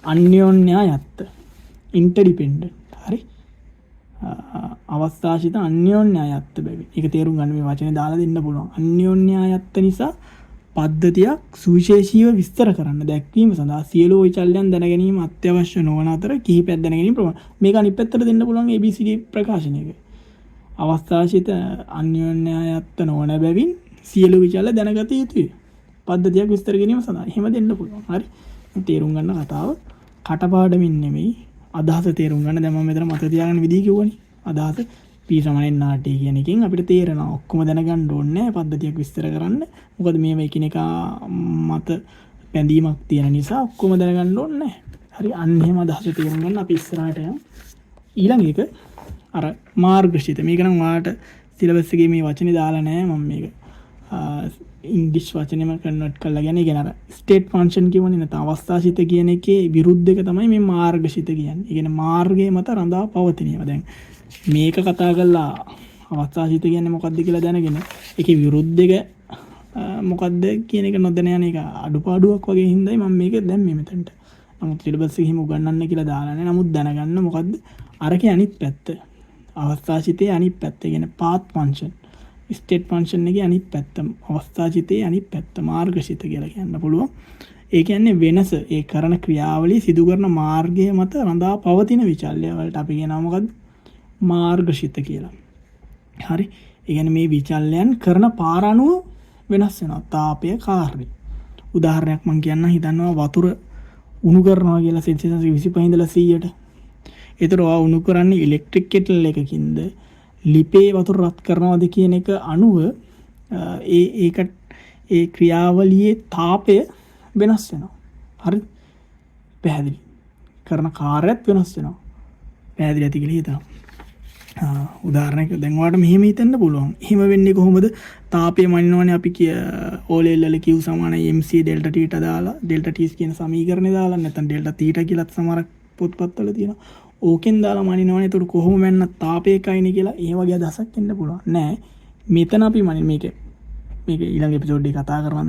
[SPEAKER 1] අන්‍යෝන්‍යයත් ඉන්ටර්ඩිපෙන්ඩන්ට්. හරි. අවස්ථාසිත අන්‍යෝන්‍යයත් බැවි. ඒක තේරුම් ගන්න මේ වචනේ දාලා දෙන්න පුළුවන්. අන්‍යෝන්‍යයත් නිසා පද්ධතියක් සුවිශේෂීව විස්තර කරන්න දැක්වීම සඳහා සියලු විචල්යන් දැනගැනීම අත්‍යවශ්‍ය නොවන අතර කිහිපයක් දැනගැනීම ප්‍රමාණ. මේක අනිත් පැත්තට දෙන්න පුළුවන් ABCD ප්‍රකාශනයක. අවස්ථාසිත අන්‍යෝන්‍යයත් නොවන බැවින් සියලු විචල්‍ය දැනගත යුතුය. පද්ධතියක් විස්තර කිරීම සඳහා එහෙම දෙන්න පුළුවන්. හරි. තේරුම් ගන්න කතාව කටපාඩමින් නෙමෙයි අදහස තේරුම් ගන්න. දැන් මම මෙතන මතක තියාගන්න විදිහ කිව්වනේ. අදහස P = nRT කියන එකෙන් අපිට තේරෙනවා ඔක්කොම දැනගන්න ඕනේ නැහැ පද්ධතියක් විස්තර කරන්න. මොකද මේවා එකිනෙකා මත බැඳීමක් තියෙන නිසා ඔක්කොම දැනගන්න ඕනේ නැහැ. හරි. අන්න එහෙම අදහස තේරුම් ගන්න අපි ඉස්සරහට යමු. ඊළඟ එක අර මාර්ගශිත. මේක නම් ඔයාලට සිලබස් එකේ මේ වචනේ දාලා නැහැ මම මේක. ඉංග්‍රීසි වචනේම කන්වර්ට් කරලා කියන්නේ. ඒ කියන්නේ අර ස්ටේට් ෆන්ක්ෂන් කියවනේ නැත්නම් අවස්ථාසිත කියන එකේ විරුද්ධ එක තමයි මේ මාර්ගශිත කියන්නේ. ඒ කියන්නේ මාර්ගයේ මත රඳා පවතිනවා. දැන් මේක කතා කරලා අවස්ථාසිත කියන්නේ මොකක්ද කියලා දැනගෙන ඒකේ විරුද්ධ එක මොකක්ද කියන එක නොදැන යන එක අඩුපාඩුවක් වගේ හින්දායි මම මේක දැම්මේ මෙතනට. නමුත් සිලබස් එකේ හිම උගන්වන්න කියලා දාලා නැහැ. නමුත් දැනගන්න මොකද්ද අරකේ අනිත් පැත්ත. අවස්ථාචිතේ අනිත් පැත්ත. කියන පාත් ෆන්ක්ෂන්. ස්ටේට් ෆන්ක්ෂන් එකේ අනිත් පැත්ත. අවස්ථාචිතේ අනිත් පැත්ත. මාර්ගසිත කියලා කියන්න පුළුවන්. ඒ කියන්නේ වෙනස ඒ කරන ක්‍රියාවලිය සිදු කරන මාර්ගය මත රඳා පවතින විචල්්‍ය වලට අපි කියනවා මොකද්ද? මාර්ගසිත කියලා. හරි. ඒ කියන්නේ මේ විචල්යන් කරන පාර අනුව වෙනස් වෙනවා. තාපය කාර්ය. උදාහරණයක් මම කියන්න හිතනවා වතුර උණු කරනවා කියලා සෙල්සියස් 25 ඉඳලා 100ට. ඒතර ඔයා උණු කරන්නේ ඉලෙක්ට්‍රික් කෙටල් එකකින්ද ලිපේ වතුර රත් කරනවද කියන එක අනුව ඒ ක්‍රියාවලියේ තාපය වෙනස් වෙනවා. හරි? පැහැදිලි. කරන කාර්යයත් වෙනස් වෙනවා. පැහැදිලි ඇති කියලා හිතනවා. උදාහරණයක් දැන් ඔයාලට මෙහෙම හිතන්න පුළුවන්. එහෙම වෙන්නේ කොහොමද? තාපය මනිනවනේ අපි ඕලෙල් වල Q = mc ඩෙල්ටා t දාලා ඩෙල්ටා t කියන සමීකරණය දාලා නැත්නම් ඩෙල්ටා t කියලාත් සමහර පොත්පත්වල තියෙනවා. ඕකෙන් දාලා මනිනවනේ. ඒකට කොහොම මැන්නත් තාපය එකයිනේ කියලා ඒ වගේ අදහසක් එන්න පුළුවන්. නෑ. මෙතන අපි මනින මේක ඊළඟ එපිසෝඩ් එකේ කතා කරනවා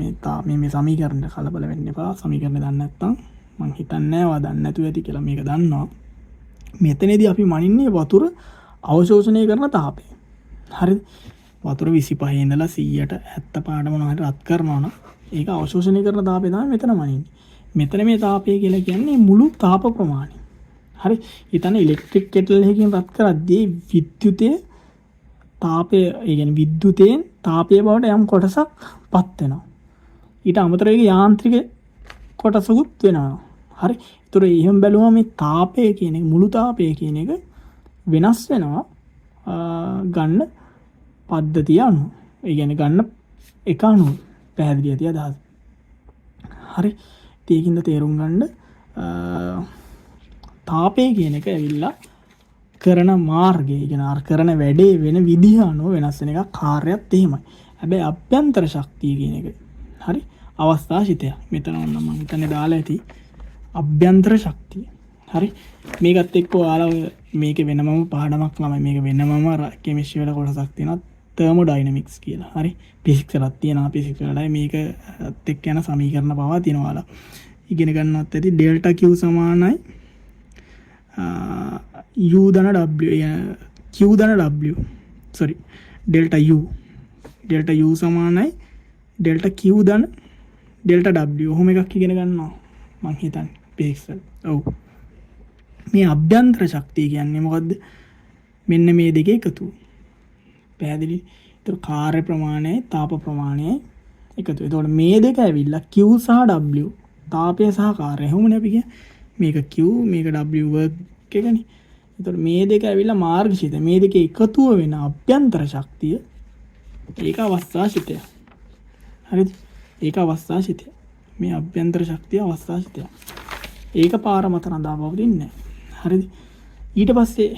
[SPEAKER 1] මේ සමීකරණ කලබල වෙන්න එපා. සමීකරණ දන්නේ නැත්නම් මම හිතන්නේ නෑ ඔයා දන්නේ නැතුව ඇති කියලා මේක දන්නවා. මෙතනදී අපි මනින්නේ වතුර අවශෝෂණය කරන තාපය. හරිද? වතුර 25 ඉඳලා 100ට 70 පාඩම මොනවද රත් කරනවා නම් ඒක අවශෝෂණය කරන තාපය තමයි මෙතන මනින්නේ. මෙතන මේ තාපය කියලා කියන්නේ මුළු තාප ප්‍රමාණය. හරි? ඊතන ඉලෙක්ට්‍රික් කෙටල් එකකින් රත් කරද්දී විද්‍යුතයේ තාපය ඒ කියන්නේ විද්‍යුතයෙන් තාපයේ බවට යම් කොටසක් පත් වෙනවා. ඊට අමතරව ඒක යාන්ත්‍රික කොටසකුත් වෙනවා. හරි? ඒතර එහෙම බැලුවම මේ තාපය කියන එක මුළු තාපය කියන එක වෙනස් වෙනවා ගන්න පද්ධතිය අනුව. ඒ කියන්නේ ගන්න එක අනුව. පැහැදිලි ඇති අදහස. හරි? ඒකින්ද තේරුම් ගන්න තාපය කියන එක ඇවිල්ලා කරන මාර්ගය කියන කරන වැඩේ වෙන විදිහ අනුව වෙනස් වෙන එකක්. කාර්යයත් එහෙමයි. හැබැයි අභ්‍යන්තර ශක්තිය කියන එක හරි අවස්ථාශිතය. මෙතන ඔන්න මම හිතන්නේ දාලා ඇති අභ්‍යන්තර ශක්තිය. හරි? මේකත් එක්ක ඔයාලා මේක වෙනමම පාඩමක් ළමයි. මේක වෙනමම කෙමිස්ට්‍රි වල කොටසක් තියෙනවා තර්මෝඩයිනමික්ස් කියලා. හරි? ෆිසික්ස් වලත් තියෙනවා. ෆිසික්ස් වලයි මේකත් එක්ක යන සමීකරණ පවා තියෙනවා ඔයාලා. ඉගෙන ගන්නවත් ඇති ඩෙල්ටා Q සමානයි U ධන W Q ධන W sorry ඩෙල්ටා U සමානයි ඩෙල්ටා Q ධන ඩෙල්ටා W. ඔහොම එකක් ඉගෙන ගන්නවා මං හිතන්නේ ෆිසික්ස් වල. ඔව්. මේ අභ්‍යන්තර ශක්තිය කියන්නේ මොකද්ද? මෙන්න මේ දෙකේ එකතුව. පැහැදිලි? ඒතර කාර්ය ප්‍රමාණයයි තාප ප්‍රමාණයයි එකතුව. එතකොට මේ දෙක ඇවිල්ලා Q සහ W තාපය සහ කාර්යය. එහෙමනේ අපි කියන්නේ. මේක Q මේක W work එකනේ. එතකොට මේ දෙක ඇවිල්ලා මාර්ගශීත. මේ දෙකේ එකතුව වෙන අභ්‍යන්තර ශක්තිය ඒක අවස්ථාශිතය. හරිද? ඒක අවස්ථාශිතය. මේ අභ්‍යන්තර ශක්තිය අවස්ථාශිතය. ඒක පාර මත රඳා පවතින්නේ නැහැ. හරිද? ඊට පස්සේ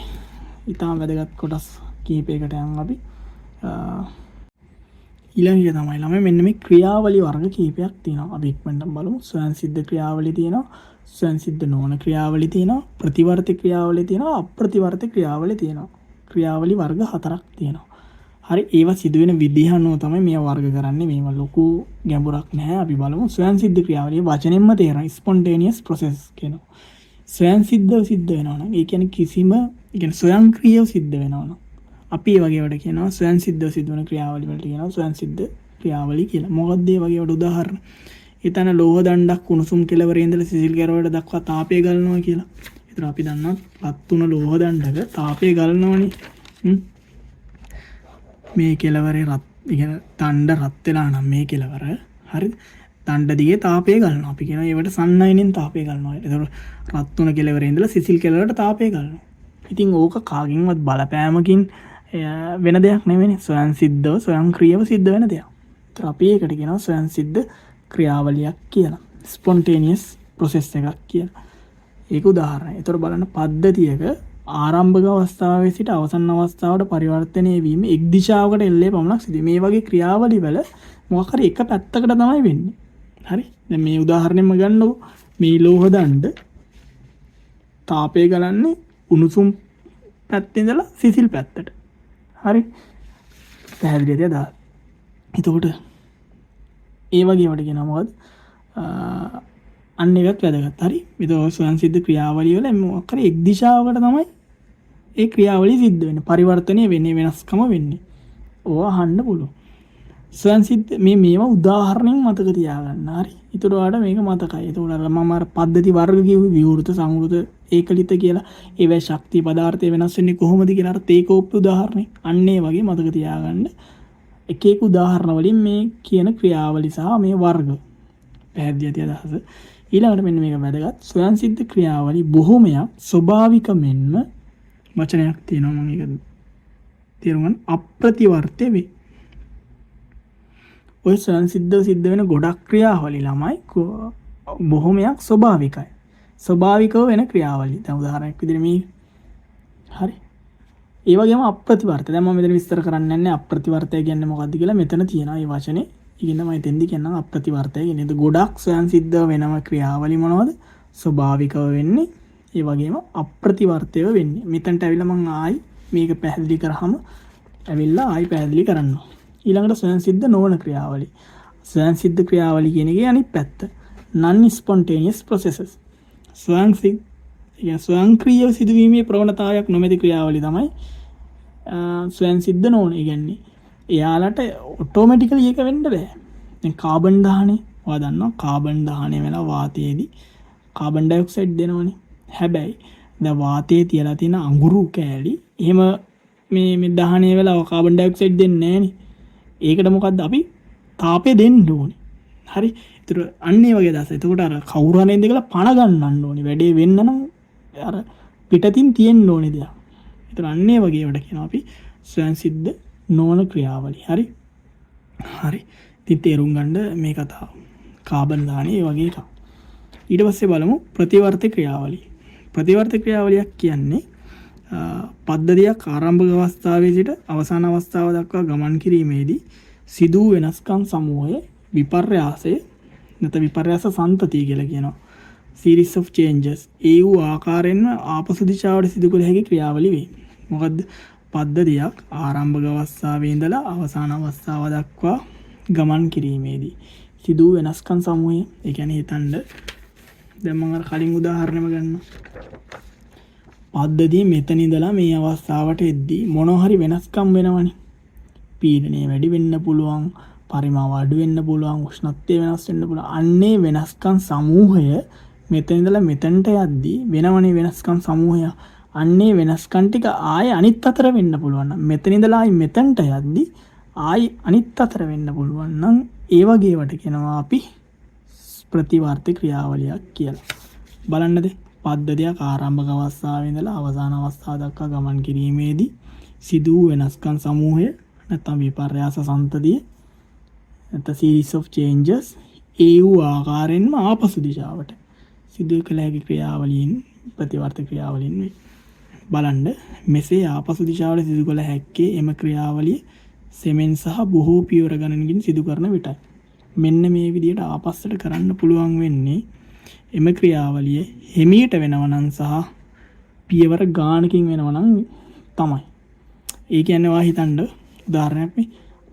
[SPEAKER 1] ඊටම වැදගත් කොටස් කීපයකට යන් අපි ඊළඟට තමයි ළමයි මෙන්න මේ ක්‍රියාවලි වර්ග කීපයක් තියෙනවා. අපි ඉක්මනට බලමු. ස්වයන් සිද්ධ ක්‍රියාවලි තියෙනවා. ස්වයන් සිද්ධ නොවන ක්‍රියාවලි තියෙනවා. ප්‍රතිවර්ත ක්‍රියාවලි තියෙනවා. අප්‍රතිවර්ත ක්‍රියාවලි තියෙනවා. ක්‍රියාවලි වර්ග 4ක් තියෙනවා. හරි? ඒවා සිදුවෙන විදිහ අනුව තමයි මේවා වර්ග කරන්නේ. මේවා ලොකු ගැඹුරක් නැහැ. අපි බලමු. ස්වයන් සිද්ධ ක්‍රියාවලිය වචනෙන්ම තේරෙනවා. ස්පොන්ටේනියස් ප්‍රොසෙස් කියනවා. ස්වයන් සිද්ධව සිද්ධ වෙනවා නම් ඒ කියන්නේ ස්වයංක්‍රීයව සිද්ධ වෙනවා නම් අපි ඒ වගේ වලට කියනවා ස්වයන් සිද්ධව සිද්ධ වෙන ක්‍රියාවලි වලට කියනවා ස්වයන් සිද්ධ ක්‍රියාවලි කියලා. මොකක්ද ඒ වගේ වලට උදාහරණ? ඊතන ලෝහ දණ්ඩක් උණුසුම් කෙළවරේ ඉඳලා සිසිල් කෙළවරට දක්වා තාපය ගලනවා කියලා. ඒතර අපි දන්නවා රත් වුණ ලෝහ දණ්ඩක තාපය ගලනවනේ. මේ කෙළවරේ රත් ඉගෙන දණ්ඩ රත් වෙලා නම් මේ කෙළවර හරිද? දණ්ඩ දිගේ තාපය ගලනවා. අපි කියනවා ඒවට සන්නයිනෙන් තාපය ගලනවා. ඒතර රත් වුණ කෙළවරේ ඉඳලා සිසිල් කෙළවරට තාපය ගලනවා. ඉතින් ඕක කාගෙන්වත් බලපෑමකින් වෙන දෙයක් නෙවෙයි. ස්වයන් සිද්ධව ස්වයංක්‍රීයව සිද්ධ වෙන දෙයක්. ඒතර අපි ඒකට කියනවා ස්වයන් සිද්ධ ක්‍රියාවලියක් කියලා. ස්පොන්ටේනියස් ප්‍රොසෙස් එකක් කියලා. ඒක උදාහරණයක්. ඒතර බලන්න පද්ධතියක ආරම්භක අවස්ථාවේ සිට අවසන් අවස්ථාවට පරිවර්තනය වීම එක් දිශාවකට එල්ලේ පමණක් සිදුවේ. මේ වගේ ක්‍රියාවලි වල මොකක් හරි එක පැත්තකට තමයි වෙන්නේ. හරි? දැන් මේ උදාහරණෙම ගන්නකො. මේ ලෝහ දණ්ඩ තාපය ගලන්නේ උණුසුම් පැත්තේ ඉඳලා සිසිල් පැත්තට. හරි? පැහැදිලිද අද? එතකොට ඒ වගේ වට කියනවා මොකද? අන්න එකත් වැදගත්. හරි. ඒතකොට ස්වයන් සිද්ධ ක්‍රියාවලිය වල මොකක් හරි එක් දිශාවකට තමයි ඒ ක්‍රියාවලිය සිද්ධ වෙන්නේ. පරිවර්තනය වෙන්නේ, වෙනස්කම වෙන්නේ. ඕවා අහන්න පුළුවන්. ස්වයන් සිද්ධ මේවා උදාහරණයක් මතක තියාගන්න. හරි. ඊට වඩා මේක මතකයි. ඒතකොට මම අර පද්ධති වර්ග කිව්වේ විවෘත, සංවෘත, ඒකලිත කියලා. ඒවැ ශක්තිය පදාර්ථය වෙනස් වෙන්නේ කොහොමද කියලා අර තේකෝප්ප උදාහරණේ. අන්න ඒ වගේ මතක තියාගන්න. එක එක උදාහරණ වලින් මේ කියන ක්‍රියාවලි සහ මේ වර්ග පැහැදිලි ඇති අදහස. ඊළඟට මෙන්න මේක වැදගත්. ස්වයන් සිද්ධ ක්‍රියාවලි බොහෝමයක් ස්වභාවික මෙන්ම වචනයක් තියෙනවා මම ඒක තේරුම් ගන්න අප්‍රතිවර්ත්‍ය වේ. ඔය ස්වයන් සිද්ධ වෙන ගොඩක් ක්‍රියාවලි ළමයි බොහෝමයක් ස්වභාවිකයි. ස්වභාවිකව වෙන ක්‍රියාවලි. දැන් උදාහරණයක් විදිහට මේ හරි. ඒ වගේම අප්‍රතිවර්ත්‍ය. දැන් මම මෙතන විස්තර කරන්නේ නැහැ අප්‍රතිවර්ත්‍ය කියන්නේ මොකක්ද කියලා. මෙතන තියෙනවා මේ වචනේ. ඉතින් තමයි තෙන්දි කියනවා අප්‍රතිවර්ත්‍ය කියන්නේ. ඒක ගොඩක් ස්වයන් සිද්ධ වෙනම ක්‍රියාවලි මොනවද? ස්වභාවිකව වෙන්නේ. ඒ වගේම අප්‍රතිවර්ත්‍යව වෙන්නේ. මෙතනට ඇවිල්ලා මම ආයි මේක පැහැදිලි කරාම ඇවිල්ලා ආයි පැහැදිලි කරනවා. ඊළඟට ස්වයන් සිද්ධ නොවන ක්‍රියාවලි. ස්වයන් සිද්ධ ක්‍රියාවලි කියන එකේ අනිත් පැත්ත. non spontaneous processes. ස්වයංක්‍රීයව සිදුවීමේ ප්‍රවණතාවයක් නොමැති ක්‍රියාවලිය තමයි ස්වයන් සිද්ධ නොවන. ඒ කියන්නේ එයාලට ඔටෝමැටිකලි ඒක වෙන්න බෑ. දැන් කාබන් දහනය ඔයා දන්නවා කාබන් දහනය වෙලා වාතයේදී කාබන් ඩයොක්සයිඩ් දෙනවනේ. හැබැයි දැන් වාතයේ තියලා තියෙන අඟුරු කෑලි එහෙම මේ දහනය වෙලා කාබන් ඩයොක්සයිඩ් දෙන්නේ නැහනේ. ඒකට මොකද්ද අපි තාපය දෙන්න ඕනේ. හරි. ඒතර අන්න ඒ වගේ දවස්. එතකොට අර කවුරු හරි ඉඳලා පණ ගන්නන්න ඕනේ. වැඩේ වෙන්න නම් අර පිටතින් තියෙන්න ඕනේ දෙයක්. ඒතර අන්න ඒ වගේ වලට කියනවා අපි ස්වයන් සිද්ධ නොවන ක්‍රියාවලි. හරි. හරි. ඉතින් තේරුම් ගන්න මේ කතාව. කාබන් දාහනේ ඒ වගේ එකක්. ඊට පස්සේ බලමු ප්‍රතිවර්ති ක්‍රියාවලිය. ප්‍රතිවර්ති ක්‍රියාවලියක් කියන්නේ පද්ධතියක් ආරම්භක අවස්ථාවේ සිට අවසාන අවස්ථාව දක්වා ගමන් කිරීමේදී සිදු වෙනස්කම් සමූහයේ විපර්යාසය නැත්නම් විපර්යාස සම්තතිය කියලා කියනවා. series of changes ඒ වූ ආකාරයෙන්ම ආපසු දිශාවට සිදු කළ හැකි ක්‍රියාවලිය වේ. මොකද්ද? පද්ධතියක් ආරම්භක අවස්ථාවේ ඉඳලා අවසාන අවස්ථාව දක්වා ගමන් කිරීමේදී සිදු වෙනස්කම් සමූහය. ඒ කියන්නේ හිතන්න දැන් මම අර කලින් උදාහරණයක් ගන්නවා. පද්ධතිය මෙතන ඉඳලා මේ අවස්ථාවට එද්දී මොනවා හරි වෙනස්කම් වෙනවනේ. පීඩනය වැඩි වෙන්න පුළුවන්, පරිමාව අඩු වෙන්න පුළුවන්, උෂ්ණත්වය වෙනස් වෙන්න පුළුවන්. අන්නේ වෙනස්කම් සමූහය මෙතන ඉඳලා මෙතනට යද්දී වෙනවනේ වෙනස්කම් සමූහය. අන්නේ වෙනස්කම් ටික ආයේ අනිත් අතර වෙන්න පුළුවන් නම් මෙතන ඉඳලා ආයි මෙතනට යද්දී ආයි අනිත් අතර වෙන්න පුළුවන් නම් ඒ වගේ වට කියනවා අපි ප්‍රතිවර්ති ක්‍රියාවලියක් කියලා. බලන්නද? පද්ධතියක් ආරම්භක අවස්ථාවේ ඉඳලා අවසාන අවස්ථාව දක්වා ගමන් කිරීමේදී සිදු වෙනස්කම් සමූහය නැත්නම් විපර්යාස සම්තතිය නැත්නම් series of changes ඒ වූ ආකාරයෙන්ම ආපසු දිශාවට සිදු කළ හැකි ක්‍රියාවලින් ප්‍රතිවර්ති ක්‍රියාවලින් වේ. බලන්න මෙසේ ආපසු දිශාවට සිදු කළ හැක්කේ එම ක්‍රියාවලිය සෙමෙන් සහ බොහෝ පියවර ගණනකින් සිදු කරන විටයි. මෙන්න මේ විදිහට ආපස්සට කරන්න පුළුවන් වෙන්නේ එම ක්‍රියාවලිය හිමීට වෙනවනම් සහ පියවර ගානකින් වෙනවනම් තමයි. ඒ කියන්නේ ඔයා හිතන්න උදාහරණයක් මේ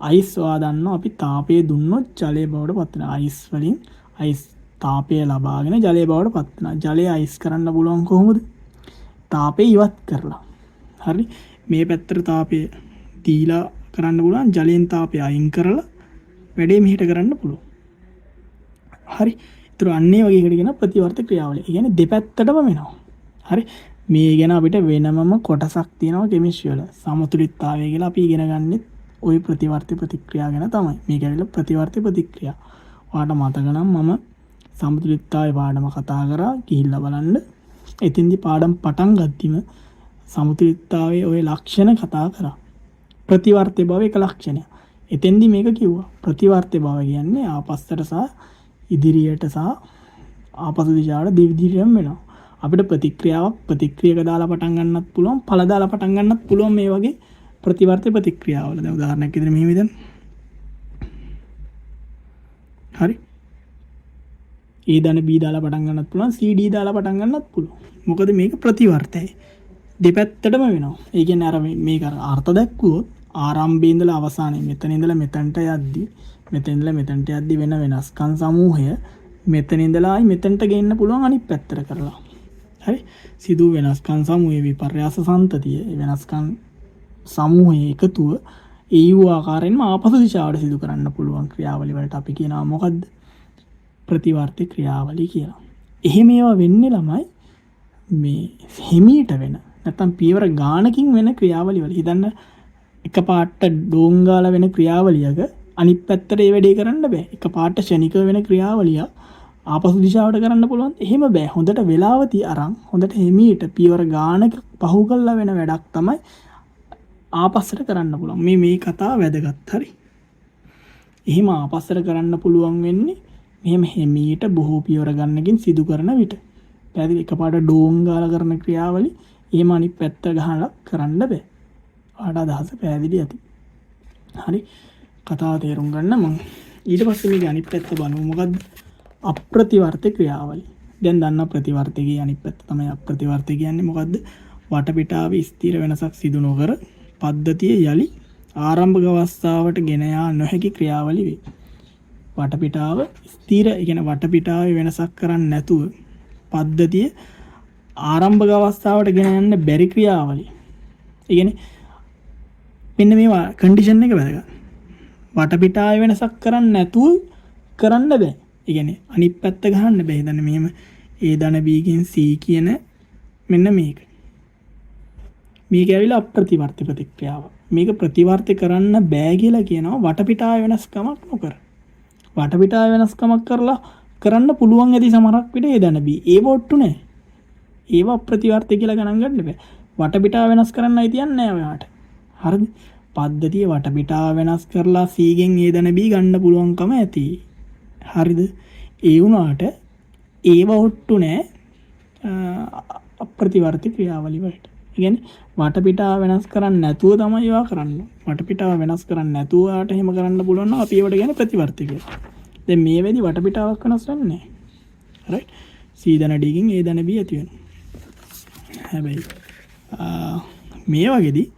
[SPEAKER 1] අයිස් ඔයා දන්නවා අපි තාපය දුන්නොත් ජලය බවට පත් වෙනවා. අයිස් වලින් අයිස් තාපය ලබාගෙන ජලය බවට පත් වෙනවා. ජලය අයිස් කරන්න පුළුවන් කොහොමද? තාපය ඉවත් කරලා. හරි. මේ පැත්තට තාපය දීලා කරන්න පුළුවන්. ජලයෙන් තාපය අයින් කරලා වැඩේ මෙහෙට කරන්න පුළුවන්. හරි. ඒතර අන්නේ වගේ එකට කියන ප්‍රතිවර්ති ක්‍රියාවලිය. ඒ කියන්නේ දෙපැත්තටම වෙනවා. හරි. මේ ගැන අපිට වෙනමම කොටසක් තියෙනවා කෙමිස්ට්‍රි වල. සමතුලිතතාවය කියලා අපි ඉගෙන ගන්නෙ ওই ප්‍රතිවර්ති ප්‍රතික්‍රියා ගැන තමයි. මේක ඇවිල්ලා ප්‍රතිවර්ති ප්‍රතික්‍රියා. ඔයාලට මතක නම් මම සමතුලිතතාවයේ පාඩම කතා කරා. ගිහිල්ලා බලන්න. එතින්දි පාඩම් පටන් ගත්තිම සමතුලිතතාවයේ ওই ලක්ෂණ කතා කරා. ප්‍රතිවර්ති බව එක ලක්ෂණයක්. එතෙන්දි මේක කිව්වා. ප්‍රතිවර්ති බව කියන්නේ ආපස්සට සහ ඉදිරියට සහ ආපසු දිශාවට දෙවිදිහටම වෙනවා. අපිට ප්‍රතික්‍රියාවක් ප්‍රතික්‍රියක දාලා පටන් ගන්නත් පුළුවන්, ඵල දාලා පටන් ගන්නත් පුළුවන් මේ වගේ ප්‍රතිවර්ති ප්‍රතික්‍රියාවල. දැන් උදාහරණයක් විදිහට මෙහෙම හිතන්න. හරි. A දන B දාලා පටන් ගන්නත් පුළුවන්, C D දාලා පටන් ගන්නත් පුළුවන්. මොකද මේක ප්‍රතිවර්තයයි. දෙපැත්තටම වෙනවා. ඒ කියන්නේ අර මේක අර්ථ දැක්වුවොත් ආරම්භයේ ඉඳලා අවසානයේ මෙතන ඉඳලා මෙතනට යද්දි මෙතන ඉඳලා මෙතනට යද්දි වෙන වෙනස්කම් සමූහය මෙතන ඉඳලා මෙතනට ගෙන්න පුළුවන් අනිත් පැත්තට කරලා. හරි. සිදු වෙනස්කම් සමූහයේ විපර්යාස සම්තතිය වෙනස්කම් සමූහයේ එකතුව ඒ වූ ආකාරයෙන්ම ආපසු දිශාවට සිදු කරන්න පුළුවන් ක්‍රියාවලිය වලට අපි කියනවා මොකද්ද? ප්‍රතිවර්ති ක්‍රියාවලිය කියලා. එහෙම ඒවා වෙන්නේ ළමයි මේ හිමීට වෙන නැත්තම් පියවර ගානකින් වෙන ක්‍රියාවලිය වල. හිතන්න එකපාරට ඩෝංගාල වෙන ක්‍රියාවලියක අනිත් පැත්තට ඒ වැඩේ කරන්න බෑ. එකපාරට ෂණික වෙන ක්‍රියාවලිය ආපසු දිශාවට කරන්න පුළුවන්. එහෙම බෑ. හොඳට වෙලාවති අරන් හොඳට හිමීට පියවර ගානක පහු කරලා වෙන වැඩක් තමයි ආපස්සට කරන්න පුළුවන්. මේ කතාව වැදගත්. හරි. එහෙම ආපස්සට කරන්න පුළුවන් වෙන්නේ මෙහෙම හිමීට බොහෝ පියවර ගන්නකින් සිදු කරන විට. පැහැදිලි. එකපාරට ඩෝංගාල කරන ක්‍රියාවලිය එහෙම අනිත් පැත්ත ගහලා කරන්න බෑ. ආඩ අදහස පැහැදිලි ඇති. හරි. කතාව තේරුම් ගන්න මම ඊට පස්සේ මේක අනිත් පැත්ත බලමු. මොකද්ද? අප්‍රතිවර්ත ක්‍රියාවලිය. දැන් දන්න ප්‍රතිවර්තකයේ අනිත් පැත්ත තමයි අප්‍රතිවර්ත කියන්නේ. මොකද්ද? වටපිටාවේ ස්ථිර වෙනසක් සිදු නොකර පද්ධතිය යලි ආරම්භක අවස්ථාවට ගෙන යා නොහැකි ක්‍රියාවලිය වේ. වටපිටාව ස්ථිර, ඒ කියන්නේ වටපිටාවේ වෙනසක් කරන්නේ නැතුව පද්ධතිය ආරම්භක අවස්ථාවට ගෙන යන්න බැරි ක්‍රියාවලිය. ඒ කියන්නේ මෙන්න මේවා කන්ඩිෂන් එක වැදගත්. වටපිටාවේ වෙනසක් කරන්නේ නැතුව කරන්න බෑ. ඒ කියන්නේ අනිත් පැත්ත ගහන්න බෑ. හිතන්න මෙහෙම A ධන B කින් C කියන මෙන්න මේක. මේක ඇවිල්ලා අප්‍රතිවර්ත ප්‍රතික්‍රියාව. මේක ප්‍රතිවර්ත කරන්න බෑ කියලා කියනවා වටපිටාවේ වෙනස්කමක් නොකර. වටපිටාවේ වෙනස්කමක් කරලා කරන්න පුළුවන් ඇති සමහරක් විට A ධන B. ඒව ඔට්ටු නෑ. ඒව අප්‍රතිවර්ත කියලා ගණන් ගන්න බෑ. වටපිටාව වෙනස් කරන්නයි තියන්නේ නෑ ඔයාට. හරිද? පද්ධතිය වටපිටාව වෙනස් කරලා C ගෙන් A ධන B ගන්න පුළුවන්කම ඇති. හරිද? ඒ වුණාට ඒව ඔට්ටු නෑ අප්‍රතිවර්ති ක්‍රියාවලිය වලට. ඒ කියන්නේ වටපිටාව වෙනස් කරන්නේ නැතුව තමයි ඒවා කරන්නේ. වටපිටාව වෙනස් කරන්නේ නැතුව ආට එහෙම කරන්න පුළුවන් නම් අපි ඒවට කියන්නේ ප්‍රතිවර්ති කියලා. දැන් මේ වෙදි වටපිටාවක් වෙනස් වෙන්නේ නැහැ. right? C ධන D ගෙන් A ධන B ඇති වෙනවා. හැබැයි මේ වගේදී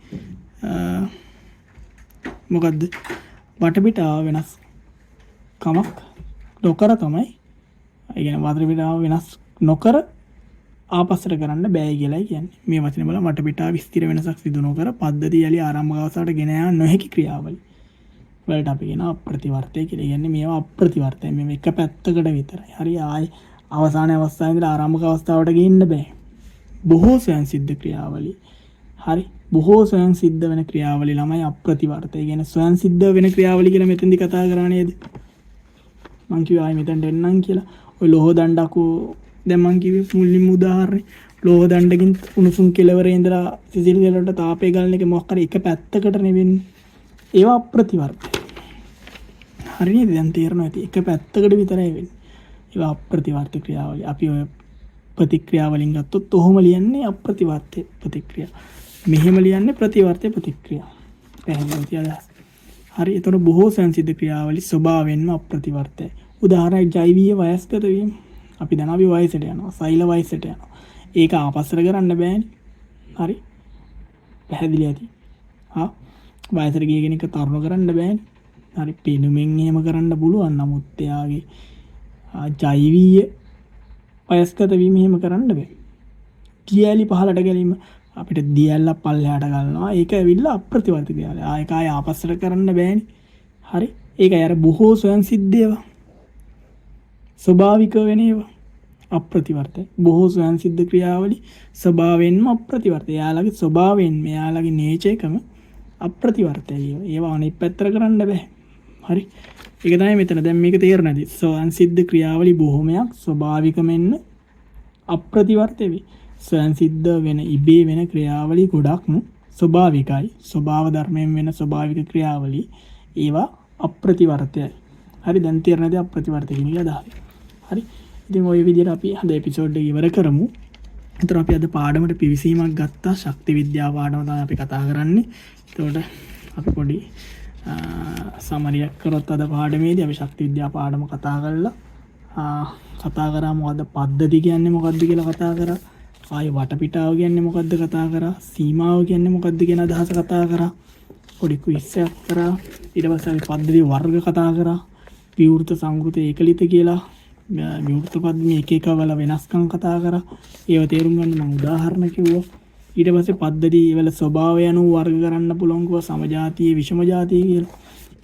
[SPEAKER 1] මොකද්ද? වටපිටාව වෙනස් කමක් නොකර තමයි, ඒ කියන්නේ වටපිටාව වෙනස් නොකර ආපස්සට කරන්න බෑ කියලායි කියන්නේ. මේ වචනේ බලන්න වටපිටාව ස්ථිර වෙනසක් සිදු නොකර පද්ධතිය යලි ආරම්භක අවස්ථාවට ගෙන යා නොහැකි ක්‍රියාවලිය වලට අපි කියන අප්‍රතිවර්තය කියලා. කියන්නේ මේවා අප්‍රතිවර්තය. මේ එක පැත්තකට විතරයි. හරි. ආයි අවසාන අවස්ථාවේ ඉඳලා ආරම්භක අවස්ථාවට ගෙන්න බෑ. බොහෝ ස්වයන් සිද්ධ ක්‍රියාවලිය. හරි. බොහෝ ස්වයන් සිද්ධ වෙන ක්‍රියාවලිය ළමයි අප්‍රතිවර්තය. කියන්නේ ස්වයන් සිද්ධ වෙන ක්‍රියාවලිය කියලා මෙතෙන්දි කතා කරා නේද? මං කිව්වා ආයි මෙතෙන්ට එන්නම් කියලා. ඔය ලෝහ දණ්ඩකෝ දැන් මං කිව්වේ මුලින්ම උදාහරණේ ලෝහ දණ්ඩකින් උණුසුම් කෙලවරේ ඉඳලා සිසිල් කෙලවරට තාපය ගන්න එක මොකක් හරි එක පැත්තකට නෙවෙන්නේ. ඒවා අප්‍රතිවර්තය. හරියද? දැන් තේරෙනවා ඇති. එක පැත්තකට විතරයි වෙන්නේ. ඒවා අප්‍රතිවර්ත ක්‍රියාවලිය. අපි ඔය ප්‍රතික්‍රියා වලින් ගත්තොත් ඔහොම ලියන්නේ අප්‍රතිවර්ත ප්‍රතික්‍රියා. මෙහෙම ලියන්නේ ප්‍රතිවර්ත ප්‍රතික්‍රියා. පැහැදිලිද අදහස්? හරි. ඒතර බොහෝ සංසිද්ධ ක්‍රියාවලිය ස්වභාවයෙන්ම අප්‍රතිවර්තයි. උදාහරණයක් ජෛවීය වයස්ගත වීම. අපි දැන් අපි වයසට යනවා. සෛල වයසට යනවා. ඒක ආපස්සට කරන්න බෑනේ. හරි. පැහැදිලි ඇති. හා වයසට ගිය කෙනෙක් තරුණ කරන්න බෑනේ. හරි. පෙනුමෙන් එහෙම කරන්න පුළුවන්. නමුත් එයාගේ ජෛවීය වයස්ගත වීම එහෙම කරන්න බෑ. දියැලි පහලට ගැනීම අපිට දියැල්ල පල්ලෙහාට ගන්නවා. ඒක ඇවිල්ලා අප්‍රතිවර්ත ක්‍රියාවලිය. ආයෙක ආපස්සට කරන්න බෑනේ. හරි. ඒකයි අර බොහෝ ස්වයන් සිද්ධ ඒවා. ස්වභාවික වෙන ඒවා අප්‍රතිවර්තයි. බොහෝ ස්වයන් සිද්ධ ක්‍රියාවලිය ස්වභාවයෙන්ම අප්‍රතිවර්තයි. එයාලගේ ස්වභාවයෙන් මෙයාලගේ නේචර් එකම අප්‍රතිවර්තයි. ඒවා අනිත් පැත්තට කරන්න බෑ. හරි. ඒක තමයි මෙතන දැන් මේක තේරෙන්නේ නැති. ස්වයන් සිද්ධ ක්‍රියාවලිය බොහොමයක් ස්වභාවිකමෙන්න අප්‍රතිවර්ත වෙයි. ස්වයන් සිද්ධ වෙන ඉබේ වෙන ක්‍රියාවලිය ගොඩක්ම ස්වභාවිකයි. ස්වභාව ධර්මයෙන් වෙන ස්වභාවික ක්‍රියාවලිය ඒවා අප්‍රතිවර්තයයි. හරි. දැන් තේරෙනද අප්‍රතිවර්ත කියන එක අදහස? හරි. ඉතින් ওই විදිහට අපි අද එපිසෝඩ් එක ඉවර කරමු. ඒතර අපි අද පාඩමට පිවිසීමක් ගත්තා. ශක්ති විද්‍යාව පාඩම තමයි අපි කතා කරන්නේ. ඒතකොට අපි පොඩි සමරියක් කරොත් අද පාඩමේදී අපි ශක්ති විද්‍යාව පාඩම කතා කරා මොකද්ද පද්ධති කියන්නේ මොකද්ද කියලා කතා කරා. ආයේ වටපිටාව කියන්නේ මොකද්ද කතා කරා. සීමාව කියන්නේ මොකද්ද කියන අදහස කතා කරා. පොඩි ක්විස් එකක් කරා. ඊට පස්සේ අපි පද්ධති වර්ග කතා කරා. විවෘත සංවෘත ඒකලිත කියලා විවෘත පද්මයේ එක එක වල වෙනස්කම් කතා කරා. ඒව තේරුම් ගන්න මම උදාහරණ කිව්වා. ඊට පස්සේ පද්ධති වල ස්වභාවය අනුව වර්ග කරන්න පුළුවන් කිව්වා සමජාතීය විෂමජාතීය කියලා.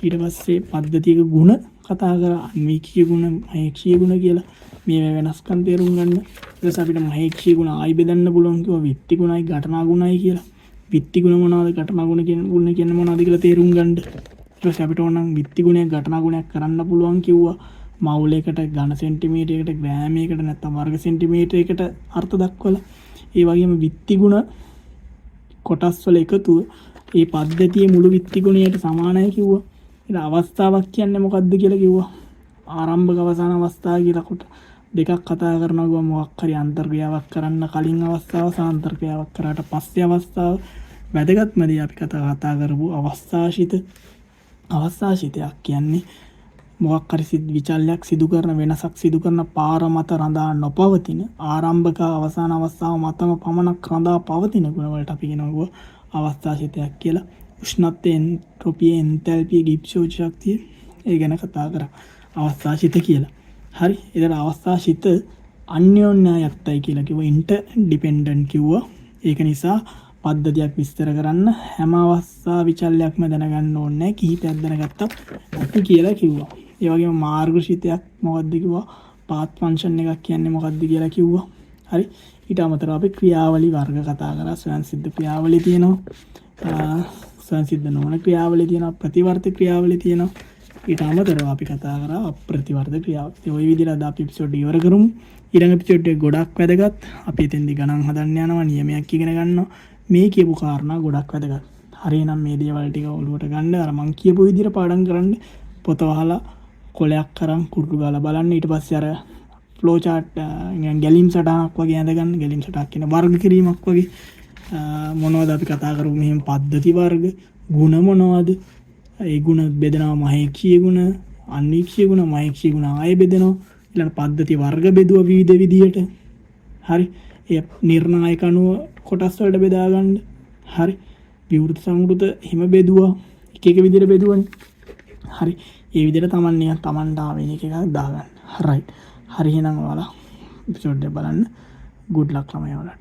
[SPEAKER 1] ඊට පස්සේ පද්ධතියක ගුණ කතා කරා අන්වීක්ෂීය ගුණ මහේක්ෂීය ගුණ කියලා. මේ වෙනස්කම් තේරුම් ගන්න. ඊට පස්සේ අපිට මහේක්ෂීය ගුණ ආයි බෙදන්න පුළුවන් කිව්වා විත්ති ගුණයි ඝටනා ගුණයි කියලා. විත්ති ගුණ මොනවද ඝටනා ගුණ කියන්නේ මොනවද කියලා තේරුම් ගන්න. ඊට පස්සේ අපිට ඕන නම් විත්ති ගුණයක් ඝටනා ගුණයක් කරන්න පුළුවන් කිව්වා. මවුලයකට ඝන සෙන්ටිමීටරයකට ග්‍රෑමයකට නැත්නම් වර්ග සෙන්ටිමීටරයකට අර්ථ දක්වලා ඒ වගේම විත්ති ගුණ කොටස් වල එකතුව ඒ පද්ධතියේ මුළු විත්ති ගුණයට සමානයි කිව්වා. ඊට අවස්ථාවක් කියන්නේ මොකක්ද කියලා කිව්වා. ආරම්භක අවසාන අවස්ථාව කියලා කොට දෙකක් කතා කරනවා මොකක් හරි අන්තර්ක්‍රියාවක් කරන්න කලින් අවස්ථාව සහ අන්තර්ක්‍රියාවක් කරාට පස්සේ අවස්ථාව. වැදගත්ම දේ අපි කතා කරපු අවස්ථාශිතයක් කියන්නේ මොකක් හරි විචල්යක් සිදු කරන වෙනසක් සිදු කරන පාර මත රඳා නොපවතින ආරම්භක අවසාන අවස්ථාව මතම පමණක් රඳා පවතින ගුණ වලට අපි කියනවා අවස්ථාශිතයක් කියලා. උෂ්ණත්වය, එන්ට්‍රොපිය, එන්තැල්පිය, ගිබ්සෝච ශක්තිය ඒ ගැන කතා කරා. අවස්ථාශිත කියලා. හරි. ඒතර අවස්ථාශිත අන්‍යෝන්‍යයත්යි කියලා කිව්වා. ඉන්ටර් ඩිපෙන්ඩන්ට් කිව්වා. ඒක නිසා පද්ධතියක් විස්තර කරන්න හැම අවස්ථා විචල්යක්ම දැනගන්න ඕනේ නැහැ. කිහිපයක් දැනගත්තත් අපි කියලා කිව්වා. ඒ වගේම මාර්ගශීතයක් මොකක්ද කිව්වා. පාත් ෆන්ක්ෂන් එකක් කියන්නේ මොකක්ද කියලා කිව්වා. හරි. ඊට අමතරව අපි ක්‍රියාවලි වර්ග කතා කරා. ස්වයංසිද්ධ ක්‍රියාවලි තියෙනවා. ස්වයංසිද්ධ නොවන ක්‍රියාවලි තියෙනවා. ප්‍රතිවර්ත ක්‍රියාවලි තියෙනවා. ඊට අමතරව අපි කතා කරා අප්‍රතිවර්ත ක්‍රියාවලි. ඒ ওই විදිහට අද අපි එපිසෝඩ් ඉවර කරමු. ඊළඟ එපිසෝඩ් එක ගොඩක් වැදගත්. අපි එතෙන්දී ගණන් හදන්න යනවා. නියමයක් ඉගෙන ගන්නවා. මේ කියපු කාරණා ගොඩක් වැදගත්. හරිනම් මේ දේවල් ටික ඔලුවට ගන්න අර මං කියපු විදිහට පාඩම් කරන්න. පොත වහලා කොලයක් අරන් කුරුළු ගාලා බලන්න. ඊට පස්සේ අර ෆ්ලෝ chart ගැලීම් සටහනක් වගේ ඇඳගන්න. ගැලීම් සටහනක් කියන වර්ග කිරීමක් වගේ මොනවද අපි කතා කරමු. මෙහෙම පද්ධති වර්ග, ಗುಣ මොනවද? ඒ ಗುಣ බෙදනවා මහේක්ෂීය ගුණ, අන්වීක්ෂීය ගුණ, මහේක්ෂීය ගුණ ආයෙ බෙදනවා. ඊළඟ පද්ධති වර්ග බෙදුවා විවිධ විදියට. හරි. ඒ නිර්ණායක අණුව කොටස් වලට බෙදා ගන්න. හරි. විවෘත සංවෘත හිම බෙදුවා. එක එක විදියට බෙදුවනේ. හරි. ඒ විදිහට තමන්ට ආවෙන එක එකක් දාගන්න. රයිට්. හරි එහෙනම් ඔයාලා එපිසෝඩ් එක බලන්න. good luck ළමයි ඔයාලට.